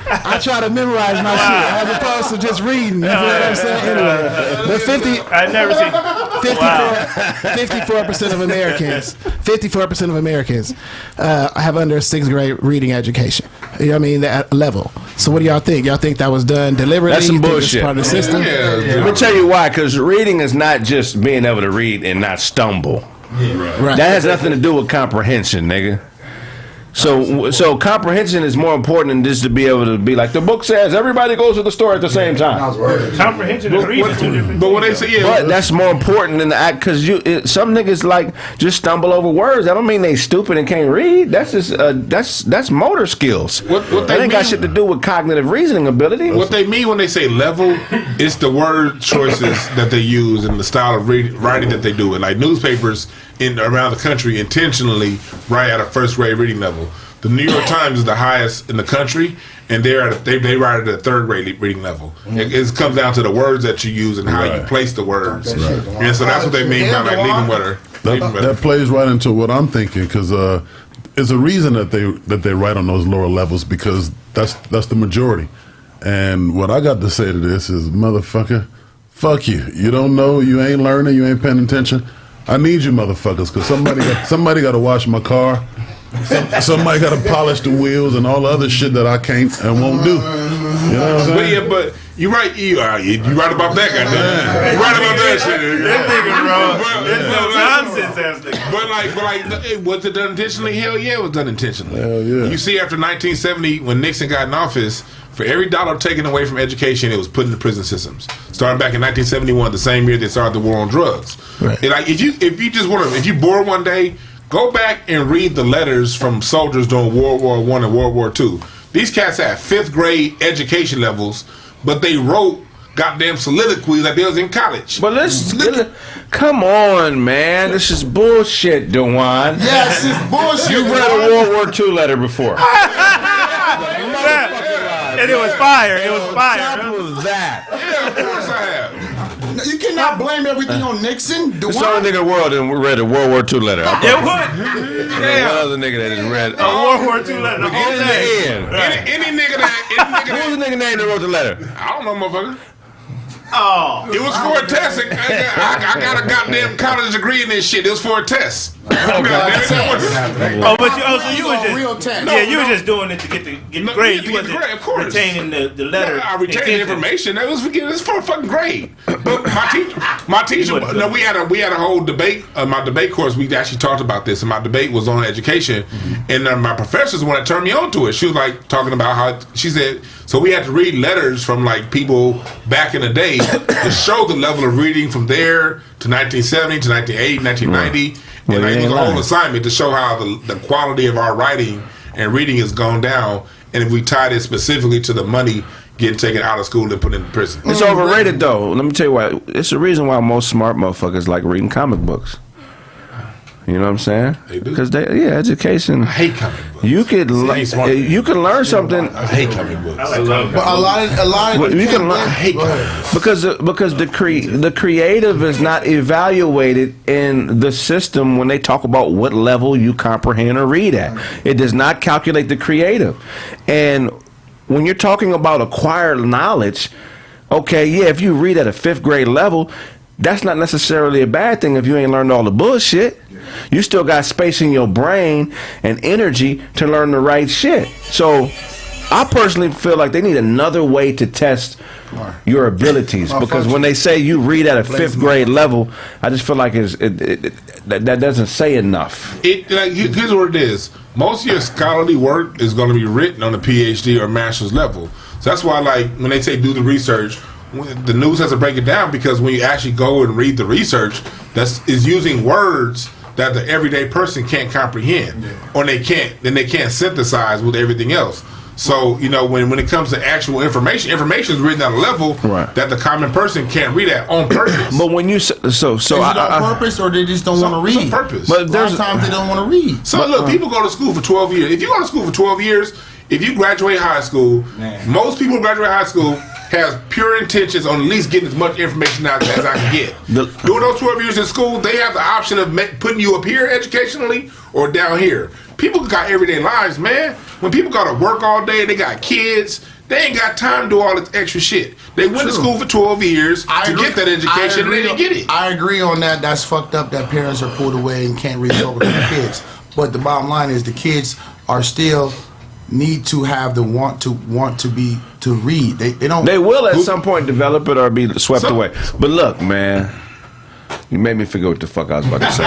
I try to memorize my shit as opposed to just reading. You know what I'm saying? Anyway, but 54% of Americans, 54% of Americans have under a 6th grade reading education. You know what I mean? That level. So what do y'all think? Y'all think that was done deliberately? That's some You think it's bullshit. part of the system? Let me tell you why. Because reading is not just being able to read and not stumble. Right. That has nothing to do with comprehension, nigga. So comprehension is more important than just to be able to be like the book says. Everybody goes to the store at the same time. Comprehension and reading is two different. But when they say but that's more important than the act because some niggas like just stumble over words. That don't mean they stupid and can't read. That's just that's motor skills. What that ain't got shit to do with cognitive reasoning ability. What they mean when they say level, it's the word choices that they use and the style of writing that they do. And like newspapers around the country intentionally write at a 1st grade reading level. The New York Times is the highest in the country, and they write at a 3rd grade reading level. It comes down to the words that you use and how you place the words. And so that's what they mean by like leaving better. That plays right into what I'm thinking because it's a reason that they write on those lower levels because that's the majority. And what I got to say to this is, motherfucker, fuck you. You don't know, you ain't learning, you ain't paying attention. I need you motherfuckers because somebody got to wash my car. Somebody got to polish the wheels and all the other shit that I can't and won't do. You know what I'm saying? But you're right. You right about that, goddamn. You right about that shit. That nigga wrong. But was it done intentionally? Hell yeah, it was done intentionally. Hell yeah. You see, after 1970, when Nixon got in office, for every dollar taken away from education, it was put into prison systems. Starting back in 1971, the same year they started the war on drugs. Right. And like, if you're bored one day, go back and read the letters from soldiers during World War I and World War II. These cats had 5th grade education levels, but they wrote goddamn soliloquies like they was in college. But come on, man. This is bullshit, Dwann. Yes, it's bullshit. You read a World War II letter before. And it was fire. It was fire. What was that? Yeah, of course I have. You cannot blame everything on Nixon. It's the only nigga in the world that read a World War II letter. It would. Yeah. One other nigga that has read a World War II letter. The whole thing. Any nigga that. Who was the nigga name that wrote the letter? I don't know, motherfucker. Oh. It was for a test. I got a goddamn college degree in this shit. It was for a test. So you was just real test. you was just doing it to get the grade. You wasn't retaining the letter. I retained the information. It was for a fucking grade. But my teacher. No, we had a whole debate. My debate course, we actually talked about this, and my debate was on education. And my professors the one that turned me on to it. She was like talking about how she said. So we had to read letters from like people back in the day to show the level of reading from there to 1970 to 1980, 1990. And like, it was a whole assignment to show how the quality of our writing and reading has gone down. And if we tied it specifically to the money getting taken out of school and put in prison. It's overrated though. Let me tell you why. It's the reason why most smart motherfuckers like reading comic books. You know what I'm saying? They do. Because education. I hate comic books. You could learn something. I hate comic books. But a lot of you can learn. I hate comic books because the creative is not evaluated in the system when they talk about what level you comprehend or read at. It does not calculate the creative. And when you're talking about acquired knowledge, okay, yeah, if you read at a 5th grade level, that's not necessarily a bad thing if you ain't learned all the bullshit. You still got space in your brain and energy to learn the right shit. So I personally feel like they need another way to test your abilities, because when they say you read at a 5th grade level, I just feel like that doesn't say enough. Here's what it is. Most of your scholarly work is going to be written on a PhD or master's level. So that's why, like, when they say do the research, the news has to break it down because when you actually go and read the research, is using words that the everyday person can't comprehend, or they can't synthesize with everything else. So when it comes to actual information is written at a level that the common person can't read at on purpose. But when you is it on purpose, or they just don't want to read? It's on purpose. But there's times they don't want to read. So look, people go to school for 12 years. If you go to school for 12 years, if you graduate high school, most people who graduate high school has pure intentions on at least getting as much information out as I can get. During those 12 years in school, they have the option of putting you up here educationally or down here. People got everyday lives, man. When people got to work all day, they got kids, they ain't got time to do all this extra shit. They went to school for 12 years to get that education, and they didn't get it. I agree on that. That's fucked up that parents are pulled away and can't really focus on the kids. But the bottom line is the kids are still need to have the want to read. They don't. They will at some point develop it or be swept away. But look, man, you made me forget what the fuck I was about to say.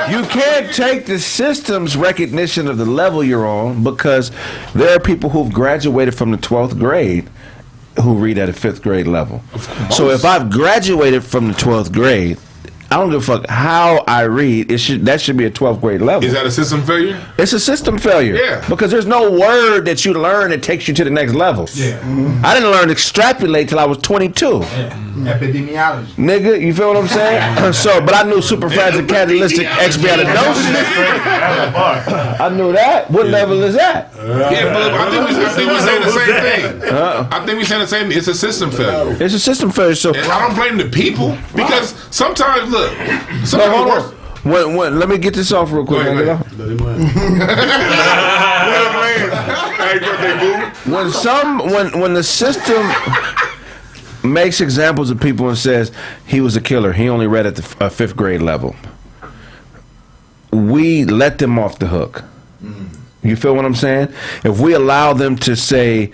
You can't take the system's recognition of the level you're on because there are people who've graduated from the 12th grade who read at a 5th grade level. So if I've graduated from the 12th grade, I don't give a fuck how I read. That should be a 12th grade level. Is that a system failure? It's a system failure. Yeah. Because there's no word that you learn that takes you to the next level. Yeah. I didn't learn to extrapolate till I was 22. Epidemiology. Nigga, you feel what I'm saying? But I knew superfractionalistic expialidocious. I knew that. What level is that? Yeah, but I think we're saying the same thing. I think we're saying the same thing. It's a system failure. It's a system failure. So and I don't blame the people because sometimes, look. Hold on. Let me get this off real quick. When the system makes examples of people and says he was a killer, he only read at the 5th grade level, we let them off the hook. You feel what I'm saying? If we allow them to say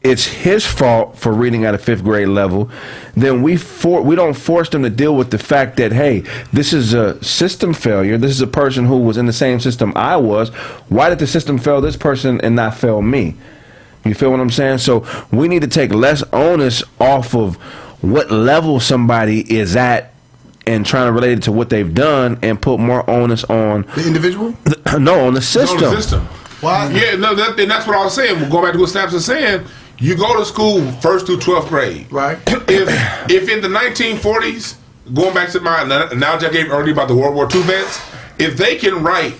it's his fault for reading at a 5th grade level, then we don't force them to deal with the fact that, hey, this is a system failure. This is a person who was in the same system I was. Why did the system fail this person and not fail me? You feel what I'm saying? So we need to take less onus off of what level somebody is at and trying to relate it to what they've done and put more onus on the individual? No, on the system. On the system. Why? Yeah, no, and that's what I was saying. We'll go back to what Snaps was saying. You go to school 1st through 12th grade. Right. If in the 1940s, going back to my analogy I gave earlier about the World War II vets, if they can write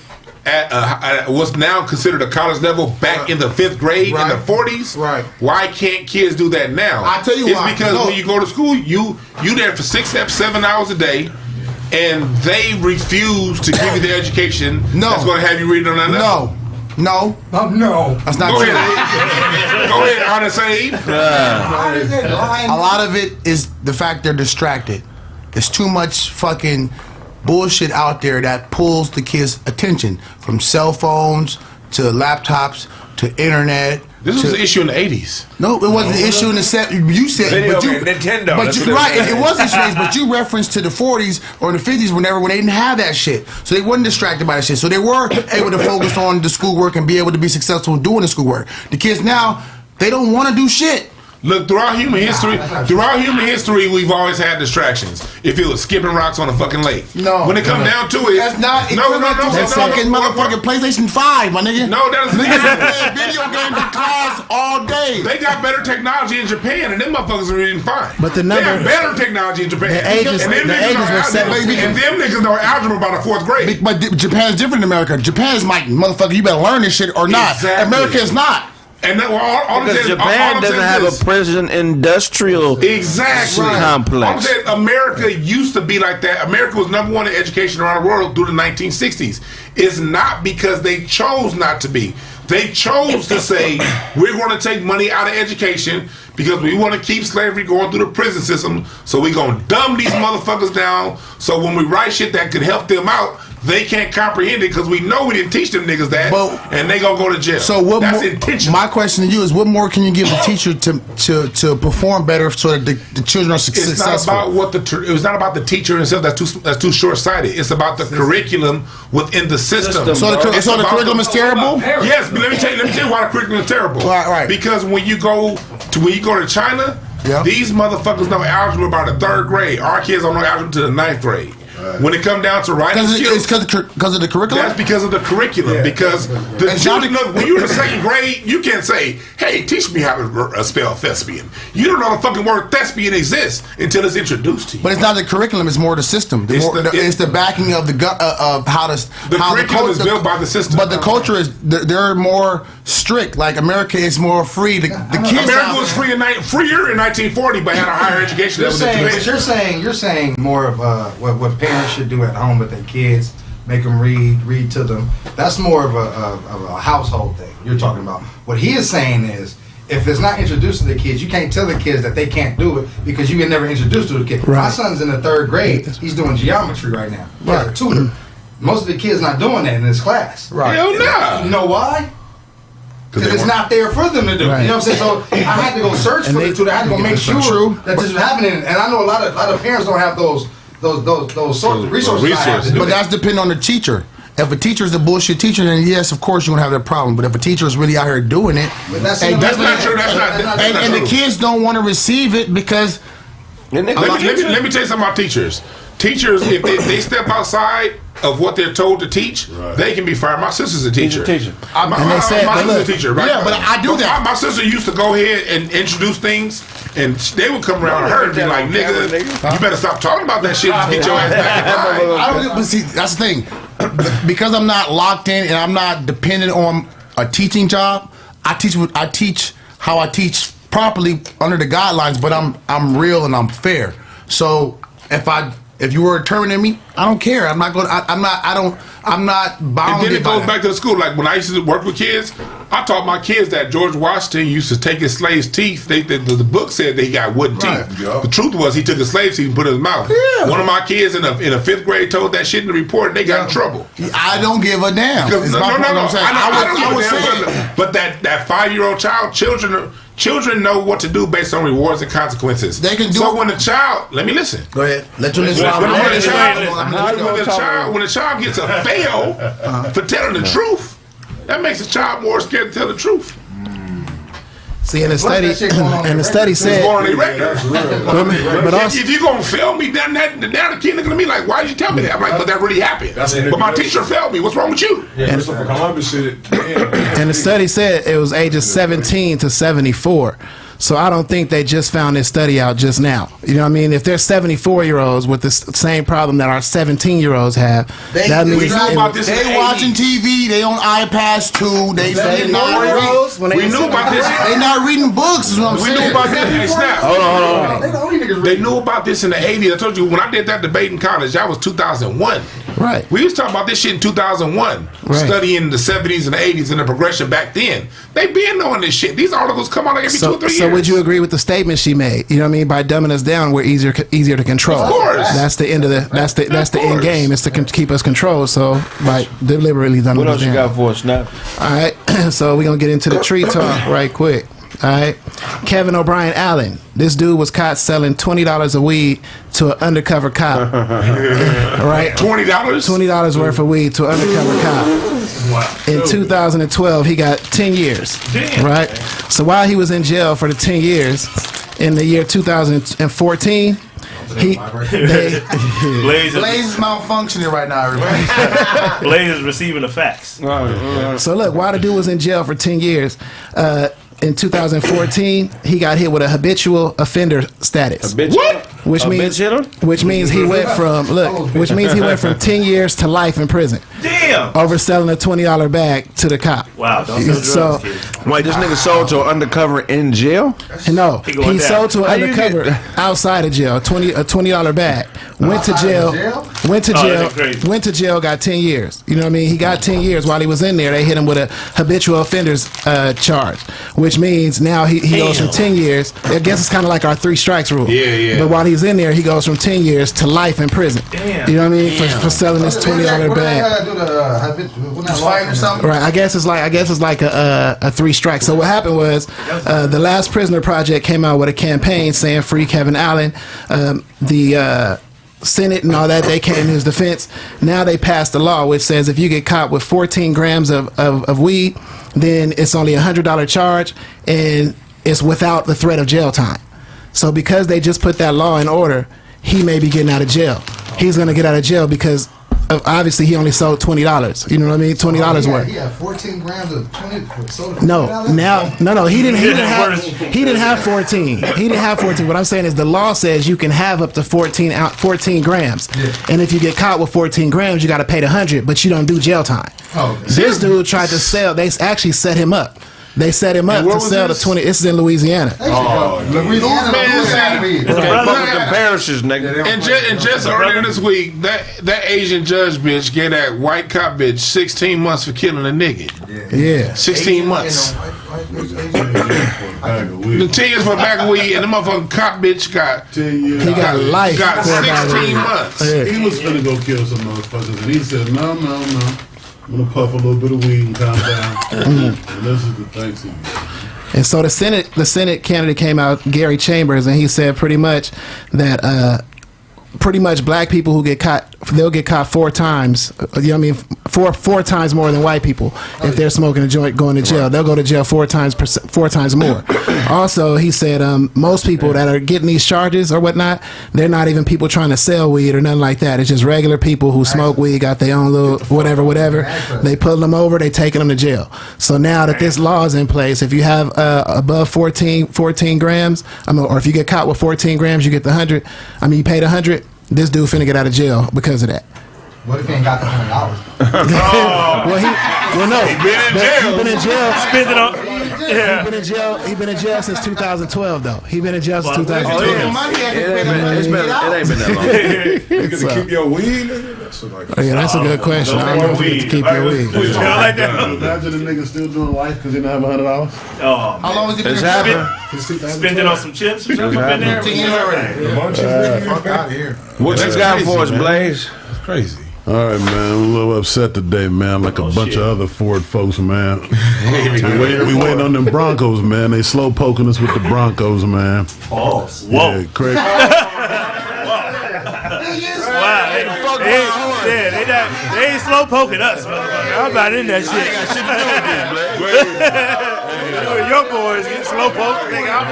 at what's now considered a college level back in the 5th grade in the 40s, why can't kids do that now? I tell you why. It's because when you go to school, you there for 6, 7 hours a day, and they refuse to give you the education that's going to have you read on that level. No. That's not Go true. Go ahead, Honest Abe. A lot of it is the fact they're distracted. There's too much fucking bullshit out there that pulls the kids' attention, from cell phones to laptops to internet. This was an issue in the 80s. No, it wasn't an issue in the 70s. You said Nintendo. But it was an issue, but you referenced to the 40s or the 50s when they didn't have that shit. So they weren't distracted by that shit. So they were able to focus on the schoolwork and be able to be successful in doing the schoolwork. The kids now, they don't want to do shit. Look, throughout human history, we've always had distractions. If it was skipping rocks on a fucking lake. No. When it comes down to it, that's not That's fucking motherfucking PlayStation 5, my nigga. No, that's niggas playing video games in class all day. They got better technology in Japan, and them motherfuckers are reading fine. But the they number, have better technology in Japan. The ages were 7. And them niggas know algebra by the 4th grade. But Japan's different than America. Japan's like, motherfucker, you better learn this shit or not. Exactly. America is not. And that, because Japan doesn't have a prison industrial complex. I'm saying America used to be like that. America was number 1 in education around the world through the 1960s. It's not because they chose not to be. They chose to say, we're going to take money out of education because we want to keep slavery going through the prison system. So we're going to dumb these motherfuckers down. So when we write shit that could help them out, they can't comprehend it because we know we didn't teach them niggas that, and they gonna go to jail. So what? That's intentional. My question to you is, what more can you give the teacher to perform better so that the children are successful? It's not about it's not about the teacher himself. That's too short sighted. It's about the curriculum within the system. So the curriculum is terrible. Yes, but let me tell you why the curriculum is terrible. Right. Because when you go when you go to China, these motherfuckers know algebra by the 3rd grade. Our kids don't know algebra to the 9th grade. When it comes down to writing skills, it's because of the curriculum. That's because of the curriculum. Because the children, look, when you're in the 2nd grade, you can't say, "Hey, teach me how to spell thespian." You don't know the fucking word thespian exists until it's introduced to you. But it's not the curriculum; it's more the system. It's the backing of of how to. The curriculum is built by the system. But the culture is they're more strict. Like America is more free. The kids. America was freer in 1940, but had a higher education. You're saying more of what parents should do at home with their kids, make them read to them. That's more of a household thing you're talking about. What he is saying is, if it's not introduced to the kids, you can't tell the kids that they can't do it because you were never introduced to the kid. Right. My son's in the 3rd grade. He's doing geometry right now. Right. A tutor. Most of the kids not doing that in his class. Right. Hell no. You know why? Because it's not there for them to do. Right. You know what I'm saying? So I had to go search for the tutor. I had to go make sure that this was happening. And I know a lot of parents don't have those resources. But that's depending on the teacher. If a teacher is a bullshit teacher, then yes, of course you're gonna have that problem. But if a teacher is really out here doing it, that's not true. And the kids don't want to receive it because. Let me tell you something about teachers. Teachers, if they step outside of what they're told to teach, they can be fired. My sister's a teacher. My sister's a teacher, right? Yeah, but I do that. My sister used to go ahead and introduce things, and they would come around her and be like, "Nigga, you better stop talking about that shit and get your ass back." But see, that's the thing. Because I'm not locked in and I'm not dependent on a teaching job, I teach how I teach properly under the guidelines, but I'm real and I'm fair. So if you were terminating me, I don't care. I'm not bound. And then it goes back to the school. Like when I used to work with kids, I taught my kids that George Washington used to take his slaves' teeth. The book said that he got wooden teeth. The truth was he took his slave's teeth and put it in his mouth. Yeah. One of my kids in a 5th grade told that shit in the report, and they got in trouble. I don't give a damn. No. I was saying, but that 5-year-old child, children know what to do based on rewards and consequences. They can do. So when a child, let me listen. Go ahead. Let you listen. When a child gets a fail for telling the truth, that makes a child more scared to tell the truth. See, in the study said, but if you're gonna fail me, then the kid looking at me like, why did you tell me that? I'm like, but that really happened. But my teacher failed me. What's wrong with you? And the study said it was ages 17 to 74. So I don't think they just found this study out just now. You know what I mean? If there's 74-year-olds with the same problem that our 1717-year-olds have, that means they watching TV, they on iPads too. They knew about this. They not reading books. Is what I'm saying. We knew about this. Hey, Snap. Hold on. They knew about this in the 80s. I told you when I did that debate in college, that was 2001. Right. We was talking about this shit in 2001, studying the 70s and the 80s and the progression back then. They been knowing this shit. These articles come out every 2 or 3 years. So would you agree with the statement she made? You know what I mean? By dumbing us down, we're easier to control. Of course. That's the end of that's the end game, is to keep us controlled. So by deliberately dumbing us down. What else you got for us, Snap? All right. So we're gonna get into the tree talk right quick. All right. Kevin O'Brien Allen. This dude was caught selling $20 of weed to an undercover cop. Right? $20? $20 worth of weed to an undercover cop. Wow. In 2012, he got 10 years. Damn. Right? So while he was in jail for the 10 years, in the year 2014, Blaze is malfunctioning right now, everybody. Blaze is receiving the facts. So look, while the dude was in jail for 10 years, in 2014, he got hit with a habitual offender status. What? Which means he went from 10 years to life in prison. Damn. Over selling a $20 bag to the cop. Wow. Don't sell drugs, kids. Wait, this nigga sold to an undercover in jail? No, he sold to an undercover outside of jail. A $20 bag. Went to jail. Got 10 years. You know what I mean? He got 10 years. While he was in there, they hit him with a habitual offenders charge, which means now he goes from 10 years. I guess it's kind of like our 3 strikes rule. Yeah. But while he's in there, he goes from 10 years to life in prison. Damn. You know what I mean? For selling this $20 bag. Right. I guess it's like a 3 strikes. So what happened was the Last Prisoner Project came out with a campaign saying free Kevin Allen. The Senate and all that, they came in his defense. Now they passed a law which says if you get caught with 14 grams of weed, then it's only $100 charge, and it's without the threat of jail time. So because they just put that law in order, he may be getting out of jail. He's gonna get out of jail because obviously he only sold $20. You know what I mean? $20 worth. He had 14 grams of 20 soda. No, he didn't have 14. He didn't have 14. What I'm saying is the law says you can have up to 14 grams. Yeah. And if you get caught with 14 grams, you got to pay the 100, but you don't do jail time. Oh, this dude tried to sell. They actually set him up. They set him up to sell the 20. This is in Louisiana. Louisiana. The parishes, nigga. And just earlier this week, that Asian judge bitch gave that white cop bitch 16 months for killing a nigga. Yeah. 16 months. The 10 years for a bag of weed, and the motherfucking cop bitch got 10 years. He got life. Got for a bag of 16 weed. months. Yeah. He was finna go kill some motherfuckers, and he said, no. I'm gonna puff a little bit of weed and calm down. And this is the thanks he And so the Senate candidate came out, Gary Chambers, and he said pretty much that black people who get caught, they'll get caught 4 times. You know what I mean? Four times more than white people if they're smoking a joint going to jail. They'll go to jail 4 times more. Also, he said most people that are getting these charges or whatnot, they're not even people trying to sell weed or nothing like that. It's just regular people who smoke weed, got their own little whatever. They pull them over, they taking them to jail. So now that this law is in place, if you have above 14 grams, or if you get caught with 14 grams, you get the 100. I mean, you paid 100. This dude finna get out of jail because of that. What if he ain't got the $100? No. He been in jail. He been in jail. Spend it on. Yeah. He been in jail since 2012 though. He been in jail since 2012. It ain't been that long. You get to keep your weed, nigga? That's a good question. I don't know if you get to keep your weed. Imagine a nigga still doing life because he didn't have $100. How long was he It's happening. Spend it on some chips or something up in there. Fuck out of here. What you got for us, Blaze? It's crazy. All right, man. I'm a little upset today, man. Like a bunch of other Ford folks, man. we waiting on them Broncos, man. They slow poking us with the Broncos, man. Oh, whoa. Yeah, Kraig. They ain't slow poking us, motherfucker. I'm about in that shit. Your boys get slow poked, nigga.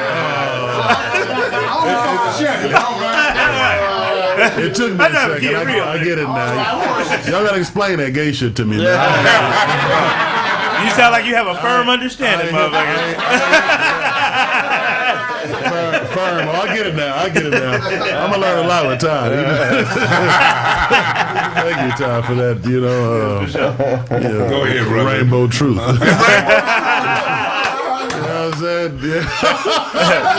It took me a second. I get it now. Y'all gotta explain that gay shit to me, man. You sound like you have a firm understanding, motherfucker. Firm. Oh, I get it now. I'm gonna learn a lot with time. Thank you, Todd, for that. Go ahead, brother. Rainbow truth. You know what I'm saying? Yeah.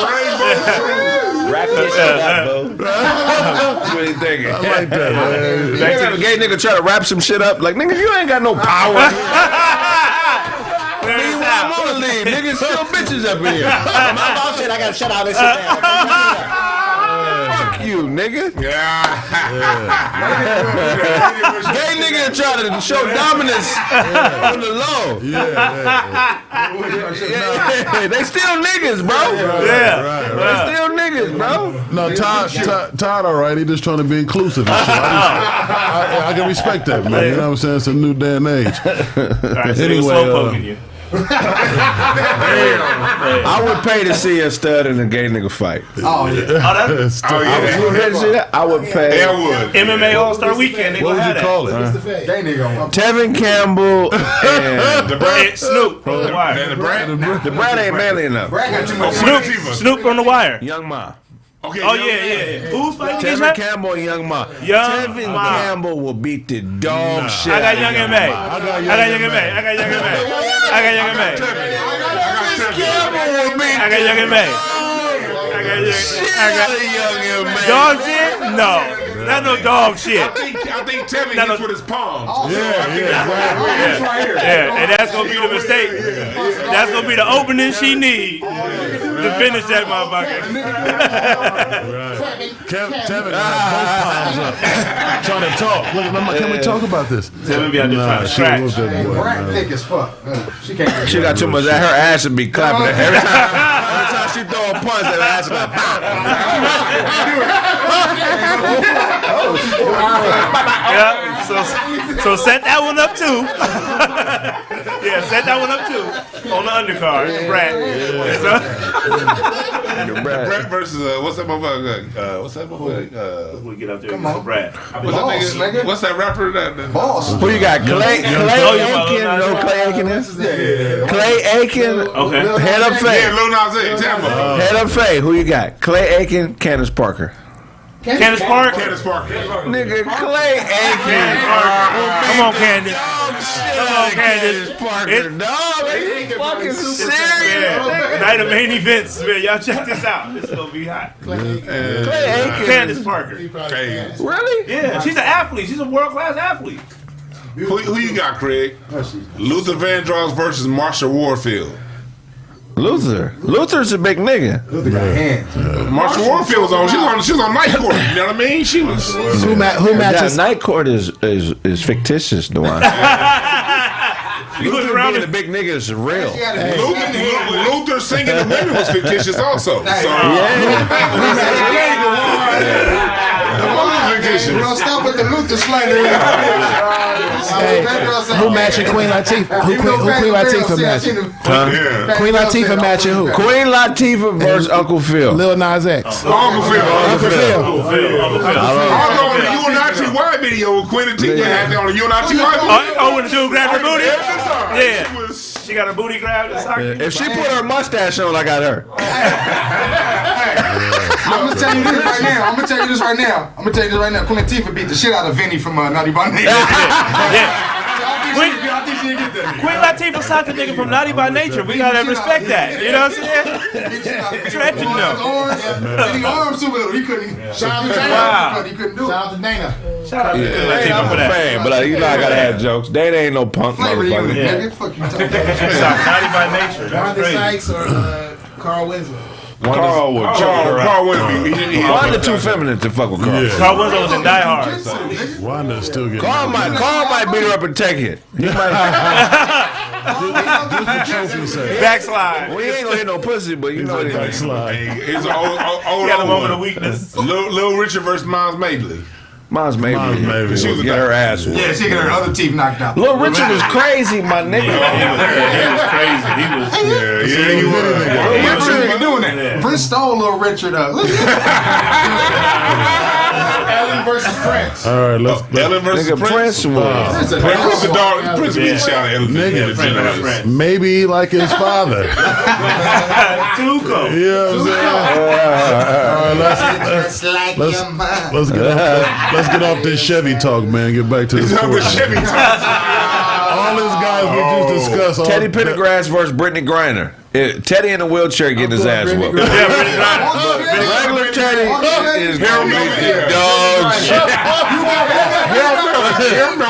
Rainbow truth. Rack this shit up, bro. That's what he thinking. I like that, man. You ever have a gay nigga try to wrap some shit up? Like, nigga, you ain't got no power. Leave where I wanna leave. Niggas still bitches up here. My boss said I gotta shut all this shit down. Fuck you, nigga. Gay nigga try to show dominance on the low. They still niggas, bro. They still niggas, bro. No, Todd, all right. He just trying to be inclusive and shit. I can respect that, man. You know what I'm saying? It's a new day and age. Anyway, I would pay to see a stud in a gay nigga fight. Oh, yeah. You would pay to see that? I would pay. MMA All-Star Weekend. They What would have you call it? Gay nigga. Tevin Campbell and the Brad Snoop from the Wire. the Brad ain't manly enough. Snoop from the Wire. Young Ma. Okay, Oh yeah. Who's fighting against Tevin that? Campbell and Young Ma. Young Tevin Ma. Campbell will beat the dog shit. I got out of Young and May. I got Young and May. I got Young and May. I got Young and May. I got Young and May. I got Young and May. Dog shit? No. Not no dog shit. I think Tevin hits with his palms. Yeah, and that's gonna be the mistake. That's gonna be the opening she needs to finish that motherfucker. Tevin got both palms up, trying to talk. Look, can we talk about this? Tevin be out there trying to scratch. Thick as fuck. She can't. She got too much. Her ass should be clapping. Every time she throw a more punch than ass like. Yeah, so set that one up too. Yeah, set that one up too. On the undercard, Brad. Brad versus what's that motherfucker? What's that motherfucker? We get up there. Come on, Brad. What's that rapper? That Boss. Who you got? Clay Aiken. You know who Clay Aiken is? Clay Aiken. Okay. Head up fade. Yeah, Lil Nas X. Head up fade. Who you got? Clay Aiken, Candace Parker. Candace Park? Candace Parker. Nigga, Clay Aiken. Come on, Candace. Come on, Candace. Parker. Dog, fucking serious. Night of main events, man. Y'all check this out. This is gonna be hot. Clay Aiken. Candace Parker. Really? Yeah, she's an athlete. She's a world-class athlete. Who you got, Craig? Luther Vandross versus Marsha Warfield. Luther's a big nigga. Marsha Warfield was on. She was on night court. You know what I mean? She was. Who matches? Night court is fictitious, Dwann. Luther being a big nigga is real. Luther singing the women was fictitious also. So, Bro, stop with the Luther slander. Who matching Queen Latifah? Who Queen Latifah matching? Queen Latifah matching who? Queen Latifah versus Uncle Phil. Lil Nas X. Uncle Phil. Uncle Phil. I'll go on the UNITY video with Queen Latifah had on the UNITY. Oh, when the dude grabbed her booty? Yeah. She got her booty grabbed. If she put her mustache on, I got her. I'm gonna tell you this right now. I'm gonna tell you this right now. Queen Latifah beat the shit out of Vinny from Naughty by Nature. Queen Latifah socked a nigga from Naughty by Nature. We gotta respect that. You know what I'm saying? Stretching though. Vinny arms too little. He couldn't. Shout out to Dana. Wow. He couldn't do it. Shout out to Dana. Shout out to Yeah, Latifah for that. fan, but you know I gotta have jokes. Dana ain't no punk motherfucker. Nigga, fuck you talking about. Naughty by Nature. That's Wanda crazy. Sykes or Carl Winslow? Carl would. Carl Winslow. Wanda too feminine to fuck with Carl. Yeah. Carl Winslow was in Die Hard. So. Wanda still getting. Carl might beat her up and take it. He might. Backslide. We ain't gonna hit no pussy, but you know what it is. Backslide. It's an old He had a moment of weakness. Lil Richard versus Miles Mabley. Mine's maybe. She was get her ass whooped. Yeah, she got her other teeth knocked out. Little Richard was crazy, my nigga. He was crazy. He was. He was. Little Richard ain't doing that. Prince stole Little Richard up. Ellen versus Prince. All right, let's. Ellen versus Prince was. Prince was the dog. Prince beat the shit out of Ellen. Nigga, maybe like his father. Tuco. You know what I'm saying? All right, let's get off this Chevy talk, man. Get back to the sport. Chevy talk. All these guys we just discussed. Teddy Pendergrass versus Brittany Griner. Teddy in a wheelchair getting his ass whooped. Regular Teddy is going to beat the dog shit.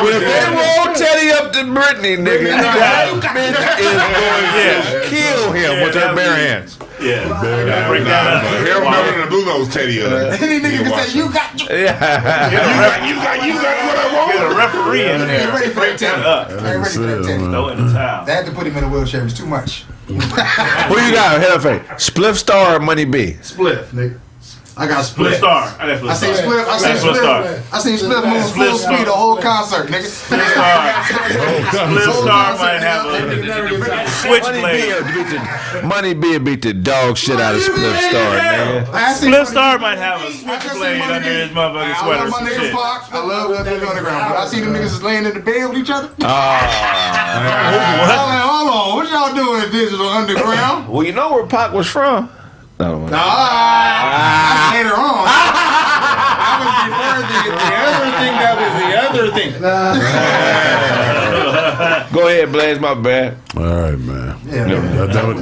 But if they roll Teddy up to Brittany, nigga, that bitch is going to kill him with her bare hands. Yeah. Bring that up. Harold Melvin and Blue Nose Teddy. Any nigga can say, you got what I want. Get a referee in there. ain't ready for that Teddy. Ain't ready for that Teddy. Throw in the towel. They had to put him in a wheelchair. It was too much. Who you got? Head up fake. Spliff Star or Money B? Spliff, nigga. I got Split Star. I seen Spliff. I seen Spliff move full speed the whole concert, nigga. Split Star might have a switchblade. Money B beat the dog shit out of Spliff Star, nigga. Split Star might have a switchblade under his motherfucking sweater. I love my niggas Fox. I love that nigga underground. But I see them niggas is laying in the bed with each other. Hold on. What y'all doing in Digital Underground? Well, you know where Pac was from. I later on. I was referring to the other thing that was the other thing. Go ahead, Blaze, my bad. All right, man. Yeah.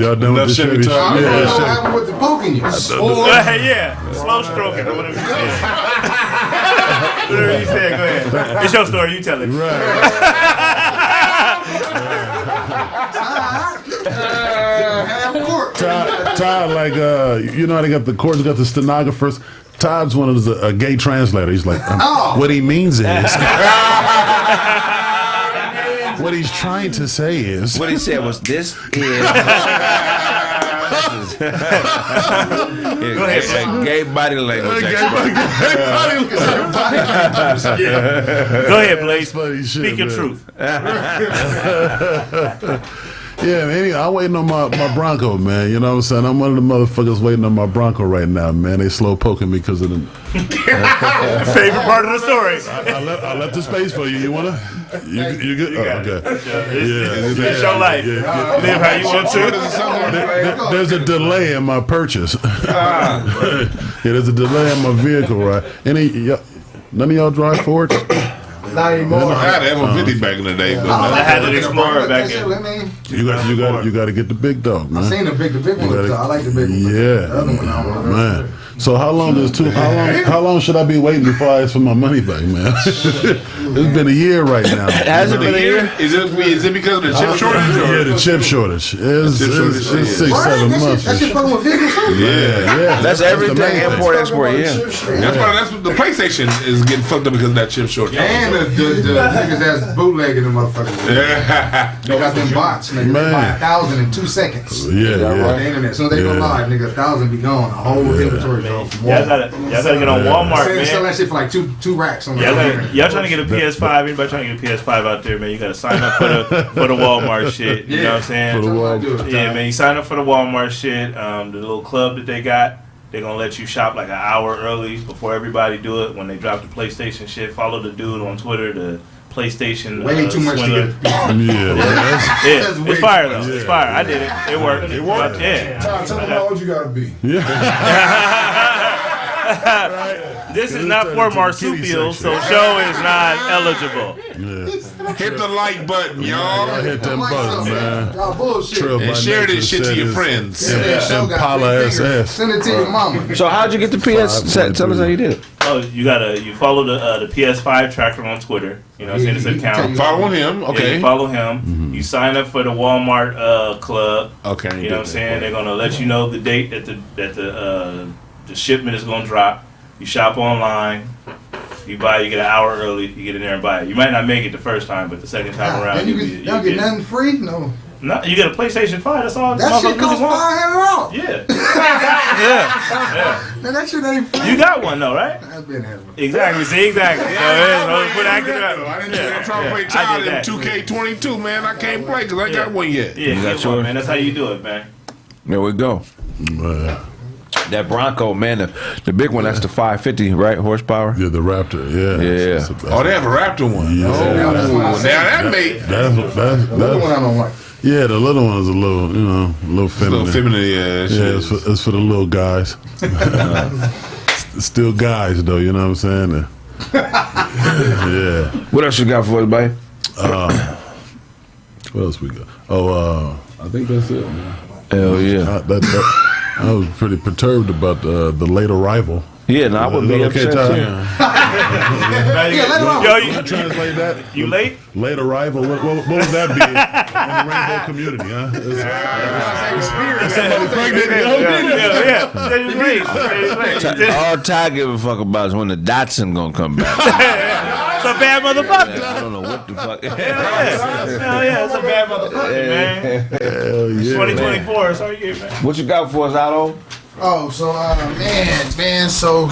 Y'all done with the Chevy talk? I don't know what happened with the poking you. Yeah, slow stroking or whatever you said. Whatever you said, go ahead. It's your story, you tell it. Todd, like, you know how they got the courts, got the stenographers. Todd's one of a gay translator. He's like, what he means is, what he's trying to say is, what he said was, this is Go ahead. Gay body language. Go ahead, Blaze. Speak your truth. Yeah, man. Anyway, I'm waiting on my Bronco, man. You know what I'm saying? I'm one of the motherfuckers waiting on my Bronco right now, man. They slow poking me because of the favorite part of the story. I left the space for you. You wanna? You good? Okay. It's your life. Live how you want to. There's a delay in my purchase. Yeah, there's a delay in my vehicle, right? None of y'all drive Fords? Not anymore. I had an F-150 back in the day, but I had an Explorer back in. You got to get the big dog, man. I seen the big one. I like the big one. Yeah, The other one, I don't know. man. So how long should I be waiting before I ask for my money back, man? It's been a year right now. Has it been a year? Is it because of the chip shortage? Yeah, the chip shortage. It's 6-7 months. That shit fucking with vehicles too? Yeah. That's everything. Import, export. Yeah. That's what the PlayStation is getting fucked up because of that chip shortage. And the niggas that's bootlegging the motherfuckers. They got them bots. Nigga, they buy 1,000 in 2 seconds. Yeah. The internet. So they go live, nigga, 1,000 be gone. A whole inventory go from Y'all gotta get on Walmart, man. Sell that shit for like two racks on the y'all trying to get a PS5? Anybody trying to get a PS5 out there, man? You gotta sign up for the Walmart shit. You know what I'm saying? For the Walmart. Yeah, man. You sign up for the Walmart shit. The little club that they got. They're gonna let you shop like an hour early before everybody do it. When they drop the PlayStation shit, follow the dude on Twitter, the PlayStation way too much swindler. to get. It's fire though. It's fire. I did it. It worked. It worked. Yeah. Tell them how old you gotta be. This is not for marsupials, so show is not eligible. Hit the like button, y'all. Hit them buttons, man. Y'all bullshit. And share this shit to your friends. Impala SS. Send it to your mama. So how'd you get the PS? Tell us how you did it. Oh, you follow the PS5 tracker on Twitter. You know, it's an account. Follow him. Okay. Yeah, you follow him. Mm-hmm. You sign up for the Walmart club. Okay. You know what I'm saying? They're gonna let you know the date that the shipment is gonna drop. You shop online. You buy. You get an hour early. You get in there and buy it. You might not make it the first time, but the second time around, Y'all get nothing free? No. No, you get a PlayStation 5. That's all. That shit costs $500. Yeah. Man, that shit ain't free. You got one though, right? I've been having. Exactly. See, exactly. So put acting up. I'm trying to play Todd in 2K22, man. I can't play because I ain't got one yet. Yeah, you got one, man. That's how you do it, man. There we go. That Bronco, man, the big one, that's the 550, right? Horsepower? Yeah, the Raptor, yeah. Oh, they have a Raptor one. Yeah. Now that made... The little one I don't like. Yeah, the little one is a little, a little feminine. It's for the little guys. Still guys, though, you know what I'm saying? Yeah. What else you got for us, babe? What else we got? Oh, I think that's it, man. Hell yeah. I was pretty perturbed about the late arrival. Yeah, I would be upset too. You translate that. You late? Late arrival. What would that be in the rainbow community? Huh? Somebody pregnant. All Ty give a fuck about is when the Datsun gonna come back. It's a bad motherfucker. I don't know what the fuck. Hell yeah, it's a bad motherfucker, man. Hell yeah. 2024, it's our year, man. What you got for us, Otto? Oh, so man, so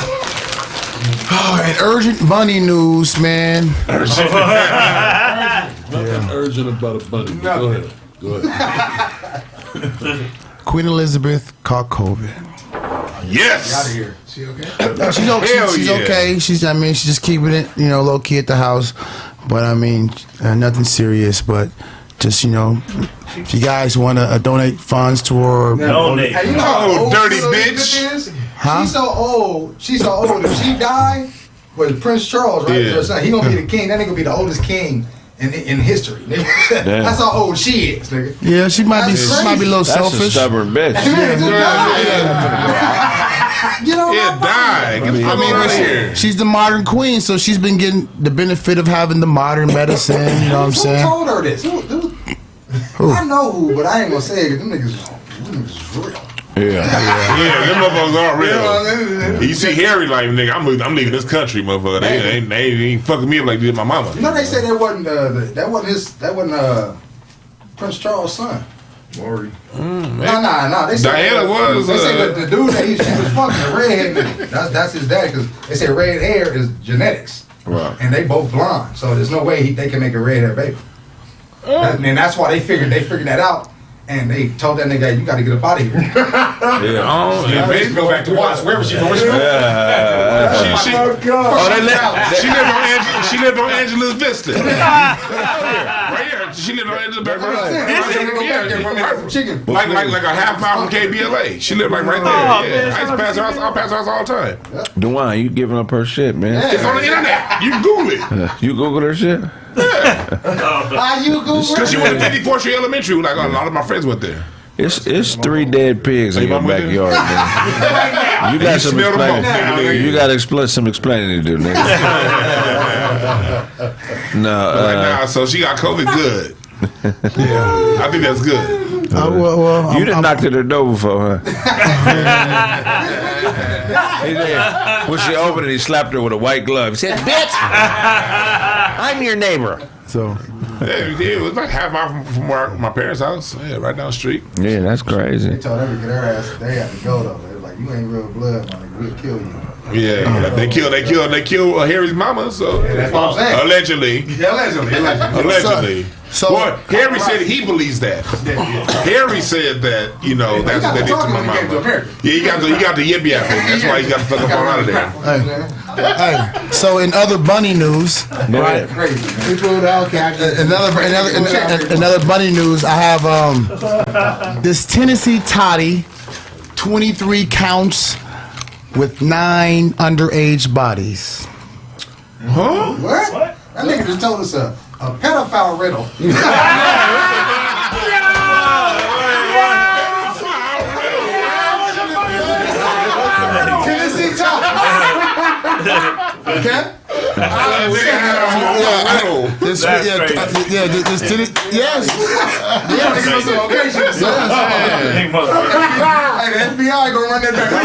and urgent bunny news, man. Nothing urgent about a bunny. Go ahead. Queen Elizabeth caught COVID. Yes. Out of here. She okay? No, she's okay. She's okay. She's just keeping it, low key at the house. But nothing serious. But just if you guys want to donate funds to her, donate. Hey, you know how dirty old bitch. Is? Huh? She's so old. If she died, with Prince Charles, right? Yeah. He gonna be the king. That nigga gonna be the oldest king in history. That's how old she is, nigga. Yeah, she might be a little That's selfish. a stubborn bitch. She's the modern queen, so she's been getting the benefit of having the modern medicine. You know what I'm saying? Who told her this? Who? I know who, but I ain't gonna say it because them niggas is real. Yeah, them motherfuckers are real. You see Harry like, nigga, I'm leaving this country, motherfucker. They ain't fucking me up like they did my mama. You know they said that wasn't Prince Charles' son. Maury. No. They said Diana was. They say the dude that she was fucking the redhead nigga. That's his dad because they say red hair is genetics, right? And they both blonde, so there's no way they can make a red hair baby. And that's why they figured that out. And they told that nigga, you got to get up out of here. Yeah. They go back to Watts, wherever she from. She lived on Angela's Vista. Right here. She lived on Angela's Vista. Like a half mile from KBLA. She lived like right there. Yeah. I used to pass her house. I pass her house all the time. Dwann, you giving up her shit, man. It's on the internet. You Google it. You Google her shit? Because she went to 54th Street Elementary. Like a lot of my friends went there. It's 3 dead pigs in your backyard, man. You got some explaining. You got some explaining to do, nigga. No, so she got COVID good. Yeah, I think that's good. You done knocked at her door before, huh? When she opened it, he slapped her with a white glove. He said, "Bitch, I'm your neighbor." So, it was like half mile from my parents' house. Yeah, right down the street. Yeah, that's crazy. They told her to get her ass. They had to go though. They were like, you ain't real blood, man. We'll kill you. Yeah, they killed Harry's mama. So that's what I'm saying. Allegedly. So well, Harry said he believes that. Harry said that that's what they did to my mama. Yeah, he got the yippee out there. That's why he got the fuck up out of there. Hey, so in other bunny news, right? Another bunny news. I have this Tennessee toddy, 23 counts with 9 underage bodies. Huh? What? That nigga just told us a pedophile riddle. Tennessee toddy. Okay. This yes. Hey, the FBI gonna run that back. What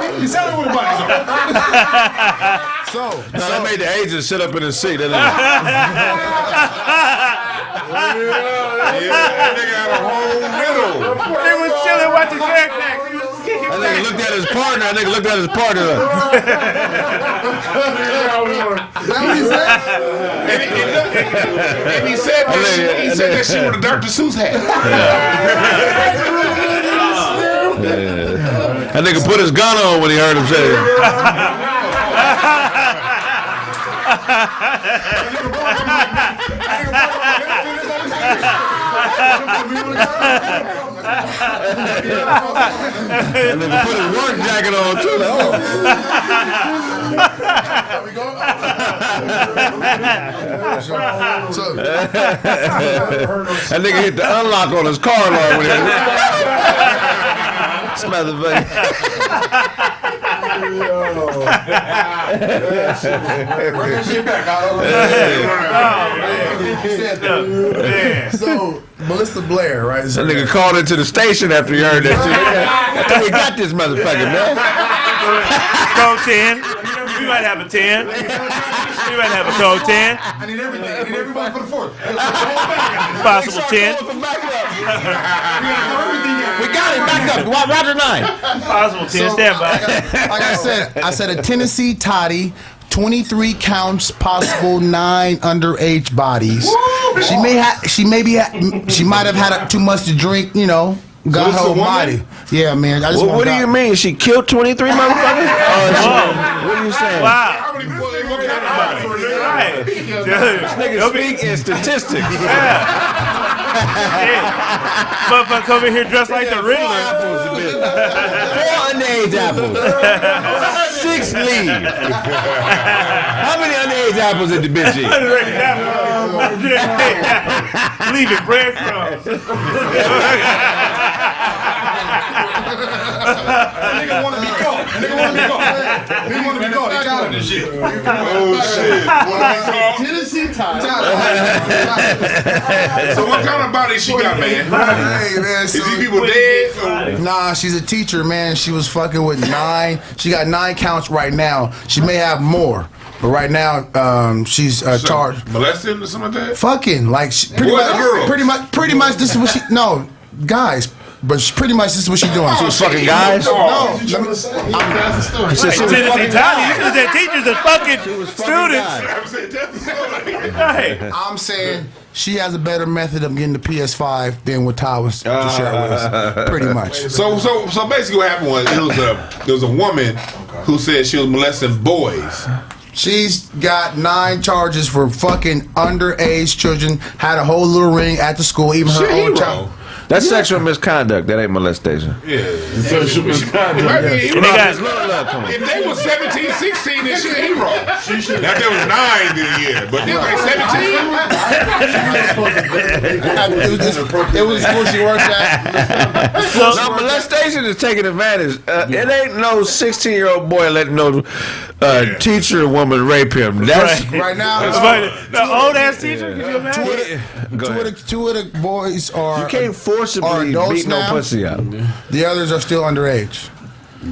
did he say? What a bunch. So they made the agent sit up in his seat. That nigga had a whole riddle. They was chilling watching Kraig Facts. That nigga looked at his partner. And he said that she wore a Dr. Seuss hat. That nigga put his gun on when he heard him say it. And then put his work jacket on too. That nigga hit the unlock on his car alarm when he motherfucker. Bring that shit back. So, Melissa Blair, right? That nigga called into the station after he heard that shit. I think we got this motherfucker, man. Code 10. We might have a 10. We might have a code 10. I need everything. I need everybody for the 4th. Possible 10. We got him back up. Roger 9. Possible 10. Stand by. Like I said a Tennessee toddy, 23 counts, possible 9 underage bodies. She might have had too much to drink, God almighty. Yeah, man. What do you mean? She killed 23 motherfuckers? What are you saying? Wow. This nigga speak in statistics. Motherfucker over here dressed like the Riddler. 4 underage apples. 6 leave. How many underage apples did the bitch eat? Leaving breadcrumbs. Nigga want to be caught. He want to be caught. He tired of this shit. Oh shit. Tennessee toddy. So what kind of body she got, man? Hey, man. Is these people dead? Nah, she's a teacher, man. She was fucking with 9. She got 9 counts right now. She may have more. But right now, she's charged. Molesting or something like that? Fucking like pretty much. This is what she guys. But pretty much this is what she's doing. She was fucking guys? No. He said it's Italian. You should have said teachers and fucking students. I'm saying she has a better method of getting the PS5 than what Todd was to share with us. Pretty much. So basically what happened was there was a woman who said she was molesting boys. She's got 9 charges for fucking underage children. Had a whole little ring at the school, even her own child. That's sexual misconduct. That ain't molestation. Yeah. Sexual misconduct. If they were 17, 16, then she's a hero. Now there was 9 this year, but they were like 17. It was where she works at. Now, molestation is taking advantage. It ain't no 16-year-old boy letting no teacher woman rape him. That's right now. The old ass teacher. Could you imagine? Two of the boys are. You can't forcibly beat no pussy out. The others are still underage.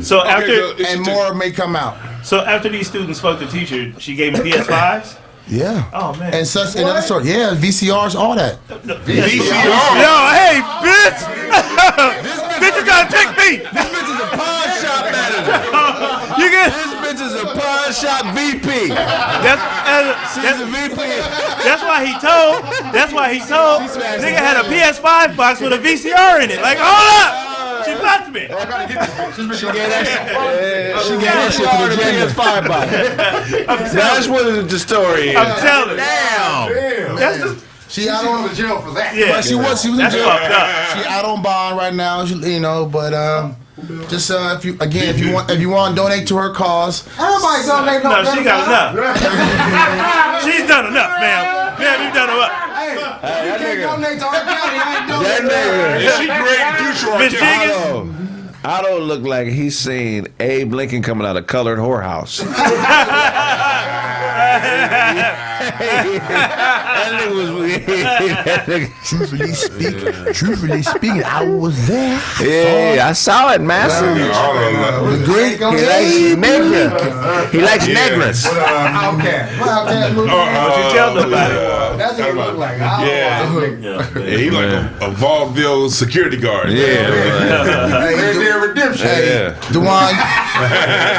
So and more may come out. So after these students spoke to the teacher, she gave him PS5s. Yeah. Oh man. And such another sort. Yeah, VCRs, all that. VCR. Yo, hey, bitch! Bitch, you gotta take me. This bitch is a pawn shop manager. You get this bitch is a pawn shop VP. That's a VP. That's why he told. Nigga had a PS5 box with a VCR in it. Like, hold up. She blocked me. She gave that shit to the PS5 box. That's what the story is. I'm telling. Damn. That's just. She out on the jail for that. Yeah, she was in That's jail. fucked up. She out on bond right now. But just if you want to donate to her cause. Everybody donate. No, she got enough. She's done enough, ma'am. Ma'am, you done enough. Hey, you can't donate to our county. I ain't doing That Is she creating future on Miss campus? Jenkins? I don't look like he's seen Abe Lincoln coming out of Colored Whorehouse. That nigga was weird. Truthfully speaking, I was there. Yeah, I saw it, master. The great He likes negras. Outcast. What you tell nobody? That's what it look like. He like a vaudeville security guard. Their redemption. Hey, Dwann,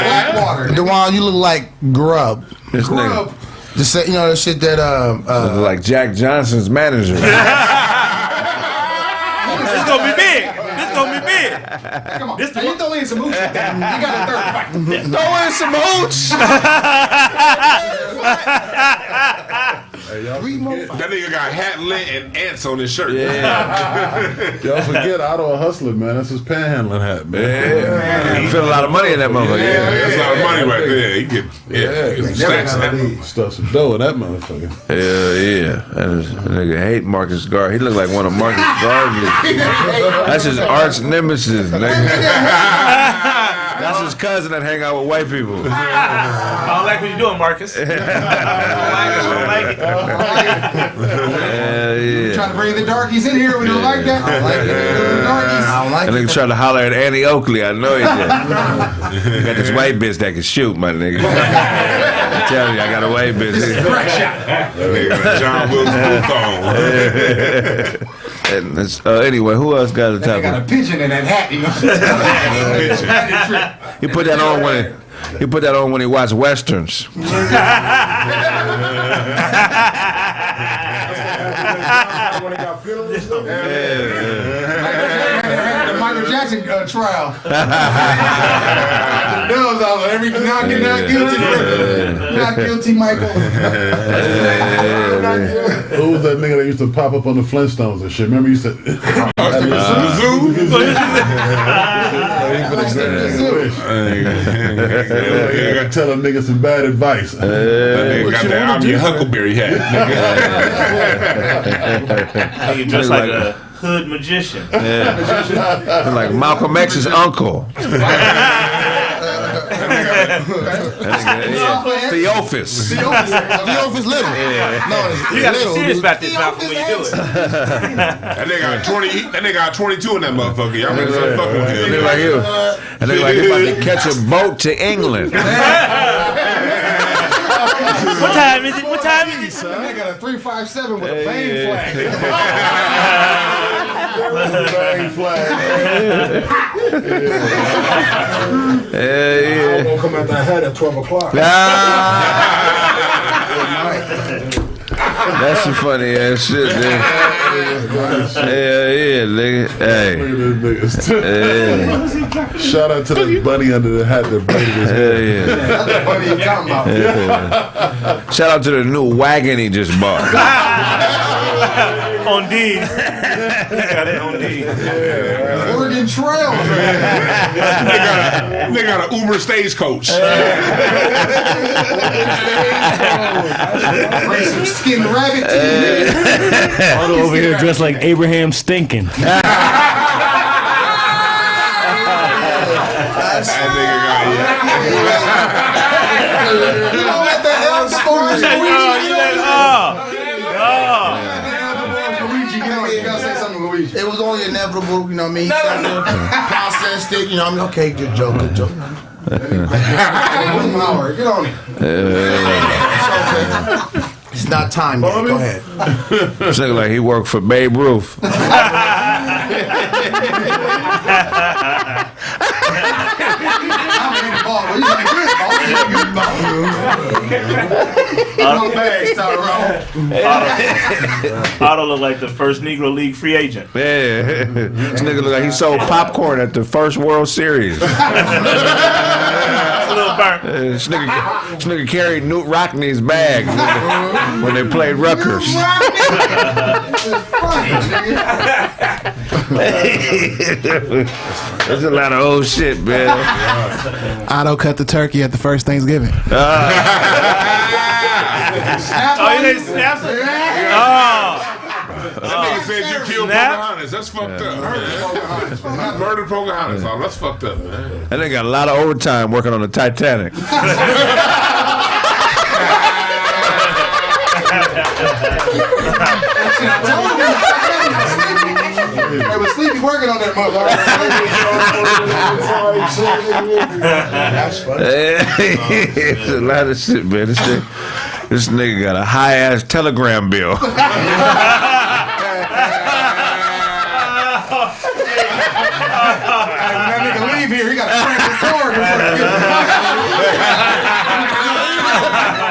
Blackwater. Dwann, you look like Grub. This nigga. Just say, the shit that Look like Jack Johnson's manager. This is gonna be big. Come on. You throw in some hooch. You got a third fight. Throw in some hooch. That nigga got hat lint and ants on his shirt. Yeah. Y'all forget Otto a hustler, man. That's his panhandling hat, man. Yeah. You feel a lot of money in that motherfucker. Yeah, that's a lot of money right there. He get stuff some dough in that motherfucker. Yeah. That nigga hate Marcus Garvey. He look like one of Marcus Garvey's. That's his arch nemesis, nigga. That's his cousin that hang out with white people. I don't like what you're doing, Marcus. I don't like it. You trying to bring the darkies in here? We don't like that. I don't like it. I don't like That nigga tried to holler at Annie Oakley. I know he did. You got this white bitch that can shoot, my nigga. I'm telling you, I got a white bitch. John Wilkes Anyway, who else got a topic? Got a pigeon in that hat. He put that on when he watched westerns. The Michael Jackson trial. Not guilty, Michael. Who was that nigga that used to pop up on the Flintstones and shit? Remember you said I gotta tell a nigga some bad advice. That nigga got that I'm your Huckleberry hat. Nigga dressed like a hood magician. Yeah. Like Malcolm X's uncle. Theophis. Theophis Little. Yeah. No, you gotta be serious about this, Malcolm, when you do it. That nigga got 22 in that motherfucker. Y'all niggas ain't fucking with him. That nigga like you. That nigga like you about to catch a boat to England. What time is it? What time is it? They got a 357 with a bang flag. Bang flag. I won't come out that hat at 12 o'clock. That's some funny ass shit, nigga. Yeah, nigga. Hey. Shout out to the buddy under the hat that braided his hair. That's the buddy you talking about. Shout out to the new wagon he just bought. On D. Got it on D. Oregon Trail. They got an Uber stagecoach. Bring some skin rabbit to you. Otto over here dressed like Abraham Stinking. That nigga You know what the hell scores Luigi, you gotta say something to Luigi. It was only inevitable, you know what I mean? Processed it, you know what I mean? Okay, good joke. Get on it. It's not time yet. Go ahead. This nigga like he worked for Babe Ruth. Otto look like the first Negro League free agent. Yeah. This nigga look like he sold popcorn at the first World Series. A little burnt. This nigga carried Newt Rockney's bag when they played Rutgers. There's a lot of old shit, man. Otto cut the turkey at the first Thanksgiving. Oh, you didn't snap it? That nigga said you killed Pocahontas. That's fucked up, man. Murdered Pocahontas. Oh, that's fucked up, man. And they got a lot of overtime working on the Titanic. Hey, was Sleepy working on that motherfucker? That's funny. It's a lot of shit, man. This nigga got a high ass telegram bill. That nigga leave here, he got to crank the cord.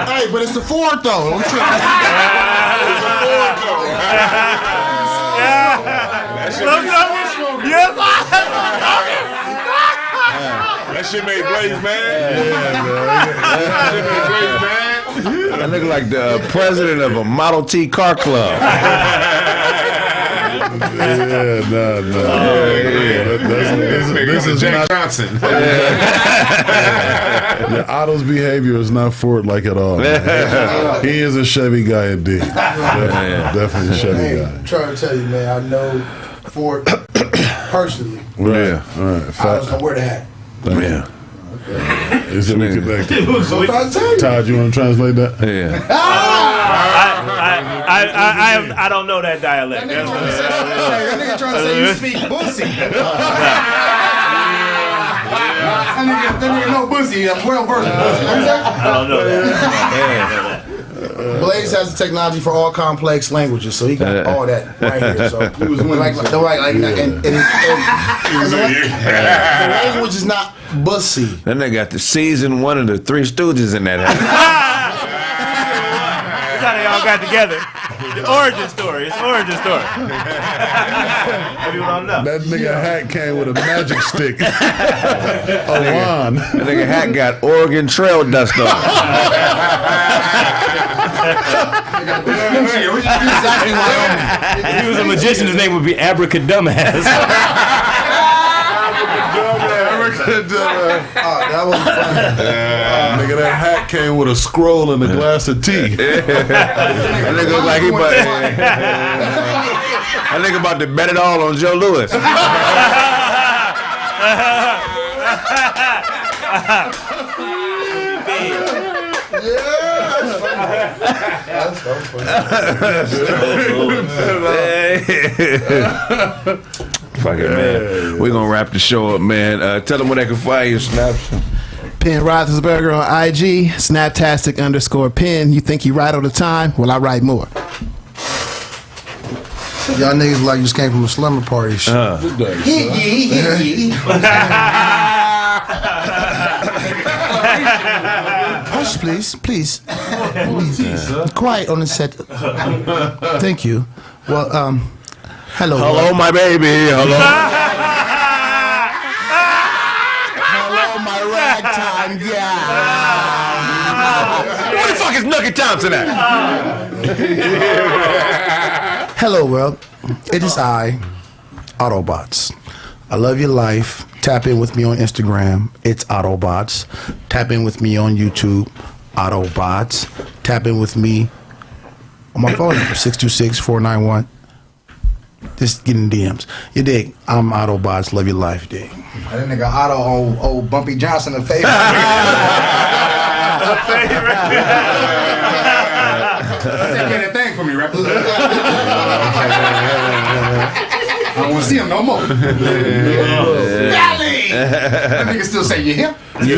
Hey, but it's the fourth though. Don't trip. That shit made Blaze mad. That shit made Blaze mad. That nigga like the president of a Model T car club. This is Jack Johnson. Otto's behavior is not Ford like at all. He is a Chevy guy indeed. Definitely a Chevy guy. I'm trying to tell you, man, I know Ford personally. Right. All right. I don't know where to hat. Yeah. Is it connected? So if I tell you. Todd, you want to translate that? Yeah. I don't know that dialect. That nigga trying to say you speak bussy. That nigga know bussy. I'm well versed in bussy. I don't know that. Blaze has the technology for all complex languages, so he got all that right here. So he was the language is not bussy. Then they got the season 1 of the Three Stooges in that hat. That's how they all got together. The origin story. It's origin story. People don't know. That nigga hat came with a magic stick. A wand. That nigga hat got Oregon Trail dust on it. Exactly Wyoming. If he was a magician, his name would be Abracadumbass. That was funny. Nigga, that hat came with a scroll and a glass of tea. That nigga look like he that nigga about to bet it all on Joe Louis. That's so funny. Fuck it, man. We're gonna wrap the show up, man. Tell them where they can find you, Snaps. Penn Roethlisberger on IG. Snaptastic_Penn. You think you write all the time? Well, I write more. Y'all niggas like just came from a slumber party. Shit. Hush, please. Please. Quiet on the set. Thank you. Well, hello. Hello, my baby. Hello. Hello, my ragtime guy. Where the fuck is Nugget Thompson at? Hello, world. It is I, Autobots. I love your life. Tap in with me on Instagram. It's Autobots. Tap in with me on YouTube. Autobots. Tap in with me on my phone number, 626-491. Just getting DMs. You dig? I'm Autobots. Love your life, dig. That nigga Otto, old Bumpy Johnson, a favorite. Take that thing for me, right? I don't want to see him no more. Golly! That nigga still say, you here? Look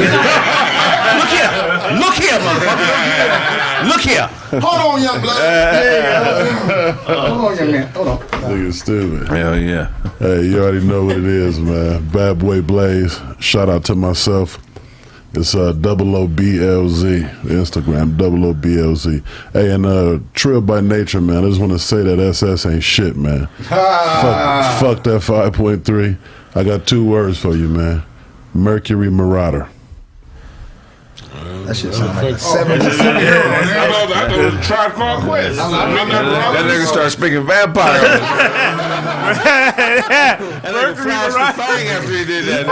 here, motherfucker. Look here. Hold on, young blood. Hold on, young man. Hold on. Nigga stupid. Hell yeah. Hey, you already know what it is, man. Bad Boy Blaze. Shout out to myself. It's OOBLZ, Instagram, OOBLZ. Hey, and Trill by Nature, man. I just want to say that SS ain't shit, man. Fuck that 5.3. I got 2 words for you, man. Mercury Marauder. That shit sound like a 7 to 7 year old. I thought it was a Tribe Called Quest. That nigga started speaking vampire. That nigga flashed the thing after he did that.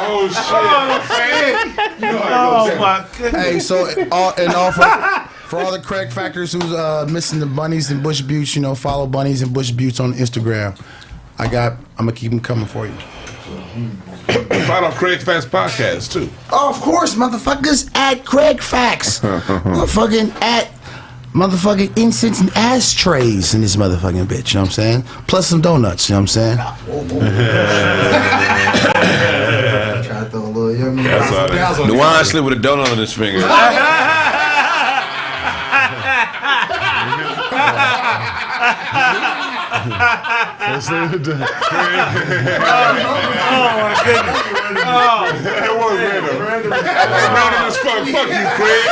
Oh shit! Oh my goodness! Hey, so for all the Kraig factors who's missing the bunnies and bush buttes, you know, follow bunnies and bush buttes on Instagram. I'm gonna keep them coming for you. Follow Kraig Facts podcast too. Oh, of course, motherfuckers at Kraig Facts. Motherfucking at motherfucking incense and ashtrays in this motherfucking bitch, you know what I'm saying? Plus some donuts, you know what I'm saying? Try to throw a little yummy. Dwann slid with a donut on his finger. Oh my goodness! Oh, that was random. Random as fuck. Fuck you, Kraig.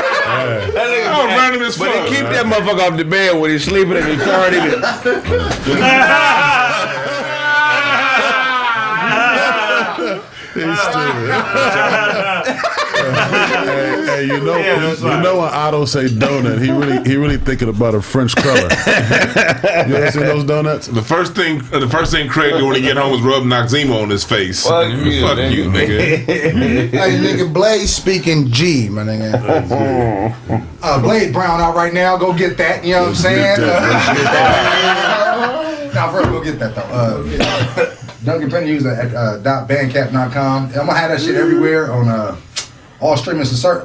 That was random as fuck. But he keep that motherfucker off the bed when he's sleeping and he partying. He's stupid. Hey, you know when Otto say donut, he really thinking about a French color. You ever seen those donuts? The first thing Kraig did when he get home was rub Noxzema on his face. Fuck you, nigga. Hey, nigga, Blaze speaking G, my nigga. Blade Brown out right now. Go get that. You know what I'm saying? Now, first, go get that though. Duncan Penny use at .bandcamp.com. I'm gonna have that shit everywhere on all streaming and services.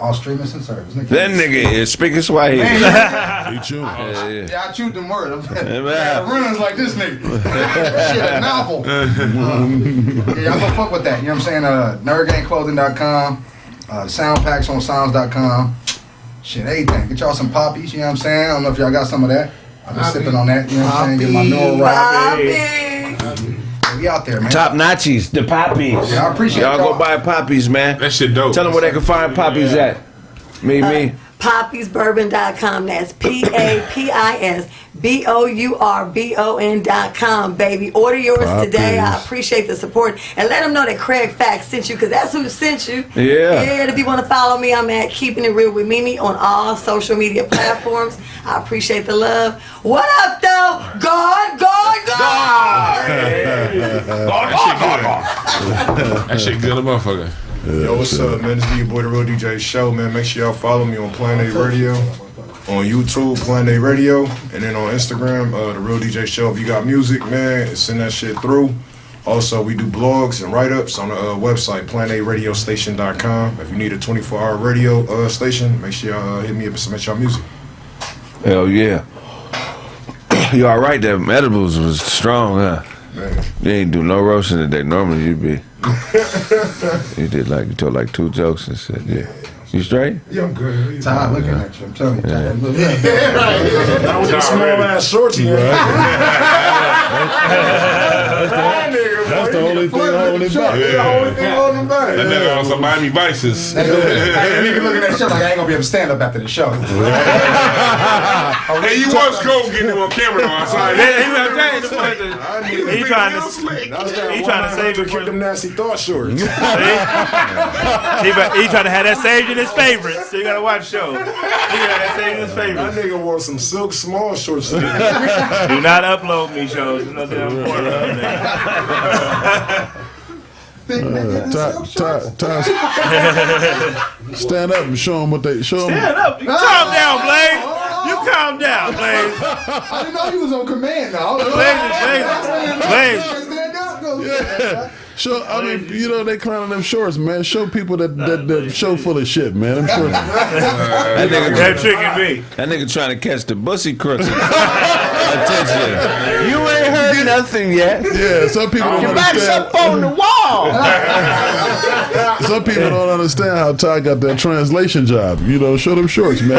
That nigga is speaking Swahili. He chewing. Yeah, I chewed them words. Runs like this nigga. Shit, a novel. Yeah, y'all go fuck with that. You know what I'm saying? NerdGangClothing.com. The sound packs on sounds.com. Shit, everything. Get y'all some poppies. You know what I'm saying? I don't know if y'all got some of that. I've been sipping on that. You know what I'm saying? Get my neural right. We out there, man. Top Nachos, the poppies. Yeah, I appreciate y'all. Go buy poppies, man. That shit dope. Tell them where they can find poppies at. Me. PoppiesBourbon.com. That's PAPISBOURBON.com, baby. Order yours today. I appreciate the support. And let them know that Kraig Facts sent you, because that's who sent you. Yeah. And if you want to follow me, I'm at Keeping It Real with Mimi on all social media platforms. I appreciate the love. What up, though? God. That shit good, motherfucker. Yo, what's up, man? This is your boy, the Real DJ Show, man. Make sure y'all follow me on Planet Radio, on YouTube, Planet Radio, and then on Instagram, the Real DJ Show. If you got music, man, send that shit through. Also, we do blogs and write-ups on the website, planetradiostation.com. If you need a 24-hour radio station, make sure y'all hit me up and submit y'all music. Hell yeah. You all right? Them edibles was strong, huh? Man. You ain't do no roasting today. Normally you'd be. You told like 2 jokes and shit. Yeah. You straight? Yeah, I'm good. Todd looking at you. I'm telling you. Todd. That was a small ass shorts, man. That's the only thing holding him back. The only thing holding him back. That nigga on some Miami Vices. Hey, nigga looking at that show like I ain't gonna be able to stand up after the show. Hey, you was cold getting him on camera though. I saw it. He trying to save it for them nasty thought shorts. He trying to have that saved in his favorites. So you gotta watch the show. He got that saved in his favorites. That nigga wore some silk small shorts. Do not upload me shows. There's no damn porn up there. Stand up and show them what they show them. Stand up. You calm down, Blaze. You calm down, Blaze. I didn't know you was on command now. Blaze. Yeah. Show, I mean, you know, they clowning them shorts, man. Show people that show full of shit, man. I'm sure. That nigga trying to catch the bussy crooks. Attention. You ain't heard nothing yet. Yeah, some people don't Your back's understand. up on the wall. Some people don't understand how Ty got that translation job. You know, show them shorts, man.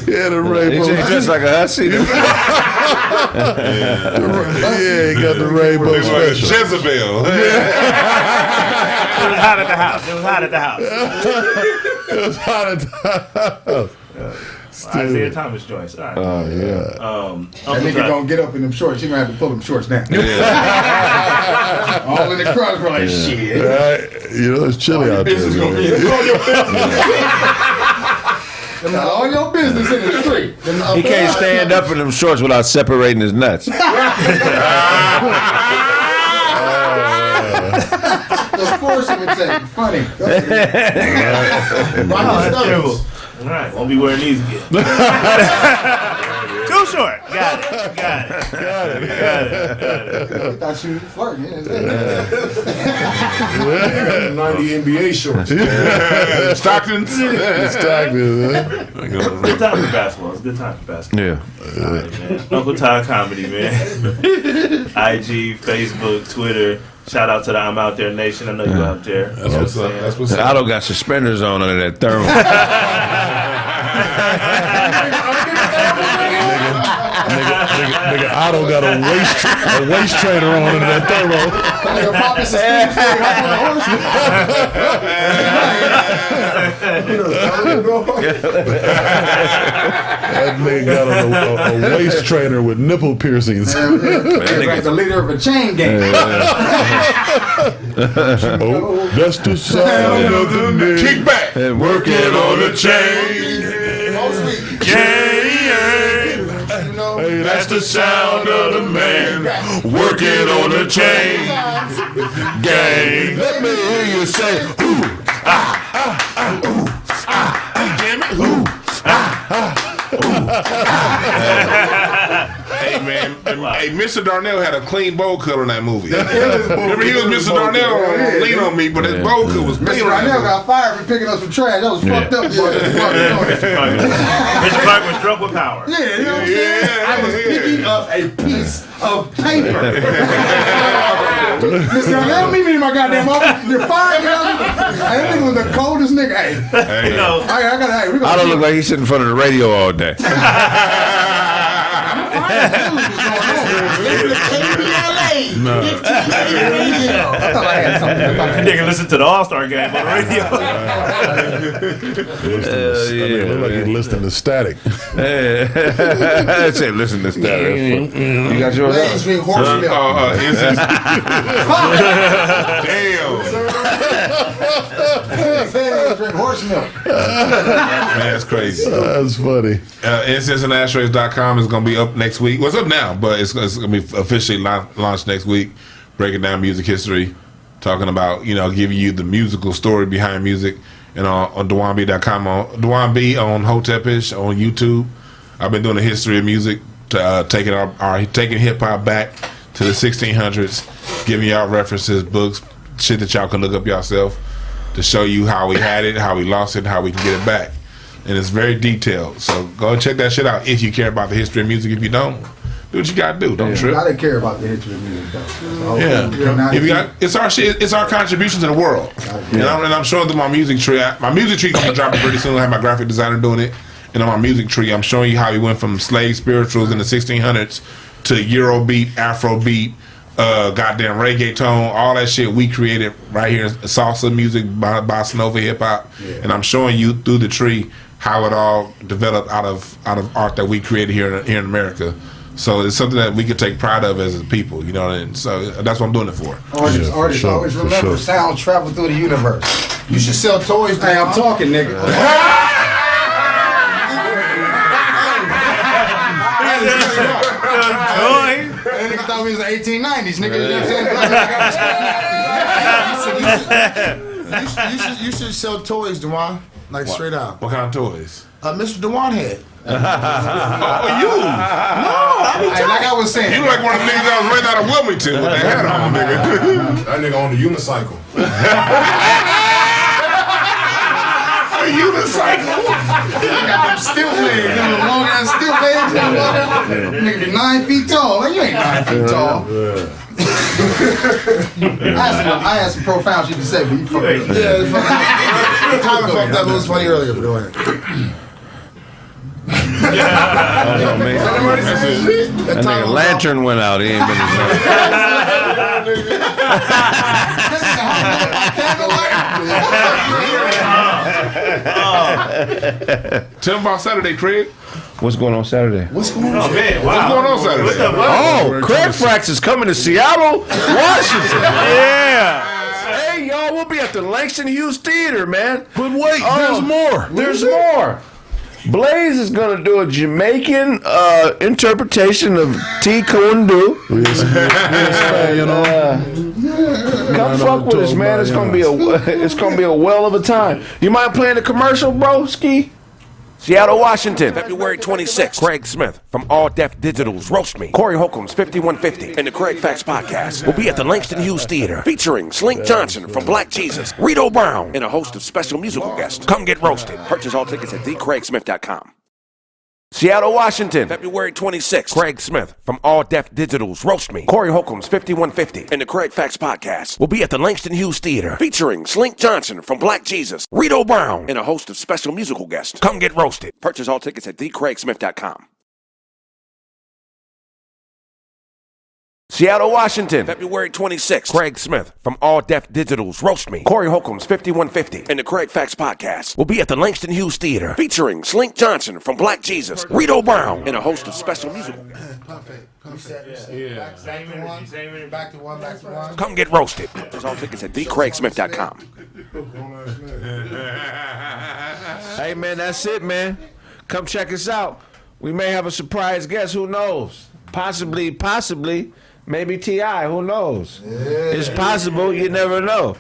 Yeah, the rainbow. He dressed like a hussy. Yeah, he got the rainbow special. Jezebel. It was hot at the house. It was hot at the house. It was hot at the house. Isaiah Thomas joints. All right. Oh, yeah. That nigga gonna get up in them shorts. You gonna have to pull them shorts down. All in the crowd, bro. Like, shit. Right. You know, it's chilly out there. All your business in the street. He can't stand up in them shorts without separating his nuts. The force of it, funny. All right, won't be wearing these again. Too short. Got it. I thought you were flirting. 90 NBA shorts. Stockton's. Good time for basketball. It's a good time for basketball. Yeah. All right, man. Uncle Todd Comedy, man. IG, Facebook, Twitter. Shout out to the I'm Out There Nation. I know you out there. That's what's up. That's what's up. Otto got suspenders on under that thermal. Nigga Otto got a waist trainer on under that thermo. Nigga popping some That nigga got a waist trainer with nipple piercings. Like the leader of a chain gang. Oh, that's the sound of the nigga. Kick back. And working on the chain. Hey, that's the sound of the man working on the chain gang. Let me hear you say, ooh, ooh, damn it, ooh, Hey man, hey, Mr. Darnell had a clean bowl cut on that movie. Remember, he was Mr. Darnell on Lean on Me, but his bowl cut was clean. Mr. Darnell got fired for picking up some trash. That was fucked up. Mr. Clark was drunk with power. Yeah, you know what I'm saying? I was picking up a piece of paper. Mr. Darnell, meet me in my goddamn office. You're fired, man. That nigga was the coldest nigga. Hey, You know, I don't look like he sit in front of the radio all day. Nigga listen to the All-Star game on the radio. Look like he's listening to Static. I said, listen to Static. You got yours? Ladies drink horse milk. Damn. Drink horse milk. Man, that's crazy. That's funny. IncenseandAshtrays.com is going to be up next week. Well, it's up now, but it's going to be officially launched next week. Breaking down music history, talking about, giving you the musical story behind music. And on DwannB.com, on Dwann B on Hotepish on YouTube. I've been doing the history of music, taking hip hop back to the 1600s, giving y'all references, books, shit that y'all can look up yourself. to show you how we had it, how we lost it, how we can get it back. And it's very detailed. So go and check that shit out if you care about the history of music. If you don't, do what you gotta do. Don't trip. I didn't care about the history of music though. Yeah, if you got, it's our shit. It's our contribution to the world. And I'm showing them my music tree. My music tree gonna drop it pretty soon. I have my graphic designer doing it. And on my music tree, I'm showing you how we went from slave spirituals in the 1600s to Eurobeat, Afrobeat, goddamn reggaeton, all that shit we created right here. Salsa music, bossa nova, hip hop, and I'm showing you through the tree how it all developed out of art that we created here in America. So it's something that we could take pride of as a people, you know. And so that's what I'm doing it for. Artists always remember sound travel through the universe. You should sell toys. Hey, I'm talking, nigga. Nigga thought we was the 1890s, nigga. You know what I'm saying? You should sell toys, Dwann. Like straight out. What kind of toys? Mr. Dwann had. Oh, you? No, like I was saying. You like one of the niggas that was right out of Wilmington with that hat on, nigga. That nigga on the unicycle. A unicycle? Got them steel legs, them long ass steel legs. Nigga be 9 feet tall. Like, you ain't 9 feet tall. I had some profound shit to say, but you fucked up. Yeah, Tyler fucked up. It was funny earlier, but go ahead. That nigga lantern went out. He ain't been Tell them about Saturday, Kraig. What's going on Saturday? What's going on? Oh, man, wow. What's going on Saturday? Oh, Kraig Facts is coming to Seattle, Washington. Yeah. Hey, y'all, we'll be at the Langston Hughes Theater, man. But wait, there's more. There's more. Blaze is going to do a Jamaican interpretation of T. Kundu. Come fuck with us, man. It's gonna be a well of a time. You mind playing the commercial, bro? Ski. Seattle, Washington, February 26th. Kraig Smith from All Deaf Digital's Roast Me, Corey Holcomb's 5150, and the Kraig Facts Podcast will be at the Langston Hughes Theater, featuring Slink Johnson from Black Jesus, Rito Brown, and a host of special musical guests. Come get roasted. Purchase all tickets at thecraigsmith.com. Seattle, Washington, February 26th. Kraig Smith from All Deaf Digital's Roast Me, Corey Holcomb's 5150, and the Kraig Facts Podcast will be at the Langston Hughes Theater, featuring Slink Johnson from Black Jesus, Rito Brown, and a host of special musical guests. Come get roasted. Purchase all tickets at thecraigsmith.com. Seattle, Washington, February 26th. Kraig Smith from All Deaf Digital's Roast Me, Corey Holcomb's 5150, and the Kraig Facts Podcast will be at the Langston Hughes Theater, featuring Slink Johnson from Black Jesus, Rito Brown, and a host of special musical guests. Back to one. Come get roasted. Purchase all tickets at thecraigsmith.com. Hey, man, that's it, man. Come check us out. We may have a surprise guest. Who knows? Possibly. Maybe T.I., who knows? Yeah. It's possible, you never know.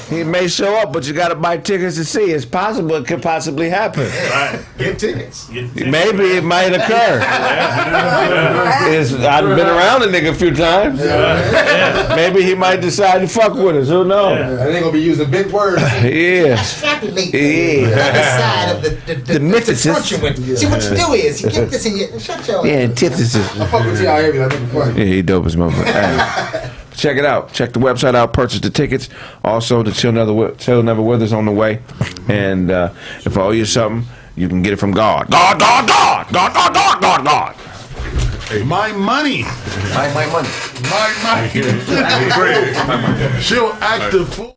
He may show up, but you got to buy tickets to see. It's possible it could possibly happen. Right. Get tickets. Maybe it might occur. I've been around the nigga a few times. Maybe he might decide to fuck with us. Who knows? They ain't gonna be using big words. Extrapolate. The other side of the mythesis. See what you do is you get this in your shut your antithesis. I fuck with T.I. every I think funny. Yeah, he dope as motherfucker. Check it out. Check the website out. Purchase the tickets. Also, the Chill Never Withers on the way. And if I owe you something, you can get it from God. God. Hey, my money. My money. My money. She'll act the fool.